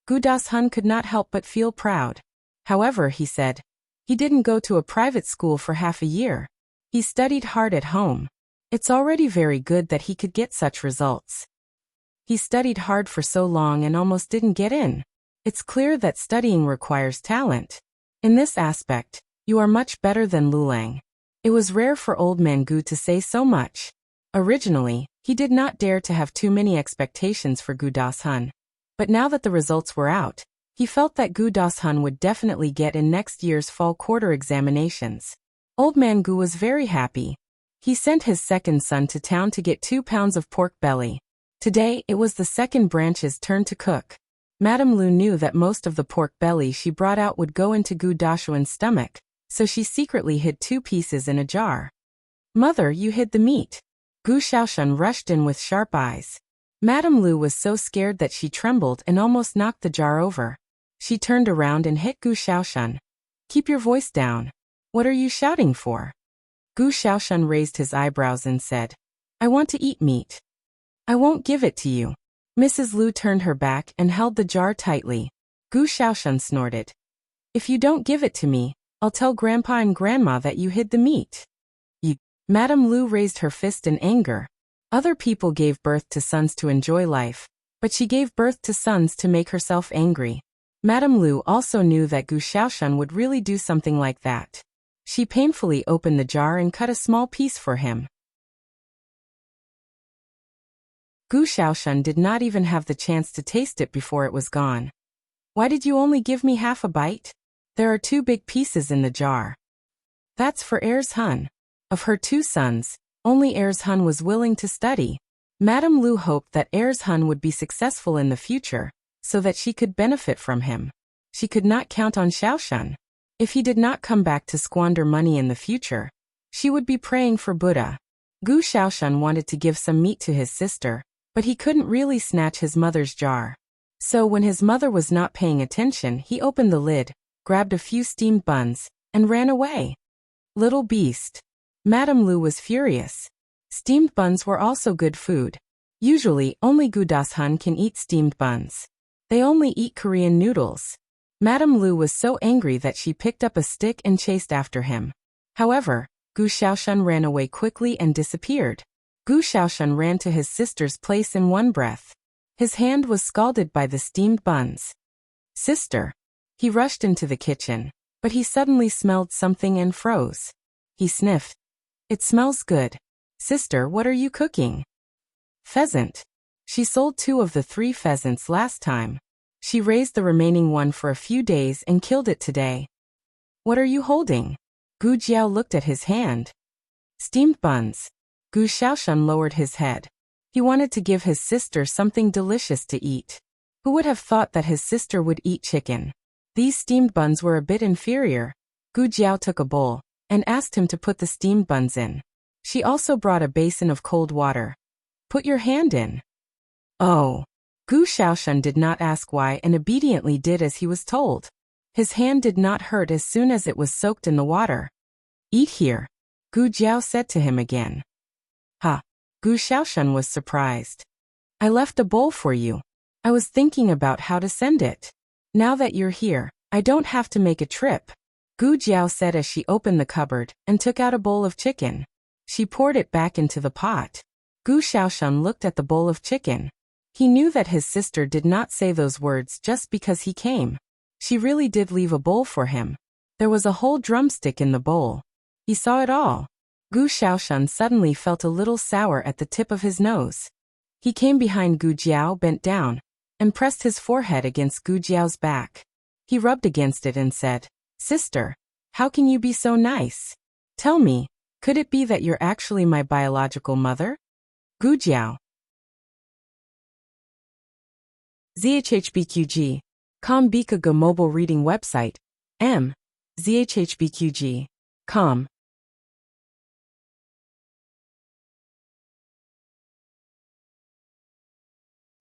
Gu Das-hun could not help but feel proud. However, he said, he didn't go to a private school for half a year. He studied hard at home. It's already very good that he could get such results. He studied hard for so long and almost didn't get in. It's clear that studying requires talent. In this aspect, you are much better than Lulang. It was rare for old man Gu to say so much. Originally, he did not dare to have too many expectations for Gu Das-hun. But now that the results were out, he felt that Gu Das-hun would definitely get in next year's fall quarter examinations. Old man Gu was very happy. He sent his second son to town to get 2 pounds of pork belly. Today, it was the second branch's turn to cook. Madame Lu knew that most of the pork belly she brought out would go into Gu Dashuan's stomach, so she secretly hid 2 pieces in a jar. Mother, you hid the meat. Gu Xiaoshan rushed in with sharp eyes. Madame Lu was so scared that she trembled and almost knocked the jar over. She turned around and hit Gu Xiaoshan. Keep your voice down. What are you shouting for? Gu Xiaoshan raised his eyebrows and said, I want to eat meat. I won't give it to you. Mrs. Lu turned her back and held the jar tightly. Gu Xiaoshan snorted. If you don't give it to me, I'll tell Grandpa and Grandma that you hid the meat. You. Madame Lu raised her fist in anger. Other people gave birth to sons to enjoy life, but she gave birth to sons to make herself angry. Madame Lu also knew that Gu Xiaoshan would really do something like that. She painfully opened the jar and cut a small piece for him. Gu Xiaoshan did not even have the chance to taste it before it was gone. Why did you only give me half a bite? There are 2 big pieces in the jar. That's for Hun. Of her 2 sons, only Hun was willing to study. Madame Lu hoped that Hun would be successful in the future, so that she could benefit from him. She could not count on Xiaoshan. If he did not come back to squander money in the future, she would be praying for Buddha. Gu Xiaoshan wanted to give some meat to his sister, but he couldn't really snatch his mother's jar. So when his mother was not paying attention, he opened the lid, grabbed a few steamed buns, and ran away. Little beast. Madame Lu was furious. Steamed buns were also good food. Usually, only Gu Das-hun can eat steamed buns. They only eat Korean noodles. Madame Lu was so angry that she picked up a stick and chased after him. However, Gu Xiaoshan ran away quickly and disappeared. Gu Xiaoshan ran to his sister's place in one breath. His hand was scalded by the steamed buns. Sister. He rushed into the kitchen, but he suddenly smelled something and froze. He sniffed. It smells good. Sister, what are you cooking? Pheasant. She sold 2 of the 3 pheasants last time. She raised the remaining one for a few days and killed it today. What are you holding? Gu Jiao looked at his hand. Steamed buns. Gu Xiaoshan lowered his head. He wanted to give his sister something delicious to eat. Who would have thought that his sister would eat chicken? These steamed buns were a bit inferior. Gu Jiao took a bowl and asked him to put the steamed buns in. She also brought a basin of cold water. Put your hand in. Oh. Gu Xiaoshan did not ask why and obediently did as he was told. His hand did not hurt as soon as it was soaked in the water. Eat here. Gu Jiao said to him again. Ha. Gu Xiaoshan was surprised. I left a bowl for you. I was thinking about how to send it. Now that you're here, I don't have to make a trip. Gu Jiao said as she opened the cupboard and took out a bowl of chicken. She poured it back into the pot. Gu Xiaoshan looked at the bowl of chicken. He knew that his sister did not say those words just because he came. She really did leave a bowl for him. There was a whole drumstick in the bowl. He saw it all. Gu Xiaoshan suddenly felt a little sour at the tip of his nose. He came behind Gu Jiao, bent down, and pressed his forehead against Gu Jiao's back. He rubbed against it and said, "Sister, how can you be so nice? Tell me, could it be that you're actually my biological mother?" Gu Jiao. ZHHBQG. Com Bikaga mobile reading website. M. ZHHBQG. Com.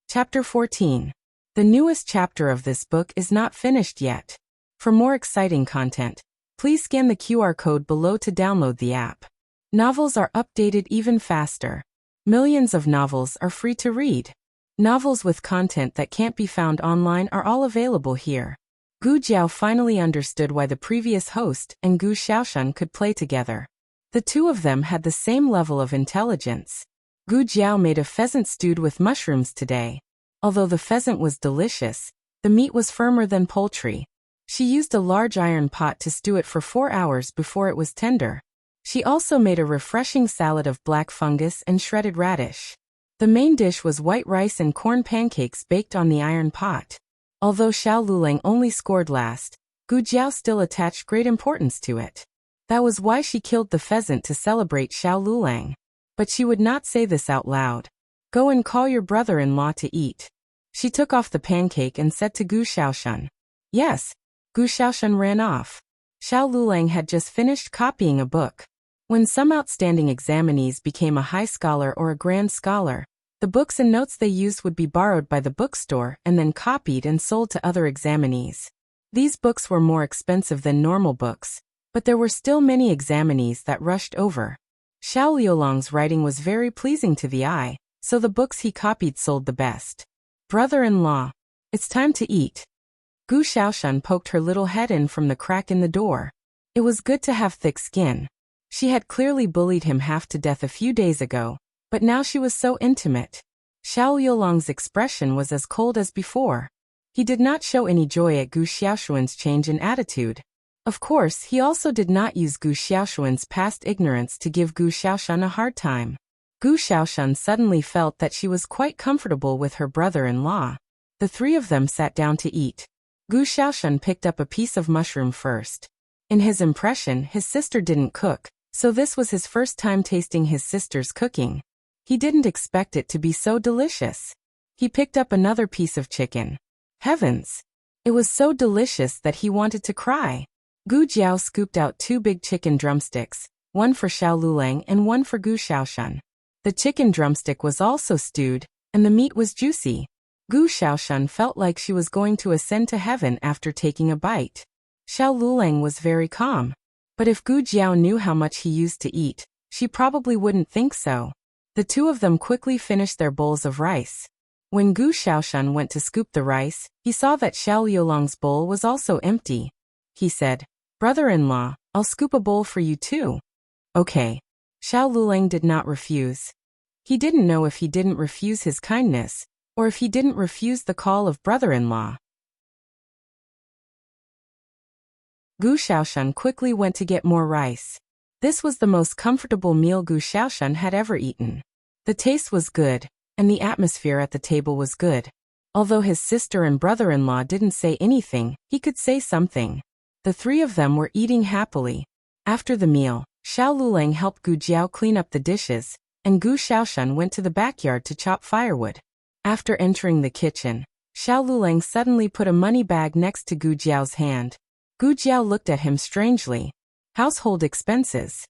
Chapter 14. The newest chapter of this book is not finished yet. For more exciting content, please scan the QR code below to download the app. Novels are updated even faster. Millions of novels are free to read. Novels with content that can't be found online are all available here. Gu Jiao finally understood why the previous host and Gu Xiaoshan could play together. The two of them had the same level of intelligence. Gu Jiao made a pheasant stewed with mushrooms today. Although the pheasant was delicious, the meat was firmer than poultry. She used a large iron pot to stew it for 4 hours before it was tender. She also made a refreshing salad of black fungus and shredded radish. The main dish was white rice and corn pancakes baked on the iron pot. Although Xiao Lulang only scored last, Gu Jiao still attached great importance to it. That was why she killed the pheasant to celebrate Xiao Lulang. But she would not say this out loud. "Go and call your brother-in-law to eat." She took off the pancake and said to Gu Xiaoshan. "Yes." Gu Xiaoshan ran off. Xiao Lulang had just finished copying a book. When some outstanding examinees became a high scholar or a grand scholar, the books and notes they used would be borrowed by the bookstore and then copied and sold to other examinees. These books were more expensive than normal books, but there were still many examinees that rushed over. Xiao Liulang's writing was very pleasing to the eye, so the books he copied sold the best. "Brother-in-law, it's time to eat." Gu Xiaoshan poked her little head in from the crack in the door. It was good to have thick skin. She had clearly bullied him half to death a few days ago, but now she was so intimate. Xiao Liulang's expression was as cold as before. He did not show any joy at Gu Xiaoshuan's change in attitude. Of course, he also did not use Gu Xiaoshuan's past ignorance to give Gu Xiaoshan a hard time. Gu Xiaoshan suddenly felt that she was quite comfortable with her brother-in-law. The three of them sat down to eat. Gu Xiaoshan picked up a piece of mushroom first. In his impression, his sister didn't cook, so this was his first time tasting his sister's cooking. He didn't expect it to be so delicious. He picked up another piece of chicken. Heavens! It was so delicious that he wanted to cry. Gu Jiao scooped out 2 big chicken drumsticks, one for Xiao Lulang and one for Gu Xiaoshan. The chicken drumstick was also stewed, and the meat was juicy. Gu Xiaoshan felt like she was going to ascend to heaven after taking a bite. Xiao Lulang was very calm. But if Gu Jiao knew how much he used to eat, she probably wouldn't think so. The two of them quickly finished their bowls of rice. When Gu Xiaoshan went to scoop the rice, he saw that Xiao Liulang's bowl was also empty. He said, "Brother-in-law, I'll scoop a bowl for you too." "Okay." Xiao Lulang did not refuse. He didn't know if he didn't refuse his kindness, or if he didn't refuse the call of brother-in-law. Gu Xiaoshan quickly went to get more rice. This was the most comfortable meal Gu Xiaoshan had ever eaten. The taste was good, and the atmosphere at the table was good. Although his sister and brother-in-law didn't say anything, he could say something. The three of them were eating happily. After the meal, Xiao Lulang helped Gu Jiao clean up the dishes, and Gu Xiaoshan went to the backyard to chop firewood. After entering the kitchen, Xiao Lulang suddenly put a money bag next to Gu Jiao's hand. Gu Jiao looked at him strangely. "Household expenses,"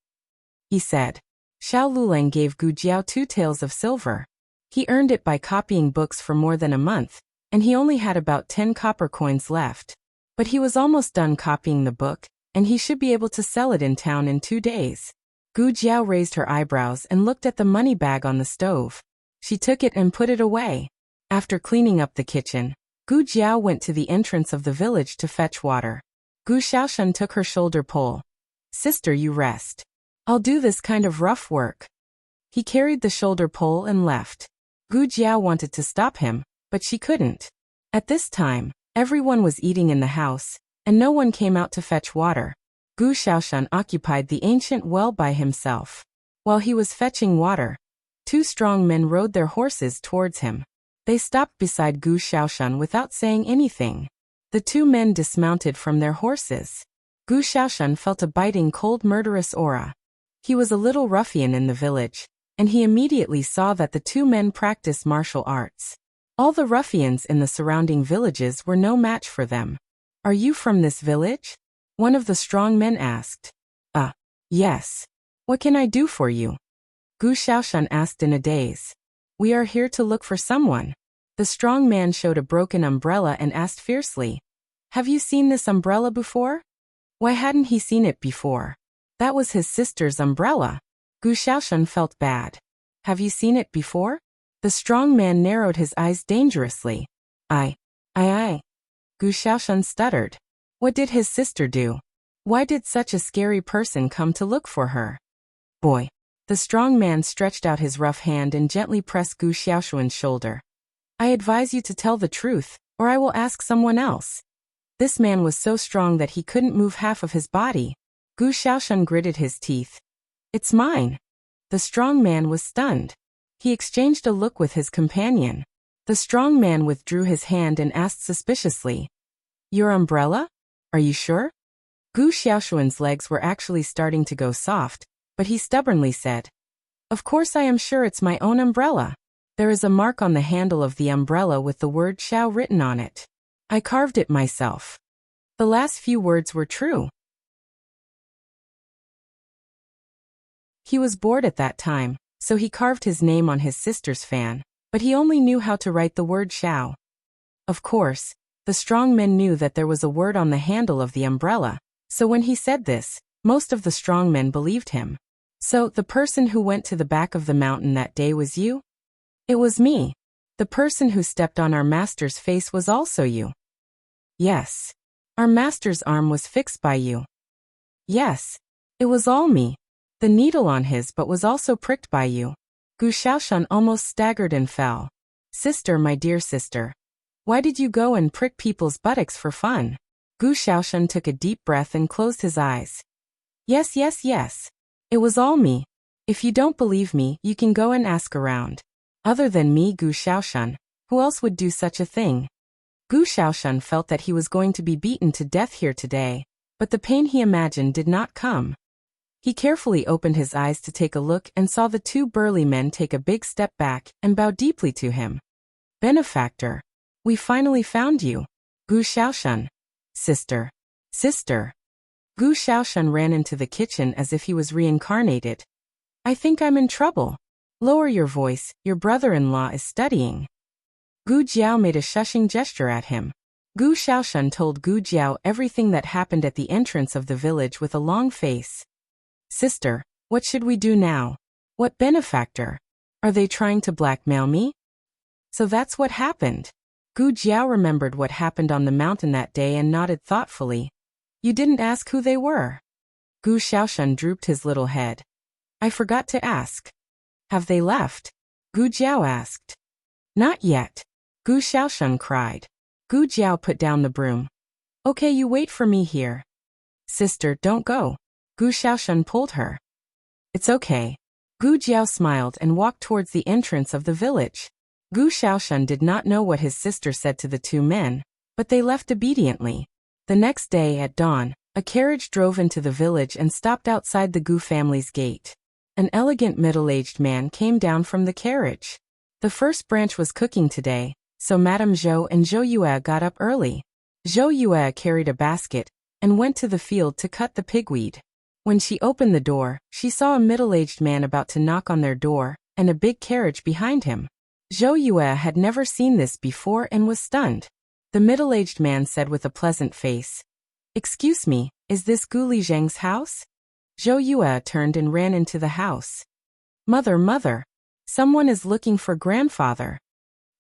he said. Xiao Lulang gave Gu Jiao 2 taels of silver. He earned it by copying books for more than a month, and he only had about 10 copper coins left. But he was almost done copying the book, and he should be able to sell it in town in 2 days. Gu Jiao raised her eyebrows and looked at the money bag on the stove. She took it and put it away. After cleaning up the kitchen, Gu Jiao went to the entrance of the village to fetch water. Gu Xiaoshan took her shoulder pole. "Sister, you rest. I'll do this kind of rough work." He carried the shoulder pole and left. Gu Jiao wanted to stop him, but she couldn't. At this time, everyone was eating in the house, and no one came out to fetch water. Gu Xiaoshan occupied the ancient well by himself. While he was fetching water, two strong men rode their horses towards him. They stopped beside Gu Xiaoshan without saying anything. The two men dismounted from their horses. Gu Xiaoshan felt a biting cold murderous aura. He was a little ruffian in the village, and he immediately saw that the two men practiced martial arts. All the ruffians in the surrounding villages were no match for them. "Are you from this village?" one of the strong men asked. Yes. What can I do for you?" Gu Xiaoshan asked in a daze. "We are here to look for someone." The strong man showed a broken umbrella and asked fiercely, "Have you seen this umbrella before?" Why hadn't he seen it before? That was his sister's umbrella. Gu Xiaoshan felt bad. "Have you seen it before?" The strong man narrowed his eyes dangerously. I. Gu Xiaoshan stuttered. What did his sister do? Why did such a scary person come to look for her? "Boy." The strong man stretched out his rough hand and gently pressed Gu Xiaoshan's shoulder. "I advise you to tell the truth, or I will ask someone else." This man was so strong that he couldn't move half of his body. Gu Xiaoshan gritted his teeth. "It's mine." The strong man was stunned. He exchanged a look with his companion. The strong man withdrew his hand and asked suspiciously, "Your umbrella? Are you sure?" Gu Xiaoshan's legs were actually starting to go soft, but he stubbornly said, "Of course I am sure it's my own umbrella. There is a mark on the handle of the umbrella with the word Xiao written on it. I carved it myself." The last few words were true. He was bored at that time, so he carved his name on his sister's fan, but he only knew how to write the word Xiao. Of course, the strong men knew that there was a word on the handle of the umbrella, so when he said this, most of the strong men believed him. "So, the person who went to the back of the mountain that day was you?" "It was me." "The person who stepped on our master's face was also you?" "Yes." "Our master's arm was fixed by you?" "Yes." "It was all me." "The needle on his butt was also pricked by you." Gu Xiaoshan almost staggered and fell. "Sister, my dear sister. Why did you go and prick people's buttocks for fun?" Gu Xiaoshan took a deep breath and closed his eyes. Yes. It was all me. If you don't believe me, you can go and ask around. Other than me, Gu Xiaoshan, who else would do such a thing? Gu Xiaoshan felt that he was going to be beaten to death here today, but the pain he imagined did not come. He carefully opened his eyes to take a look and saw the two burly men take a big step back and bow deeply to him. "Benefactor, we finally found you." "Gu Xiaoshan." Sister. Gu Xiaoshan ran into the kitchen as if he was reincarnated. "I think I'm in trouble." "Lower your voice, your brother-in-law is studying." Gu Jiao made a shushing gesture at him. Gu Xiaoshan told Gu Jiao everything that happened at the entrance of the village with a long face. "Sister, what should we do now?" "What benefactor? Are they trying to blackmail me?" "So that's what happened." Gu Jiao remembered what happened on the mountain that day and nodded thoughtfully. "You didn't ask who they were." Gu Xiaoshan drooped his little head. "I forgot to ask." "Have they left?" Gu Jiao asked. "Not yet." Gu Xiaoshan cried. Gu Jiao put down the broom. "Okay, you wait for me here." "Sister, don't go." Gu Xiaoshan pulled her. "It's okay." Gu Jiao smiled and walked towards the entrance of the village. Gu Xiaoshan did not know what his sister said to the two men, but they left obediently. The next day at dawn, a carriage drove into the village and stopped outside the Gu family's gate. An elegant middle-aged man came down from the carriage. The first branch was cooking today, so Madame Zhou and Zhou Yue got up early. Zhou Yue carried a basket and went to the field to cut the pigweed. When she opened the door, she saw a middle-aged man about to knock on their door, and a big carriage behind him. Zhou Yue had never seen this before and was stunned. The middle-aged man said with a pleasant face, "Excuse me, is this Gu Lizheng's house?" Zhou Yue turned and ran into the house. Mother, someone is looking for grandfather."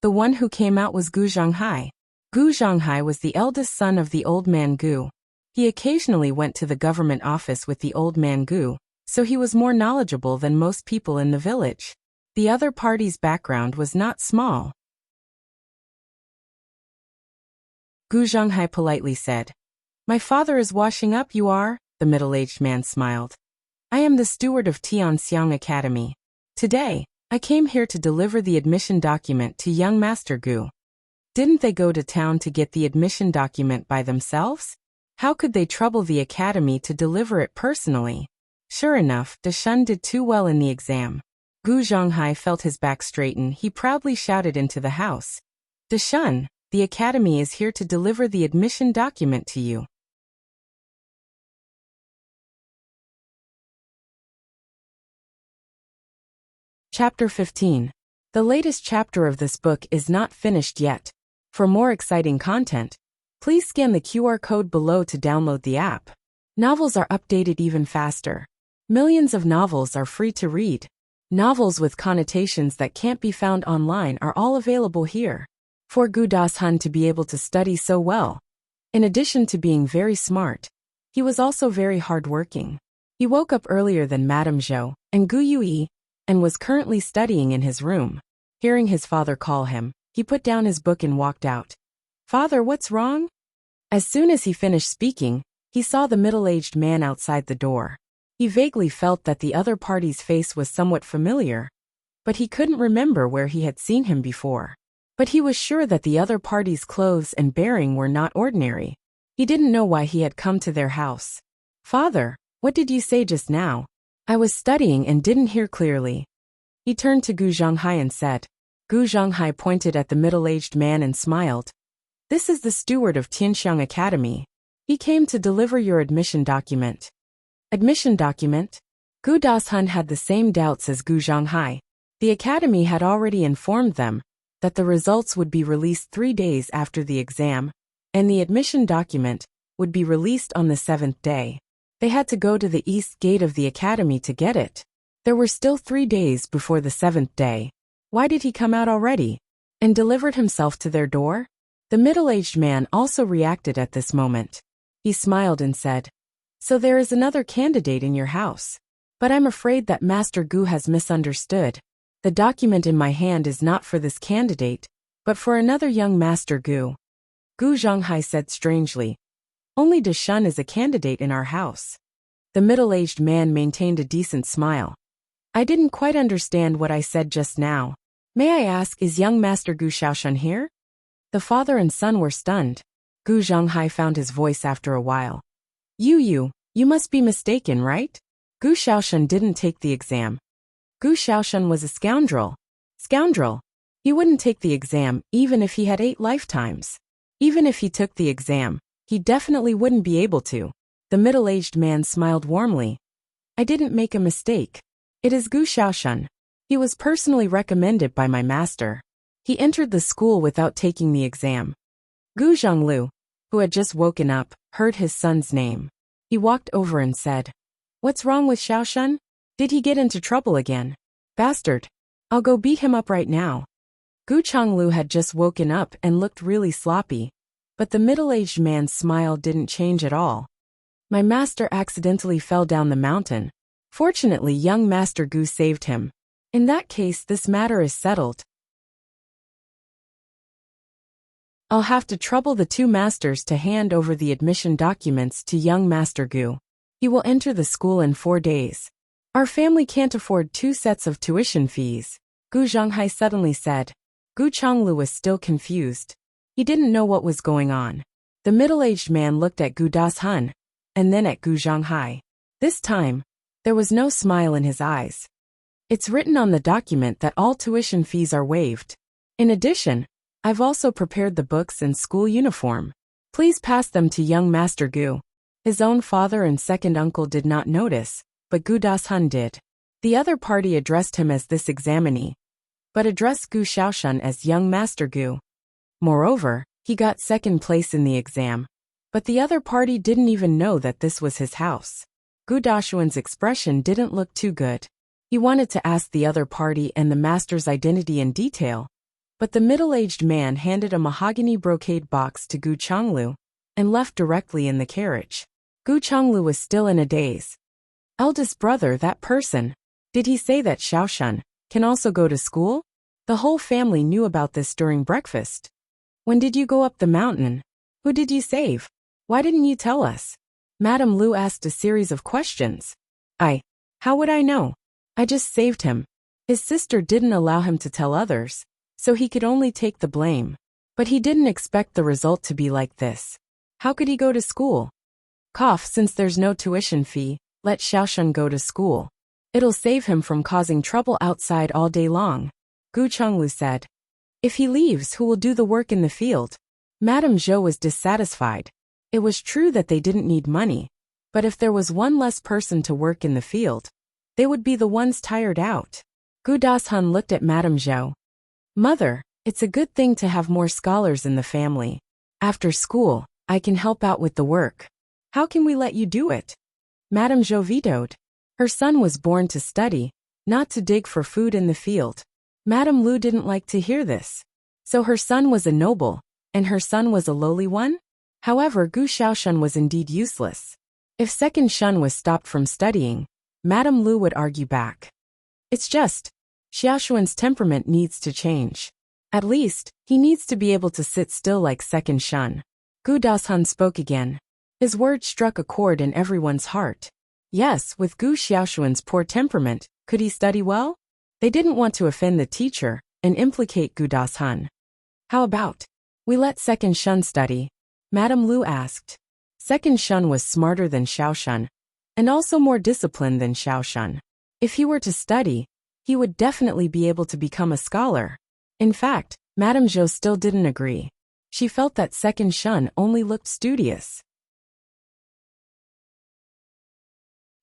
The one who came out was Gu Zhonghai. Gu Zhonghai was the eldest son of the old man Gu. He occasionally went to the government office with the old man Gu, so he was more knowledgeable than most people in the village. The other party's background was not small. Gu Zhonghai politely said, "My father is washing up, you are?" The middle-aged man smiled. I am the steward of Tianxiang Academy. Today, I came here to deliver the admission document to young Master Gu. Didn't they go to town to get the admission document by themselves? How could they trouble the academy to deliver it personally? Sure enough, Deshan did too well in the exam. Gu Zhonghai felt his back straighten. He proudly shouted into the house. Deshan, the academy is here to deliver the admission document to you. Chapter 15. The latest chapter of this book is not finished yet. For more exciting content, please scan the QR code below to download the app. Novels are updated even faster. Millions of novels are free to read. Novels with connotations that can't be found online are all available here. For Gu Dashun to be able to study so well, in addition to being very smart, he was also very hardworking. He woke up earlier than Madame Zhou and Gu Yui, and was currently studying in his room. Hearing his father call him, he put down his book and walked out. Father, what's wrong? As soon as he finished speaking, he saw the middle-aged man outside the door. He vaguely felt that the other party's face was somewhat familiar, but he couldn't remember where he had seen him before. But he was sure that the other party's clothes and bearing were not ordinary. He didn't know why he had come to their house. Father, what did you say just now? I was studying and didn't hear clearly. He turned to Gu Zhonghai and said. Gu Zhonghai pointed at the middle-aged man and smiled. This is the steward of Tianxiang Academy. He came to deliver your admission document. Admission document? Gu Dashun had the same doubts as Gu Zhonghai. The academy had already informed them that the results would be released 3 days after the exam, and the admission document would be released on the 7th day. They had to go to the east gate of the academy to get it. There were still 3 days before the 7th day. Why did he come out already and delivered himself to their door? The middle-aged man also reacted at this moment. He smiled and said, So there is another candidate in your house. But I'm afraid that Master Gu has misunderstood. The document in my hand is not for this candidate, but for another young Master Gu. Gu Zhonghai said strangely, Only Deshan is a candidate in our house. The middle-aged man maintained a decent smile. I didn't quite understand what I said just now. May I ask, is young Master Gu Xiaoshan here? The father and son were stunned. Gu Zhonghai found his voice after a while. You must be mistaken, right? Gu Xiaoshan didn't take the exam. Gu Xiaoshan was a scoundrel. Scoundrel. He wouldn't take the exam even if he had 8 lifetimes. Even if he took the exam, he definitely wouldn't be able to. The middle-aged man smiled warmly. I didn't make a mistake. It is Gu Xiaoshan. He was personally recommended by my master. He entered the school without taking the exam. Gu Zhonglu, who had just woken up, heard his son's name. He walked over and said, What's wrong with Xiaoshan? Did he get into trouble again? Bastard. I'll go beat him up right now. Gu Chonglu had just woken up and looked really sloppy, but the middle-aged man's smile didn't change at all. My master accidentally fell down the mountain. Fortunately, young Master Gu saved him. In that case, this matter is settled. I'll have to trouble the 2 masters to hand over the admission documents to young Master Gu. He will enter the school in 4 days. Our family can't afford 2 sets of tuition fees, Gu Zhonghai suddenly said. Gu Chonglu was still confused. He didn't know what was going on. The middle-aged man looked at Gu Dashun, and then at Gu Zhonghai. This time, there was no smile in his eyes. It's written on the document that all tuition fees are waived. In addition, I've also prepared the books and school uniform. Please pass them to young Master Gu. His own father and second uncle did not notice, but Gu Dashun did. The other party addressed him as this examinee, but addressed Gu Xiaoshan as young Master Gu. Moreover, he got second place in the exam, but the other party didn't even know that this was his house. Gu Dashun's expression didn't look too good. He wanted to ask the other party and the master's identity in detail, but the middle-aged man handed a mahogany brocade box to Gu Chonglu and left directly in the carriage. Gu Chonglu was still in a daze. Eldest brother, that person. Did he say that Xiaoshan can also go to school? The whole family knew about this during breakfast. When did you go up the mountain? Who did you save? Why didn't you tell us? Madame Lu asked a series of questions. How would I know? I just saved him. His sister didn't allow him to tell others, so he could only take the blame. But he didn't expect the result to be like this. How could he go to school? Since there's no tuition fee, let Xiaoshun go to school. It'll save him from causing trouble outside all day long, Gu Chenglu said. If he leaves, who will do the work in the field? Madame Zhou was dissatisfied. It was true that they didn't need money, but if there was one less person to work in the field, they would be the ones tired out. Gu Dashun looked at Madame Zhou. Mother, it's a good thing to have more scholars in the family. After school, I can help out with the work. How can we let you do it? Madame Zhou vetoed. Her son was born to study, not to dig for food in the field. Madame Lu didn't like to hear this. So her son was a noble, and her son was a lowly one? However, Gu Xiaoshun was indeed useless. If second Shun was stopped from studying, Madame Lu would argue back. It's just, Xiaoshun's temperament needs to change. At least, he needs to be able to sit still like second Shun. Gu Dashun spoke again. His words struck a chord in everyone's heart. Yes, with Gu Xiaoshun's poor temperament, could he study well? They didn't want to offend the teacher and implicate Gu Dashun. How about we let second Shun study? Madame Lu asked. Second Shun was smarter than Xiaoshun, and also more disciplined than Xiaoshun. If he were to study, he would definitely be able to become a scholar. In fact, Madame Zhou still didn't agree. She felt that second Shun only looked studious.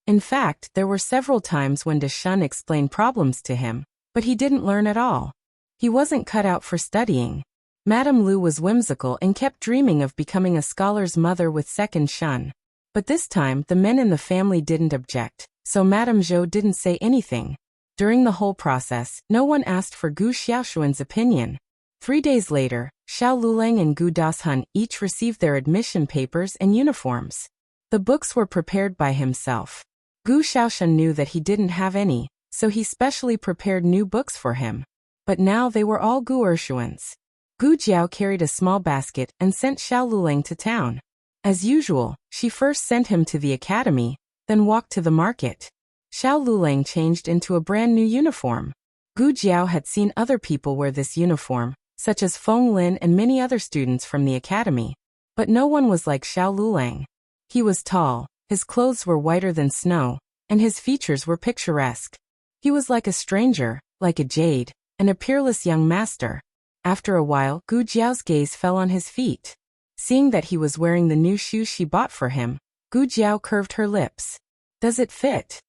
In fact, there were several times when Shun explained problems to him, but he didn't learn at all. He wasn't cut out for studying. Madame Lu was whimsical and kept dreaming of becoming a scholar's mother with second Shun. But this time, the men in the family didn't object, so Madame Zhou didn't say anything. During the whole process, no one asked for Gu Xiaoshun's opinion. 3 days later, Xiao Lulang and Gu Dashun each received their admission papers and uniforms. The books were prepared by himself. Gu Xiaoshun knew that he didn't have any, so he specially prepared new books for him. But now they were all Gu Ershuan's. Gu Jiao carried a small basket and sent Xiao Lulang to town. As usual, she first sent him to the academy, then walked to the market. Xiao Lulang changed into a brand new uniform. Gu Jiao had seen other people wear this uniform, such as Feng Lin and many other students from the academy. But no one was like Xiao Lulang. He was tall, his clothes were whiter than snow, and his features were picturesque. He was like a stranger, like a jade, and a peerless young master. After a while, Gu Jiao's gaze fell on his feet. Seeing that he was wearing the new shoes she bought for him, Gu Jiao curved her lips. Does it fit?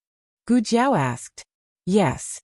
Gu Jiao asked. Yes.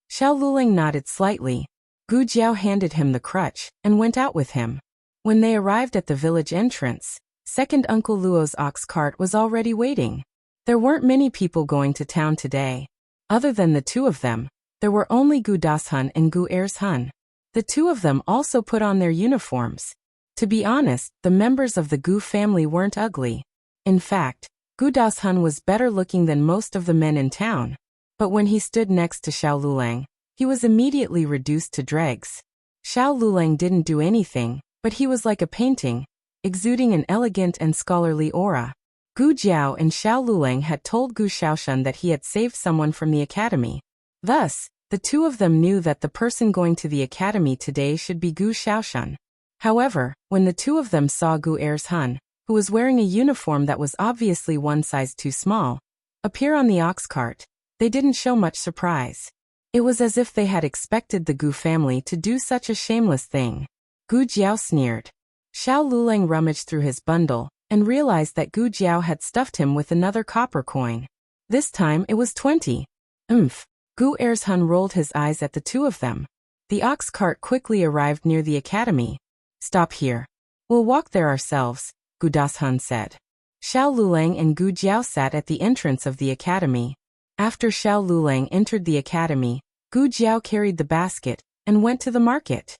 Xiao Lulang nodded slightly. Gu Jiao handed him the crutch and went out with him. When they arrived at the village entrance, second Uncle Luo's ox cart was already waiting. There weren't many people going to town today. Other than the two of them, there were only Gu Dashun and Gu Ershun. The two of them also put on their uniforms. To be honest, the members of the Gu family weren't ugly. In fact, Gu Dashun was better looking than most of the men in town. But when he stood next to Xiao Lulang, he was immediately reduced to dregs. Xiao Lulang didn't do anything, but he was like a painting, exuding an elegant and scholarly aura. Gu Jiao and Xiao Lulang had told Gu Xiaoshun that he had saved someone from the academy. Thus, the two of them knew that the person going to the academy today should be Gu Xiaoshun. However, when the two of them saw Gu Ershun, who was wearing a uniform that was obviously one size too small, appear on the ox cart, they didn't show much surprise. It was as if they had expected the Gu family to do such a shameless thing. Gu Jiao sneered. Xiao Lulang rummaged through his bundle and realized that Gu Jiao had stuffed him with another copper coin. This time it was 20. Gu Ershun rolled his eyes at the two of them. The ox cart quickly arrived near the academy. Stop here. We'll walk there ourselves, Gu Dashun said. Xiao Lulang and Gu Jiao sat at the entrance of the academy. After Xiao Lulang entered the academy, Gu Jiao carried the basket and went to the market.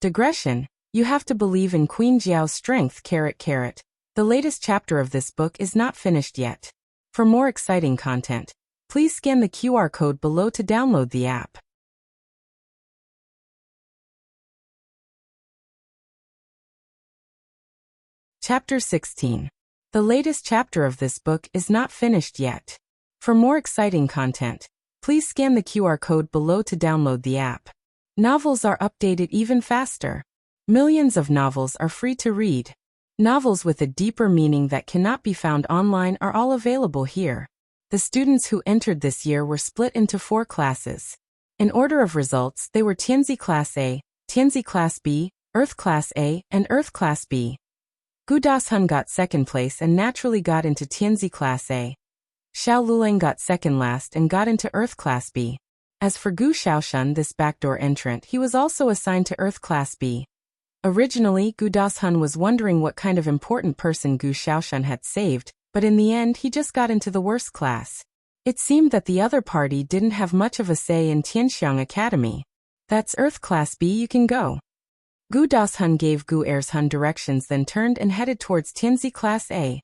Digression, you have to believe in Queen Jiao's strength. The latest chapter of this book is not finished yet. For more exciting content, please scan the QR code below to download the app. Chapter 16. The latest chapter of this book is not finished yet. For more exciting content, please scan the QR code below to download the app. Novels are updated even faster. Millions of novels are free to read. Novels with a deeper meaning that cannot be found online are all available here. The students who entered this year were split into 4 classes. In order of results, they were Tianzi Class A, Tianzi Class B, Earth Class A, and Earth Class B. Gu Dashun got second place and naturally got into Tianzi Class A. Xiao Luleng got second last and got into Earth Class B. As for Gu Xiaoshun, this backdoor entrant, he was also assigned to Earth Class B. Originally, Gu Dashun was wondering what kind of important person Gu Xiaoshun had saved, but in the end he just got into the worst class. It seemed that the other party didn't have much of a say in Tianxiang Academy. That's Earth Class B, you can go. Gu Dashun gave Gu Ershun directions, then turned and headed towards Tianzi Class A.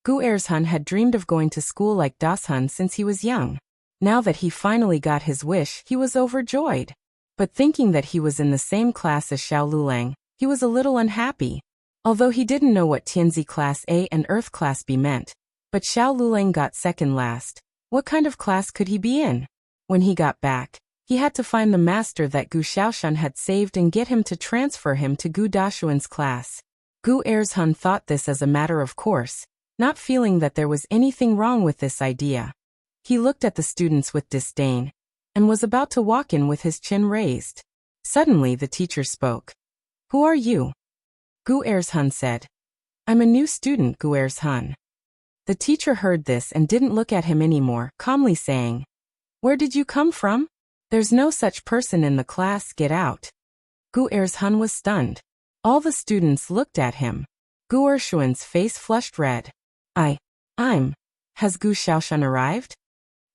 Gu Ershun had dreamed of going to school like Dashun since he was young. Now that he finally got his wish, he was overjoyed. But thinking that he was in the same class as Xiao Luleng, he was a little unhappy. Although he didn't know what Tianzi Class A and Earth Class B meant. But Xiao Luleng got second last. What kind of class could he be in? When he got back, he had to find the master that Gu Xiaoshun had saved and get him to transfer him to Gu Dashun's class. Gu Ershun thought this as a matter of course, not feeling that there was anything wrong with this idea. He looked at the students with disdain, and was about to walk in with his chin raised. Suddenly the teacher spoke. "Who are you?" Gu Ershun said. "I'm a new student, Gu Ershun." The teacher heard this and didn't look at him anymore, calmly saying, "Where did you come from? There's no such person in the class, get out." Gu Ershun was stunned. All the students looked at him. Gu Ershun's face flushed red. Has Gu Xiaoshun arrived?"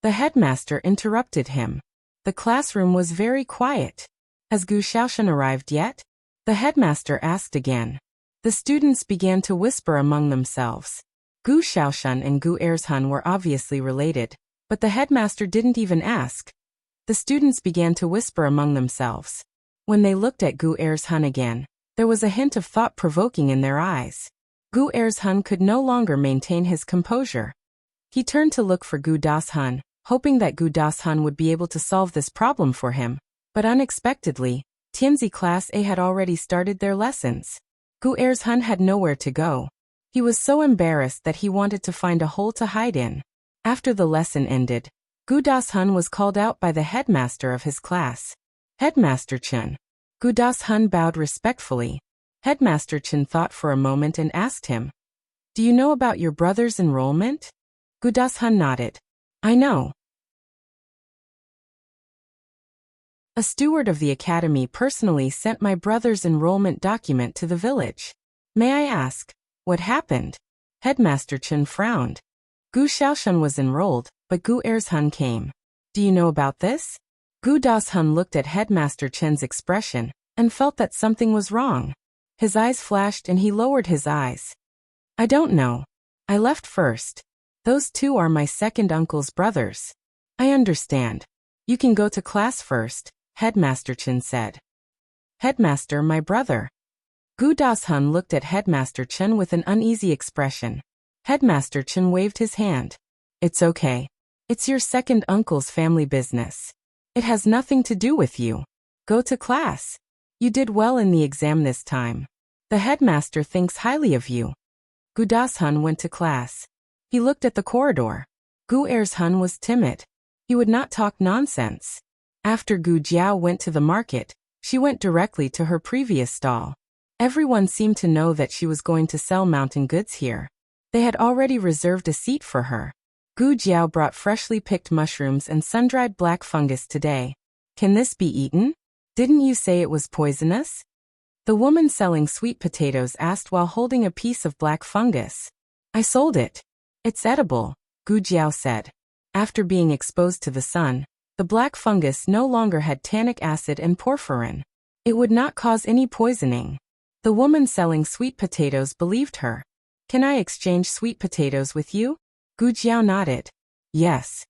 The headmaster interrupted him. The classroom was very quiet. "Has Gu Xiaoshun arrived yet?" The headmaster asked again. The students began to whisper among themselves. Gu Xiaoshun and Gu Ershun were obviously related, but the headmaster didn't even ask. The students began to whisper among themselves. When they looked at Gu Ershun again, there was a hint of thought-provoking in their eyes. Gu Ershun could no longer maintain his composure. He turned to look for Gu Dashun, hoping that Gu Dashun would be able to solve this problem for him, but unexpectedly, Tianzi Class A had already started their lessons. Gu Ershun had nowhere to go. He was so embarrassed that he wanted to find a hole to hide in. After the lesson ended, Gu Dashun was called out by the headmaster of his class. "Headmaster Chen." Gu Dashun bowed respectfully. Headmaster Chen thought for a moment and asked him, "Do you know about your brother's enrollment?" Gu Dashun nodded. "I know. A steward of the academy personally sent my brother's enrollment document to the village. May I ask, what happened?" Headmaster Chen frowned. Gu Xiaoshun was enrolled, but Gu Ershun came. "Do you know about this?" Gu Dashun looked at Headmaster Chen's expression, and felt that something was wrong. His eyes flashed and he lowered his eyes. "I don't know. I left first. Those two are my second uncle's brothers." "I understand. You can go to class first," Headmaster Chen said. "Headmaster, my brother." Gu Dashun looked at Headmaster Chen with an uneasy expression. Headmaster Chen waved his hand. "It's okay. It's your second uncle's family business. It has nothing to do with you. Go to class. You did well in the exam this time. The headmaster thinks highly of you." Gu Dashun went to class. He looked at the corridor. Gu Ershun was timid. He would not talk nonsense. After Gu Jiao went to the market, she went directly to her previous stall. Everyone seemed to know that she was going to sell mountain goods here. They had already reserved a seat for her. Gu Jiao brought freshly picked mushrooms and sun-dried black fungus today. "Can this be eaten? Didn't you say it was poisonous?" The woman selling sweet potatoes asked while holding a piece of black fungus. "I sold it. It's edible," Gu Jiao said. After being exposed to the sun, the black fungus no longer had tannic acid and porphyrin. It would not cause any poisoning. The woman selling sweet potatoes believed her. "Can I exchange sweet potatoes with you?" Gu Jiao nodded. "Yes."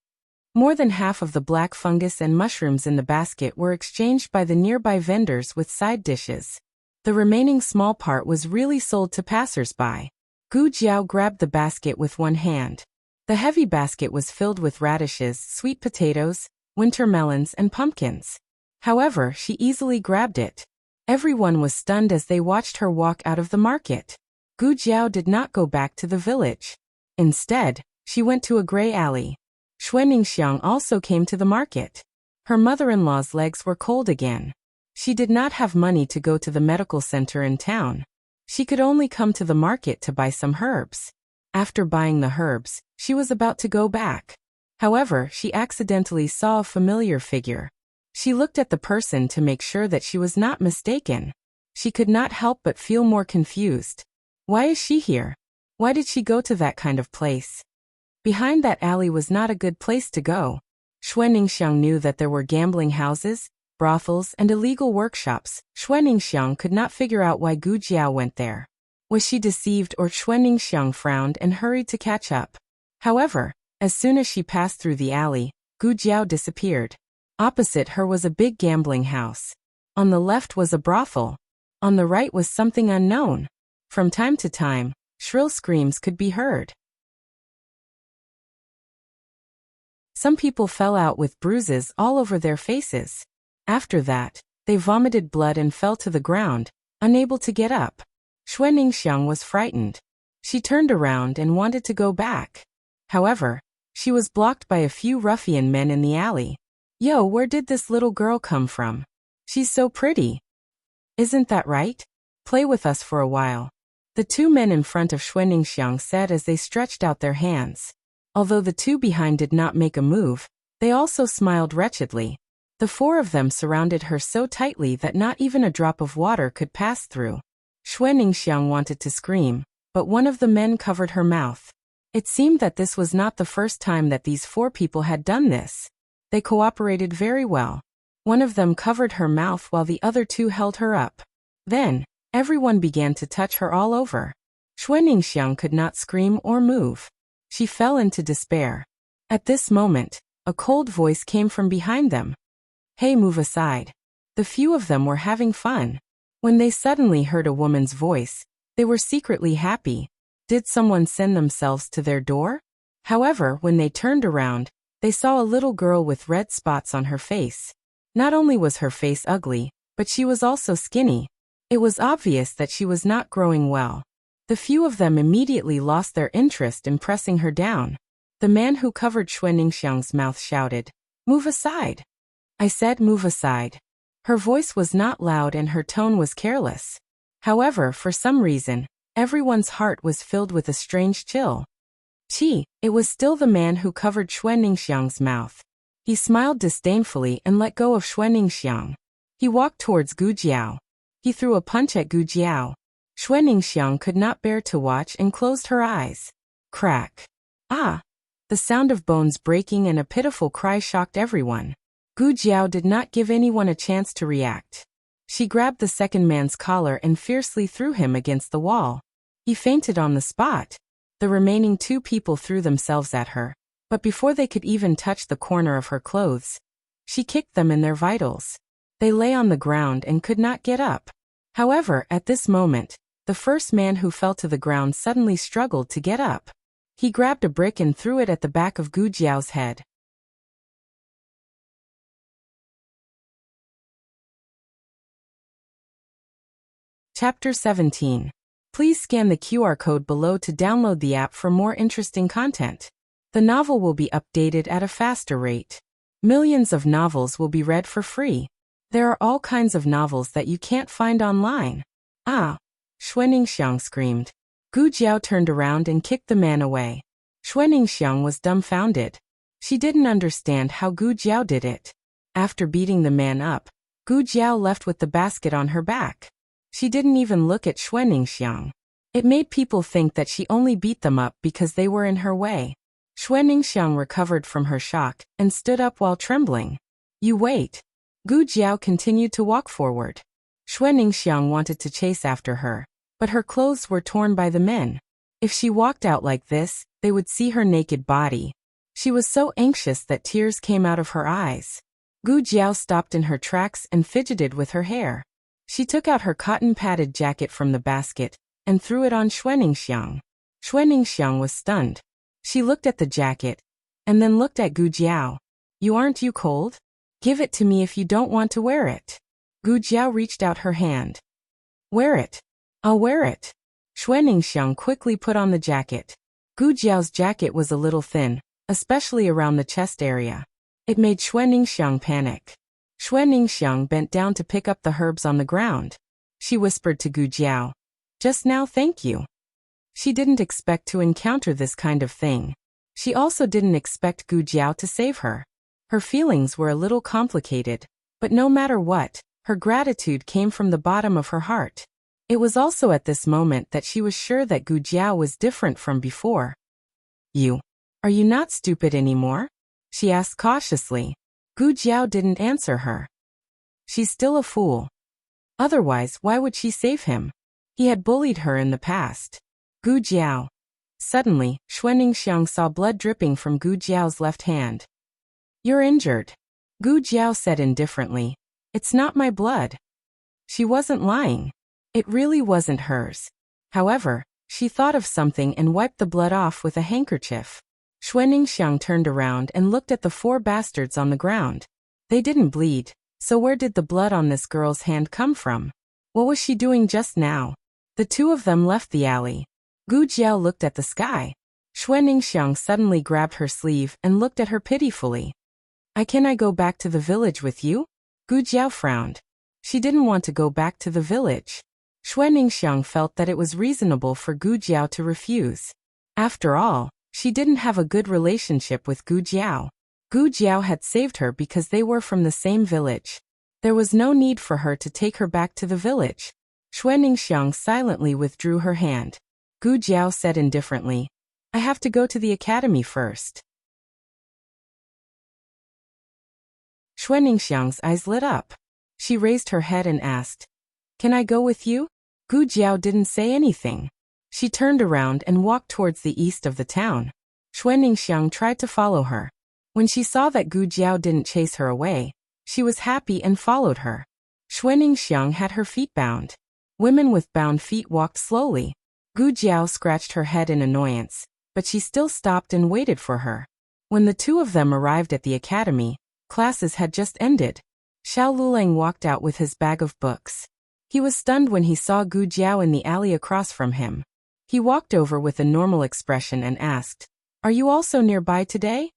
More than half of the black fungus and mushrooms in the basket were exchanged by the nearby vendors with side dishes. The remaining small part was really sold to passers-by. Gu Jiao grabbed the basket with one hand. The heavy basket was filled with radishes, sweet potatoes, winter melons, and pumpkins. However, she easily grabbed it. Everyone was stunned as they watched her walk out of the market. Gu Jiao did not go back to the village. Instead, she went to a gray alley. Xuaningxiang also came to the market. Her mother-in-law's legs were cold again. She did not have money to go to the medical center in town. She could only come to the market to buy some herbs. After buying the herbs, she was about to go back. However, she accidentally saw a familiar figure. She looked at the person to make sure that she was not mistaken. She could not help but feel more confused. Why is she here? Why did she go to that kind of place? Behind that alley was not a good place to go. Xuaningxiang knew that there were gambling houses, brothels, and illegal workshops. Xuaningxiang could not figure out why Gu Jiao went there. Was she deceived, or Xuaningxiang frowned and hurried to catch up? However, as soon as she passed through the alley, Gu Jiao disappeared. Opposite her was a big gambling house. On the left was a brothel. On the right was something unknown. From time to time, shrill screams could be heard. Some people fell out with bruises all over their faces. After that, they vomited blood and fell to the ground, unable to get up. Xuaningxiang was frightened. She turned around and wanted to go back. However, she was blocked by a few ruffian men in the alley. Yo, where did this little girl come from? She's so pretty. Isn't that right? Play with us for a while. The two men in front of Xuaningxiang said as they stretched out their hands. Although the two behind did not make a move, they also smiled wretchedly. The four of them surrounded her so tightly that not even a drop of water could pass through. Xuaningxiang wanted to scream, but one of the men covered her mouth. It seemed that this was not the first time that these four people had done this. They cooperated very well. One of them covered her mouth while the other two held her up. Then, everyone began to touch her all over. Xuaningxiang could not scream or move. She fell into despair. At this moment, a cold voice came from behind them. Hey, move aside. The few of them were having fun. When they suddenly heard a woman's voice, they were secretly happy. Did someone send themselves to their door? However, when they turned around, they saw a little girl with red spots on her face. Not only was her face ugly, but she was also skinny. It was obvious that she was not growing well. The few of them immediately lost their interest in pressing her down. The man who covered Xuaningxiang's mouth shouted, "Move aside." I said move aside. Her voice was not loud and her tone was careless. However, for some reason, everyone's heart was filled with a strange chill. It was still the man who covered Xuaningxiang's mouth. He smiled disdainfully and let go of Xuaningxiang. He walked towards Gu Jiao. He threw a punch at Gu Jiao. Xuaningxiang could not bear to watch and closed her eyes. Crack. Ah! The sound of bones breaking and a pitiful cry shocked everyone. Gu Jiao did not give anyone a chance to react. She grabbed the second man's collar and fiercely threw him against the wall. He fainted on the spot. The remaining two people threw themselves at her, but before they could even touch the corner of her clothes, she kicked them in their vitals. They lay on the ground and could not get up. However, at this moment, the first man who fell to the ground suddenly struggled to get up. He grabbed a brick and threw it at the back of Gu Jiao's head. Chapter 17. Please scan the QR code below to download the app for more interesting content. The novel will be updated at a faster rate. Millions of novels will be read for free. There are all kinds of novels that you can't find online. Ah! Xuaningxiang screamed. Gu Jiao turned around and kicked the man away. Xuaningxiang was dumbfounded. She didn't understand how Gu Jiao did it. After beating the man up, Gu Jiao left with the basket on her back. She didn't even look at Xuaningxiang. It made people think that she only beat them up because they were in her way. Xuaningxiang recovered from her shock and stood up while trembling. You wait. Gu Jiao continued to walk forward. Xuaningxiang wanted to chase after her, but her clothes were torn by the men. If she walked out like this, they would see her naked body. She was so anxious that tears came out of her eyes. Gu Jiao stopped in her tracks and fidgeted with her hair. She took out her cotton padded jacket from the basket and threw it on Xuaningxiang. Xue Ningxiang was stunned. She looked at the jacket, and then looked at Gu Jiao. Aren't you cold? Give it to me if you don't want to wear it. Gu Jiao reached out her hand. Wear it. I'll wear it. Xue Ningxiang quickly put on the jacket. Gu Jiao's jacket was a little thin, especially around the chest area. It made Xue Ningxiang panic. Xue Ningxiang bent down to pick up the herbs on the ground. She whispered to Gu Jiao. Just now, thank you. She didn't expect to encounter this kind of thing. She also didn't expect Gu Jiao to save her. Her feelings were a little complicated, but no matter what, her gratitude came from the bottom of her heart. It was also at this moment that she was sure that Gu Jiao was different from before. Are you not stupid anymore? She asked cautiously. Gu Jiao didn't answer her. She's still a fool. Otherwise, why would she save him? He had bullied her in the past. Gu Jiao. Suddenly, Xue Ningxiang saw blood dripping from Gu Jiao's left hand. You're injured. Gu Jiao said indifferently. It's not my blood. She wasn't lying. It really wasn't hers. However, she thought of something and wiped the blood off with a handkerchief. Xue Ningxiang turned around and looked at the 4 bastards on the ground. They didn't bleed, so where did the blood on this girl's hand come from? What was she doing just now? The 2 of them left the alley. Gu Jiao looked at the sky. Xue Ningxiang suddenly grabbed her sleeve and looked at her pitifully. Can I go back to the village with you? Gu Jiao frowned. She didn't want to go back to the village. Xue Ningxiang felt that it was reasonable for Gu Jiao to refuse. After all, she didn't have a good relationship with Gu Jiao. Gu Jiao had saved her because they were from the same village. There was no need for her to take her back to the village. Xue Ningxiang silently withdrew her hand. Gu Jiao said indifferently, I have to go to the academy first. Xue Ningxiang's eyes lit up. She raised her head and asked, Can I go with you? Gu Jiao didn't say anything. She turned around and walked towards the east of the town. Xue Ningxiang tried to follow her. When she saw that Gu Jiao didn't chase her away, she was happy and followed her. Xue Ningxiang had her feet bound. Women with bound feet walked slowly. Gu Jiao scratched her head in annoyance, but she still stopped and waited for her. When the 2 of them arrived at the academy, classes had just ended. Xiao Lulang walked out with his bag of books. He was stunned when he saw Gu Jiao in the alley across from him. He walked over with a normal expression and asked, Are you also nearby today?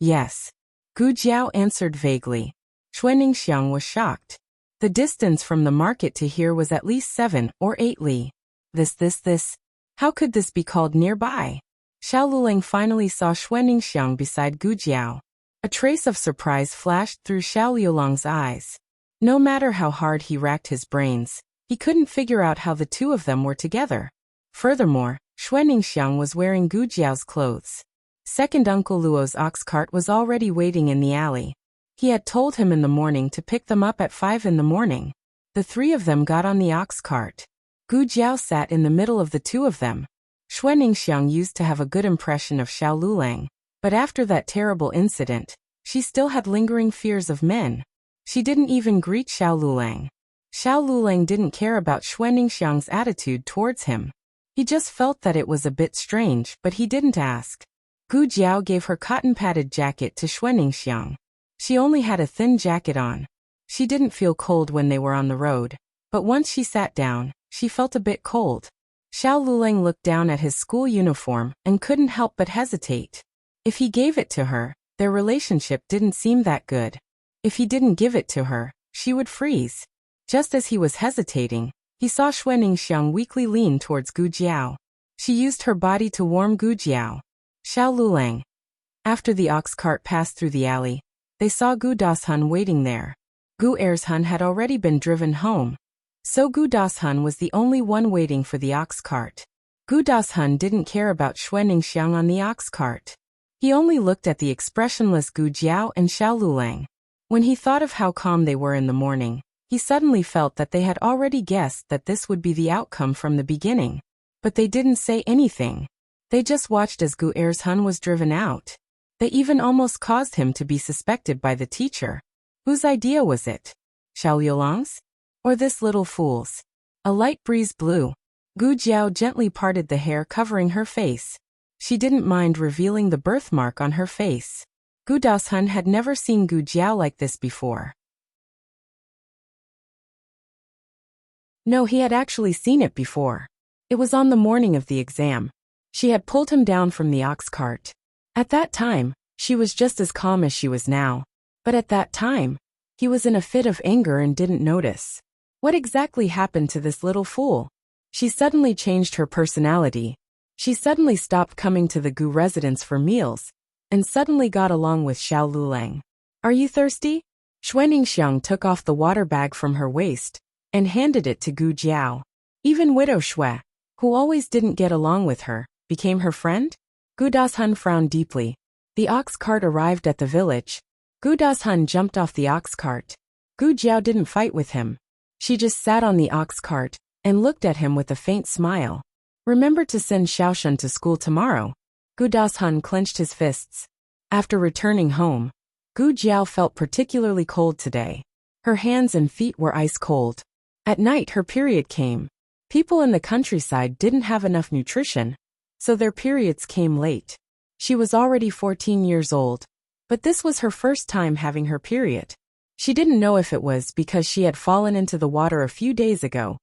Yes. Gu Jiao answered vaguely. Xue Ningxiang was shocked. The distance from the market to here was at least 7 or 8 li. This. How could this be called nearby? Xiao Lulang finally saw Xue Ningxiang beside Gu Jiao. A trace of surprise flashed through Xiao Liulang's eyes. No matter how hard he racked his brains, he couldn't figure out how the 2 of them were together. Furthermore, Xue Ningxiang was wearing Gu Jiao's clothes. Second Uncle Luo's ox cart was already waiting in the alley. He had told him in the morning to pick them up at 5 in the morning. The 3 of them got on the ox cart. Gu Jiao sat in the middle of the 2 of them. Xue Ningxiang used to have a good impression of Xiao Lulang, but after that terrible incident, she still had lingering fears of men. She didn't even greet Xiao Lulang. Xiao Lulang didn't care about Xue Ningxiang's attitude towards him. He just felt that it was a bit strange, but he didn't ask. Gu Jiao gave her cotton-padded jacket to Xue Ningxiang. She only had a thin jacket on. She didn't feel cold when they were on the road, but once she sat down, she felt a bit cold. Xiao Lulang looked down at his school uniform and couldn't help but hesitate. If he gave it to her, their relationship didn't seem that good. If he didn't give it to her, she would freeze. Just as he was hesitating, he saw Xue Ningxiang weakly lean towards Gu Jiao. She used her body to warm Gu Jiao. Xiao Lulang. After the ox cart passed through the alley, they saw Gu Dashun waiting there. Gu Ershun had already been driven home, so Gu Dashun was the only one waiting for the ox cart. Gu Dashun didn't care about Xue Ningxiang on the ox cart. He only looked at the expressionless Gu Jiao and Xiao Lulang. When he thought of how calm they were in the morning, he suddenly felt that they had already guessed that this would be the outcome from the beginning. But they didn't say anything. They just watched as Gu Ershun was driven out. They even almost caused him to be suspected by the teacher. Whose idea was it? Xiao Liulang's? Or this little fool's? A light breeze blew. Gu Jiao gently parted the hair covering her face. She didn't mind revealing the birthmark on her face. Gu Daoshun had never seen Gu Jiao like this before. No, he had actually seen it before. It was on the morning of the exam. She had pulled him down from the ox cart. At that time, she was just as calm as she was now. But at that time, he was in a fit of anger and didn't notice. What exactly happened to this little fool? She suddenly changed her personality. She suddenly stopped coming to the Gu residence for meals, and suddenly got along with Xiao Lulang. Are you thirsty? Xuaningxiang took off the water bag from her waist and handed it to Gu Jiao. Even Widow Shui, who always didn't get along with her, became her friend? Gu Dashun frowned deeply. The ox cart arrived at the village. Gu Dashun jumped off the ox cart. Gu Jiao didn't fight with him. She just sat on the ox cart and looked at him with a faint smile. Remember to send Xiaoshun to school tomorrow. Gu Dashun clenched his fists. After returning home, Gu Jiao felt particularly cold today. Her hands and feet were ice cold. At night her period came. People in the countryside didn't have enough nutrition, so their periods came late. She was already 14 years old, but this was her first time having her period. She didn't know if it was because she had fallen into the water a few days ago,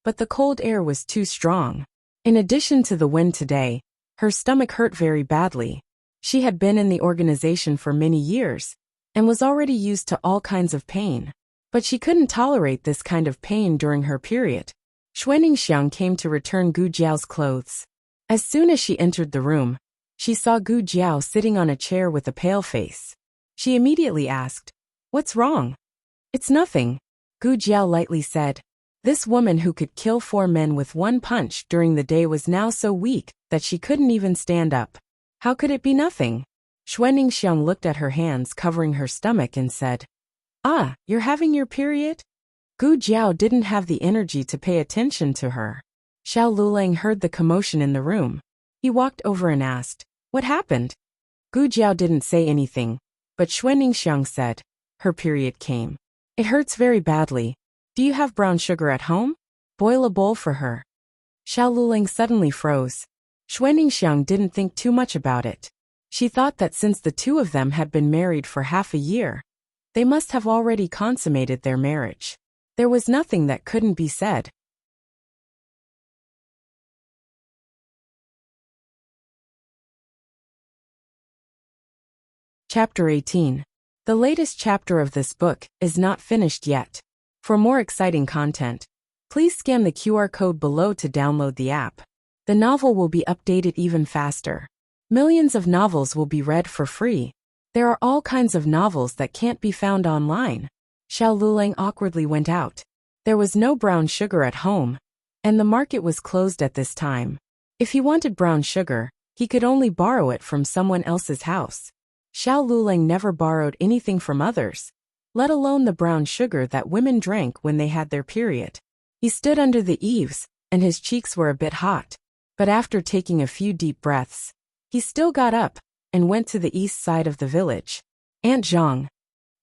but the cold air was too strong. In addition to the wind today, her stomach hurt very badly. She had been in the organization for many years and was already used to all kinds of pain, but she couldn't tolerate this kind of pain during her period. Xuaningxiang came to return Gu Jiao's clothes. As soon as she entered the room, she saw Gu Jiao sitting on a chair with a pale face. She immediately asked, "What's wrong?" "It's nothing," Gu Jiao lightly said. This woman who could kill 4 men with one punch during the day was now so weak that she couldn't even stand up. How could it be nothing? Xuaningxiang looked at her hands covering her stomach and said, "Ah, you're having your period?" Gu Jiao didn't have the energy to pay attention to her. Xiao Lulang heard the commotion in the room. He walked over and asked, "What happened?" Gu Jiao didn't say anything, but Xuaningxiang said, "Her period came. It hurts very badly. Do you have brown sugar at home? Boil a bowl for her." Xiao Lulang suddenly froze. Xuaningxiang didn't think too much about it. She thought that since the two of them had been married for half a year, they must have already consummated their marriage. There was nothing that couldn't be said. Chapter 18. The latest chapter of this book is not finished yet. For more exciting content, please scan the QR code below to download the app. The novel will be updated even faster. Millions of novels will be read for free. There are all kinds of novels that can't be found online. Xiao Lulang awkwardly went out. There was no brown sugar at home, and the market was closed at this time. If he wanted brown sugar, he could only borrow it from someone else's house. Xiao Lulang never borrowed anything from others, let alone the brown sugar that women drank when they had their period. He stood under the eaves, and his cheeks were a bit hot. But after taking a few deep breaths, he still got up and went to the east side of the village. Aunt Zhang.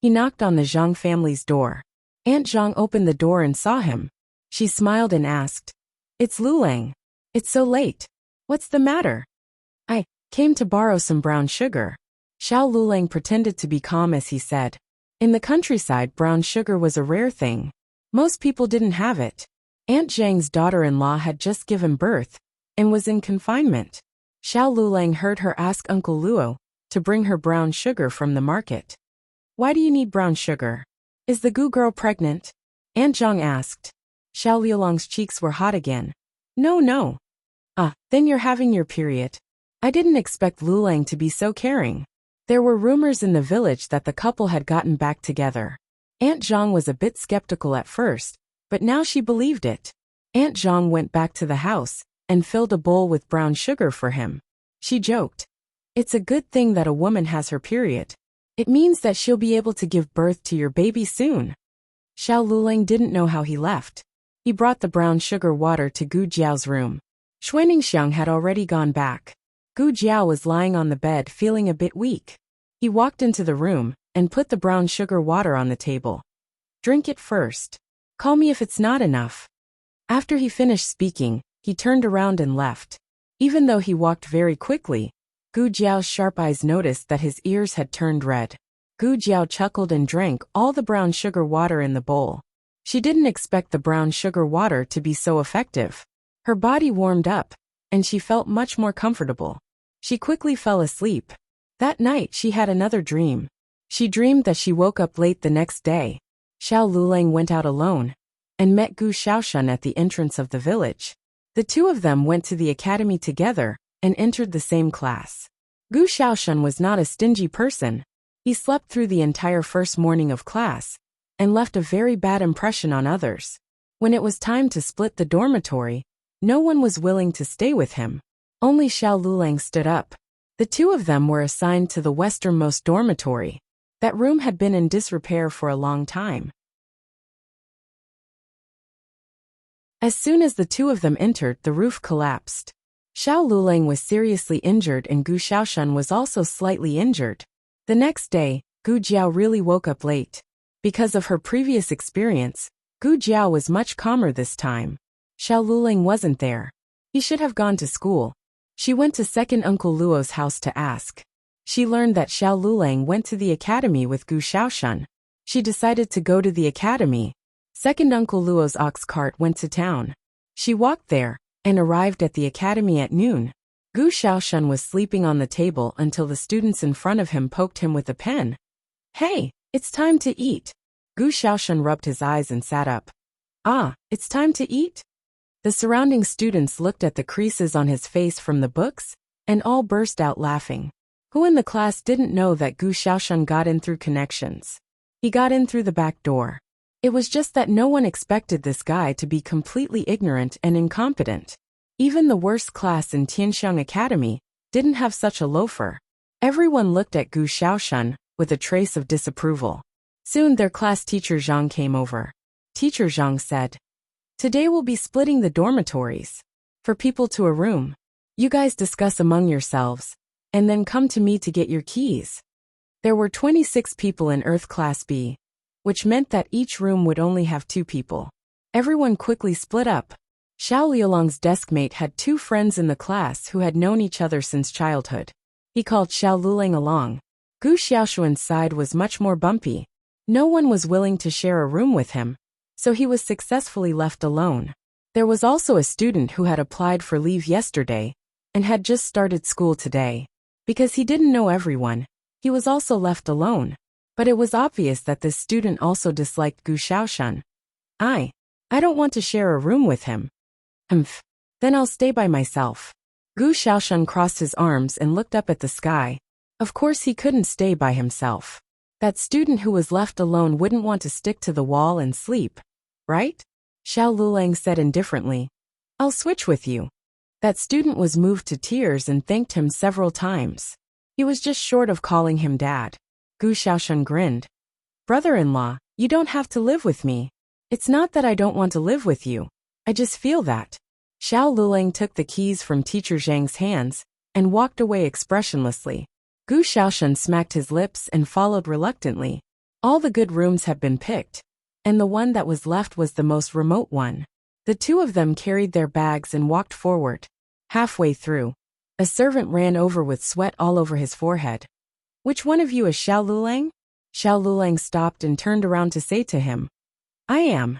He knocked on the Zhang family's door. Aunt Zhang opened the door and saw him. She smiled and asked, "It's Lulang. It's so late. What's the matter?" "I came to borrow some brown sugar." Xiao Lulang pretended to be calm as he said, "In the countryside, brown sugar was a rare thing. Most people didn't have it. Aunt Zhang's daughter-in-law had just given birth and was in confinement." Xiao Lulang heard her ask Uncle Luo to bring her brown sugar from the market. "Why do you need brown sugar? Is the Gu girl pregnant?" Aunt Zhang asked. Xiao Liulang's cheeks were hot again. No. "Ah, then you're having your period." I didn't expect Lulang to be so caring. There were rumors in the village that the couple had gotten back together. Aunt Zhang was a bit skeptical at first, but now she believed it. Aunt Zhang went back to the house and filled a bowl with brown sugar for him. She joked, "It's a good thing that a woman has her period. It means that she'll be able to give birth to your baby soon." Xiao Lulang didn't know how he left. He brought the brown sugar water to Gu Jiao's room. Xuaningxiang had already gone back. Gu Jiao was lying on the bed feeling a bit weak. He walked into the room and put the brown sugar water on the table. "Drink it first. Call me if it's not enough." After he finished speaking, He turned around and left. Even though he walked very quickly, Gu Jiao's sharp eyes noticed that his ears had turned red. Gu Jiao chuckled and drank all the brown sugar water in the bowl. She didn't expect the brown sugar water to be so effective. Her body warmed up, and she felt much more comfortable. She quickly fell asleep. That night she had another dream. She dreamed that she woke up late the next day. Xiao Lulang went out alone and met Gu Xiaoshan at the entrance of the village. The two of them went to the academy together and entered the same class. Gu Xiaoshan was not a stingy person. He slept through the entire first morning of class and left a very bad impression on others. When it was time to split the dormitory, no one was willing to stay with him. Only Xiao Lulang stood up. The two of them were assigned to the westernmost dormitory. That room had been in disrepair for a long time. As soon as the two of them entered, the roof collapsed. Xiao Lulang was seriously injured and Gu Xiaoshan was also slightly injured. The next day, Gu Jiao really woke up late. Because of her previous experience, Gu Jiao was much calmer this time. Xiao Lulang wasn't there. He should have gone to school. She went to second Uncle Luo's house to ask. She learned that Xiao Lulang went to the academy with Gu Xiaoshan. She decided to go to the academy. Second Uncle Luo's ox cart went to town. She walked there and arrived at the academy at noon. Gu Xiaoshan was sleeping on the table until the students in front of him poked him with a pen. "Hey, it's time to eat." Gu Xiaoshan rubbed his eyes and sat up. "Ah, it's time to eat?" The surrounding students looked at the creases on his face from the books and all burst out laughing. Who in the class didn't know that Gu Xiaoshan got in through connections? He got in through the back door. It was just that no one expected this guy to be completely ignorant and incompetent. Even the worst class in Tianxiang Academy didn't have such a loafer. Everyone looked at Gu Xiaoshan with a trace of disapproval. Soon their class teacher Zhang came over. Teacher Zhang said, "Today we'll be splitting the dormitories. For people to a room. You guys discuss among yourselves, and then come to me to get your keys." There were 26 people in Earth Class B, which meant that each room would only have 2 people. Everyone quickly split up. Xiao Liulang's deskmate had 2 friends in the class who had known each other since childhood. He called Xiao Lulang along. Gu Xiaoshuan's side was much more bumpy. No one was willing to share a room with him, so he was successfully left alone. There was also a student who had applied for leave yesterday and had just started school today. Because he didn't know everyone, he was also left alone. But it was obvious that this student also disliked Gu Xiaoshan. I don't want to share a room with him." Then I'll stay by myself." Gu Xiaoshan crossed his arms and looked up at the sky. Of course he couldn't stay by himself. That student who was left alone wouldn't want to stick to the wall and sleep, right? Xiao Lulang said indifferently, "I'll switch with you." That student was moved to tears and thanked him several times. He was just short of calling him dad. Gu Xiaoshan grinned. "Brother-in-law, you don't have to live with me. It's not that I don't want to live with you. I just feel that." Xiao Lulang took the keys from teacher Zhang's hands and walked away expressionlessly. Gu Xiaoshan smacked his lips and followed reluctantly. All the good rooms had been picked, and the one that was left was the most remote one. The two of them carried their bags and walked forward. Halfway through, a servant ran over with sweat all over his forehead. "Which one of you is Xiao Lulang?" Xiao Lulang stopped and turned around to say to him, "I am."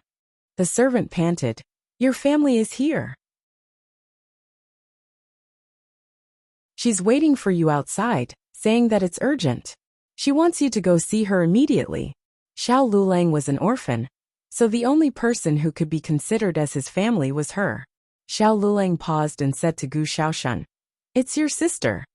The servant panted, "Your family is here. She's waiting for you outside, saying that it's urgent. She wants you to go see her immediately." Xiao Lulang was an orphan, so the only person who could be considered as his family was her. Xiao Lulang paused and said to Gu Xiaoshan, "It's your sister."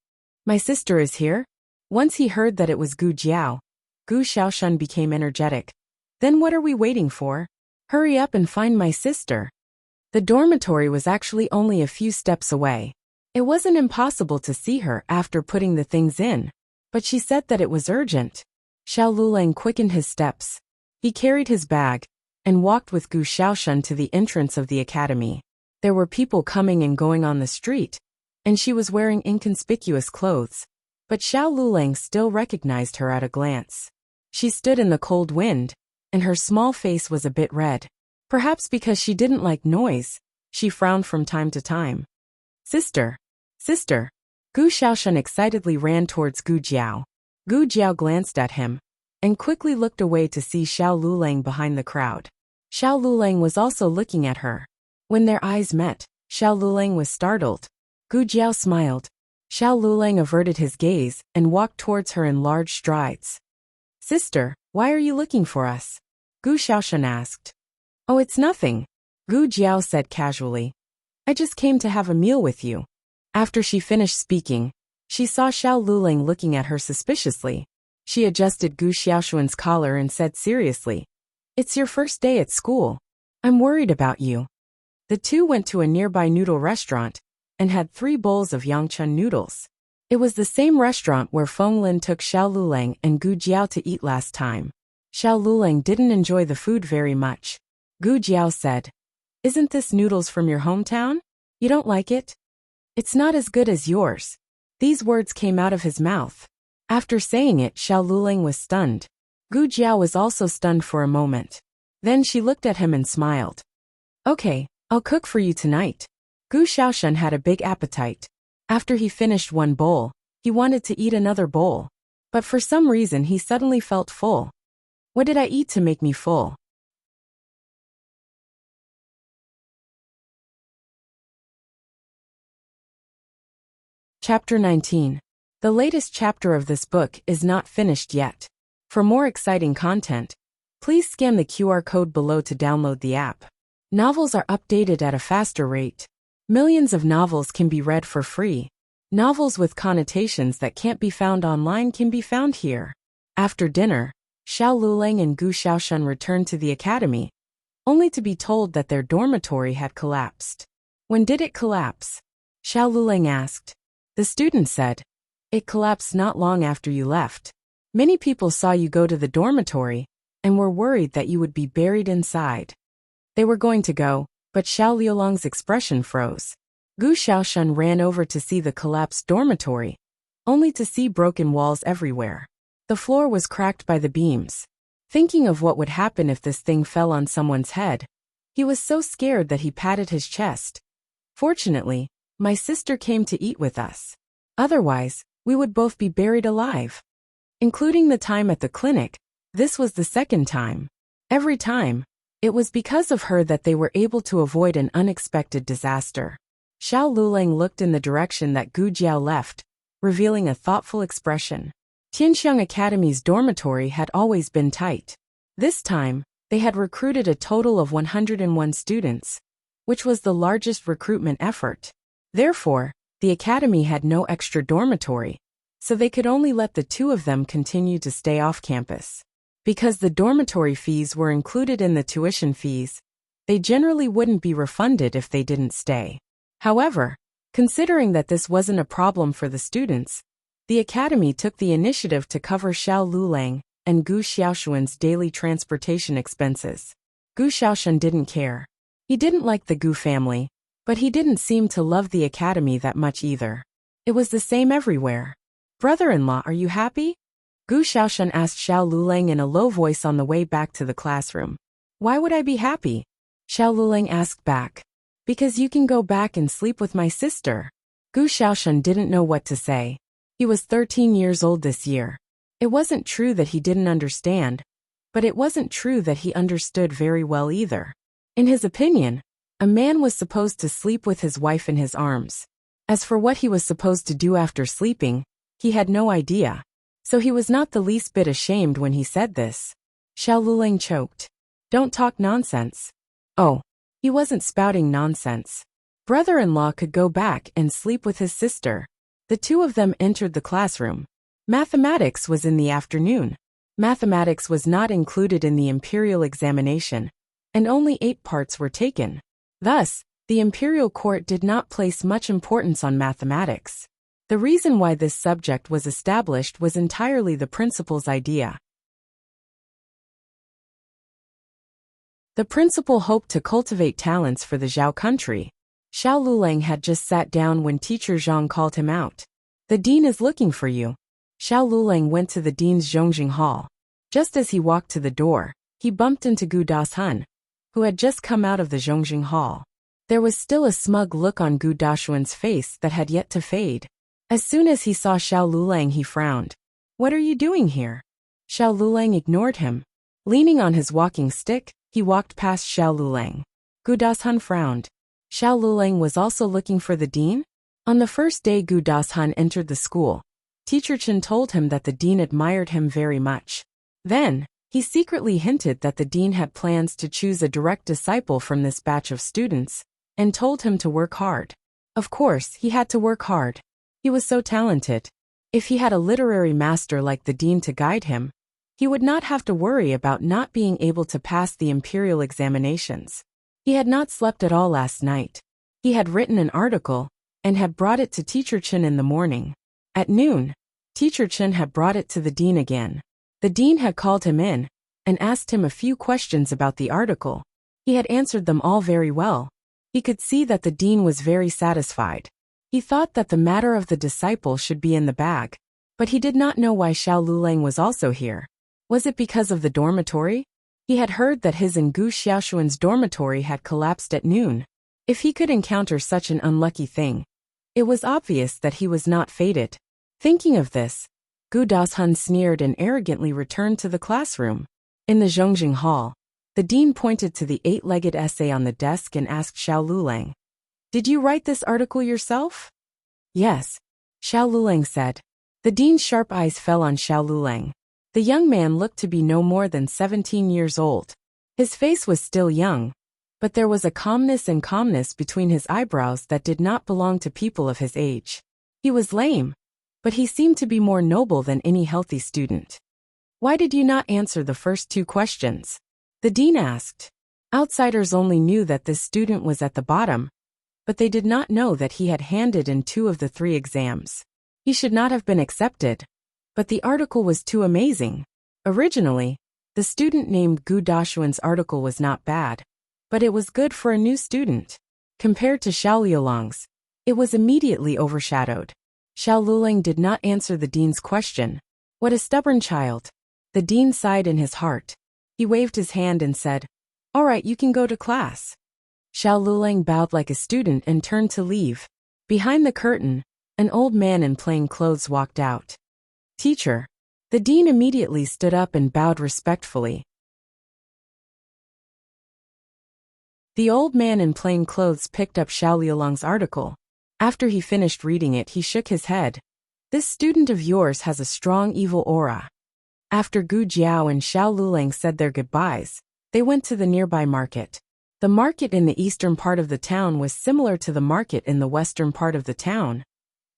"My sister is here?" Once he heard that it was Gu Jiao, Gu Xiaoshan became energetic. "Then what are we waiting for? Hurry up and find my sister." The dormitory was actually only a few steps away. It wasn't impossible to see her after putting the things in, but she said that it was urgent. Xiao Lulang quickened his steps. He carried his bag and walked with Gu Xiaoshan to the entrance of the academy. There were people coming and going on the street, and she was wearing inconspicuous clothes, but Xiao Lulang still recognized her at a glance. She stood in the cold wind, and her small face was a bit red. Perhaps because she didn't like noise, She frowned from time to time. Sister! Sister! Gu Xiaoshan excitedly ran towards Gu Jiao. Gu Jiao glanced at him and quickly looked away to see Xiao Lulang behind the crowd. Xiao Lulang was also looking at her. When their eyes met, Xiao Lulang was startled. Gu Jiao smiled. Xiao Lulang averted his gaze and walked towards her in large strides. Sister, why are you looking for us? Gu Xiaoshan asked. Oh, it's nothing, Gu Jiao said casually. I just came to have a meal with you. After she finished speaking, she saw Xiao Lulang looking at her suspiciously. She adjusted Gu Xiaoshuan's collar and said seriously, It's your first day at school. I'm worried about you. The two went to a nearby noodle restaurant and had 3 bowls of Yangchun noodles. It was the same restaurant where Feng Lin took Xiao Lulang and Gu Jiao to eat last time. Xiao Lulang didn't enjoy the food very much. Gu Jiao said, Isn't this noodles from your hometown? You don't like it? It's not as good as yours. These words came out of his mouth. After saying it, Xiao Lulang was stunned. Gu Jiao was also stunned for a moment. Then she looked at him and smiled. Okay, I'll cook for you tonight. Gu Xiaoshan had a big appetite. After he finished 1 bowl, he wanted to eat another bowl. But for some reason he suddenly felt full. What did I eat to make me full? Chapter 19. The latest chapter of this book is not finished yet. For more exciting content, please scan the QR code below to download the app. Novels are updated at a faster rate. Millions of novels can be read for free. Novels with connotations that can't be found online can be found here. After dinner, Xiao Lulang and Gu Xiaoshan returned to the academy, only to be told that their dormitory had collapsed. When did it collapse? Xiao Lulang asked. The student said, It collapsed not long after you left. Many people saw you go to the dormitory and were worried that you would be buried inside. They were going to go, but Xiao Liulang's expression froze. Gu Xiaoshan ran over to see the collapsed dormitory, only to see broken walls everywhere. The floor was cracked by the beams. Thinking of what would happen if this thing fell on someone's head, he was so scared that he patted his chest. Fortunately, my sister came to eat with us. Otherwise, we would both be buried alive. Including the time at the clinic, this was the 2nd time. Every time, it was because of her that they were able to avoid an unexpected disaster. Xiao Lulang looked in the direction that Gu Jiao left, revealing a thoughtful expression. Tianxiang Academy's dormitory had always been tight. This time, they had recruited a total of 101 students, which was the largest recruitment effort. Therefore, the academy had no extra dormitory, so they could only let the 2 of them continue to stay off campus. Because the dormitory fees were included in the tuition fees, they generally wouldn't be refunded if they didn't stay. However, considering that this wasn't a problem for the students, the academy took the initiative to cover Xiao Lulang and Gu Xiaoshuan's daily transportation expenses. Gu Xiaoshan didn't care. He didn't like the Gu family, but he didn't seem to love the academy that much either. It was the same everywhere. Brother-in-law, are you happy? Gu Xiaoshan asked Xiao Lulang in a low voice on the way back to the classroom. Why would I be happy? Xiao Lulang asked back. Because you can go back and sleep with my sister. Gu Xiaoshan didn't know what to say. He was 13 years old this year. It wasn't true that he didn't understand, but it wasn't true that he understood very well either. In his opinion, a man was supposed to sleep with his wife in his arms. As for what he was supposed to do after sleeping, he had no idea. So he was not the least bit ashamed when he said this. Xiao Lulang choked. Don't talk nonsense. Oh, he wasn't spouting nonsense. Brother-in-law could go back and sleep with his sister. The 2 of them entered the classroom. Mathematics was in the afternoon. Mathematics was not included in the imperial examination, and only 8 parts were taken. Thus, the imperial court did not place much importance on mathematics. The reason why this subject was established was entirely the principal's idea. The principal hoped to cultivate talents for the Zhao country. Xiao Lulang had just sat down when teacher Zhang called him out. The dean is looking for you. Xiao Lulang went to the dean's Zhongjing hall. Just as he walked to the door, he bumped into Gu Dashun, who had just come out of the Zhongjing hall. There was still a smug look on Gu Dashuan's face that had yet to fade. As soon as he saw Xiao Lulang, he frowned. "What are you doing here?" Xiao Lulang ignored him. Leaning on his walking stick, he walked past Xiao Lulang. Gu Dashun frowned. Xiao Lulang was also looking for the dean? On the first day Gu Dashun entered the school, Teacher Chen told him that the dean admired him very much. Then, he secretly hinted that the dean had plans to choose a direct disciple from this batch of students, and told him to work hard. Of course, he had to work hard. He was so talented. If he had a literary master like the dean to guide him, he would not have to worry about not being able to pass the imperial examinations. He had not slept at all last night. He had written an article, and had brought it to Teacher Chen in the morning. At noon, Teacher Chen had brought it to the dean again. The dean had called him in, and asked him a few questions about the article. He had answered them all very well. He could see that the dean was very satisfied. He thought that the matter of the disciple should be in the bag, but he did not know why Xiao Lulang was also here. Was it because of the dormitory? He had heard that his and Gu Xiaoshuan's dormitory had collapsed at noon. If he could encounter such an unlucky thing, it was obvious that he was not fated. Thinking of this, Gu Dashun sneered and arrogantly returned to the classroom. In the Zhongjing Hall, the dean pointed to the 8-legged essay on the desk and asked Xiao Lulang, "Did you write this article yourself?" "Yes," Xiao Lulang said. The dean's sharp eyes fell on Xiao Lulang. The young man looked to be no more than 17 years old. His face was still young, but there was a calmness between his eyebrows that did not belong to people of his age. He was lame, but he seemed to be more noble than any healthy student. "Why did you not answer the first 2 questions?" the dean asked. Outsiders only knew that this student was at the bottom, but they did not know that he had handed in 2 of the 3 exams. He should not have been accepted, but the article was too amazing. Originally, the student named Gu Dashuan's article was not bad, but it was good for a new student. Compared to Xiao Liulang's, it was immediately overshadowed. Xiao Lulang did not answer the dean's question. What a stubborn child. The dean sighed in his heart. He waved his hand and said, "All right, you can go to class." Xiao Lulang bowed like a student and turned to leave. Behind the curtain, an old man in plain clothes walked out. "Teacher." The dean immediately stood up and bowed respectfully. The old man in plain clothes picked up Xiao Liulang's article. After he finished reading it, he shook his head. "This student of yours has a strong evil aura." After Gu Jiao and Xiao Lulang said their goodbyes, they went to the nearby market. The market in the eastern part of the town was similar to the market in the western part of the town,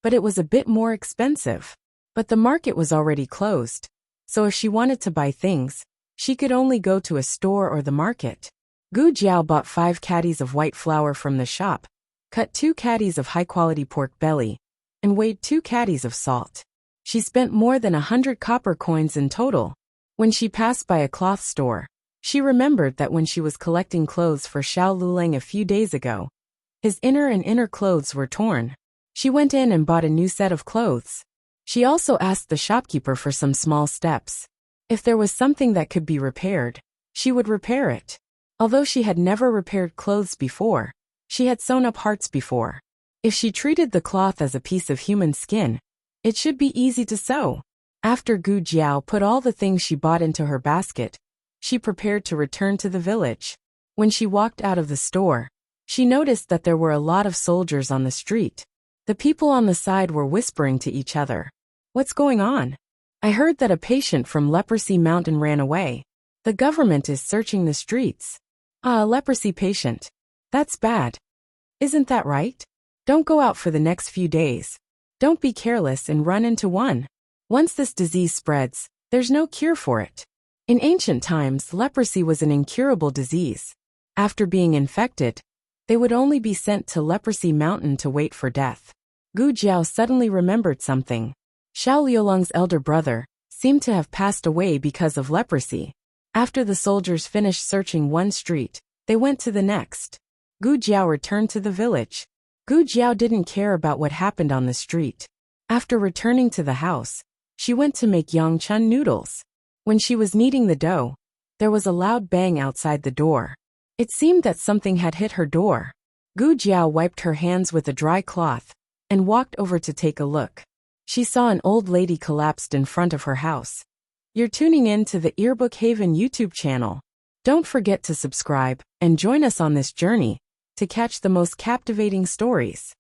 but it was a bit more expensive. But the market was already closed, so if she wanted to buy things, she could only go to a store or the market. Gu Jiao bought 5 caddies of white flour from the shop, cut 2 caddies of high-quality pork belly, and weighed 2 caddies of salt. She spent more than 100 copper coins in total. When she passed by a cloth store, she remembered that when she was collecting clothes for Xiao Lulang a few days ago, his inner clothes were torn. She went in and bought a new set of clothes. She also asked the shopkeeper for some small steps. If there was something that could be repaired, she would repair it. Although she had never repaired clothes before, she had sewn up hearts before. If she treated the cloth as a piece of human skin, it should be easy to sew. After Gu Jiao put all the things she bought into her basket, she prepared to return to the village. When she walked out of the store, she noticed that there were a lot of soldiers on the street. The people on the side were whispering to each other. "What's going on? I heard that a patient from Leprosy Mountain ran away. The government is searching the streets." "Ah, a leprosy patient. That's bad. Isn't that right? Don't go out for the next few days. Don't be careless and run into one. Once this disease spreads, there's no cure for it." In ancient times, leprosy was an incurable disease. After being infected, they would only be sent to Leprosy Mountain to wait for death. Gu Jiao suddenly remembered something. Xiao Liulang's elder brother seemed to have passed away because of leprosy. After the soldiers finished searching one street, they went to the next. Gu Jiao returned to the village. Gu Jiao didn't care about what happened on the street. After returning to the house, she went to make Yangchun noodles. When she was kneading the dough, there was a loud bang outside the door. It seemed that something had hit her door. Gu Jiao wiped her hands with a dry cloth and walked over to take a look. She saw an old lady collapsed in front of her house. You're tuning in to the Earbook Haven YouTube channel. Don't forget to subscribe and join us on this journey to catch the most captivating stories.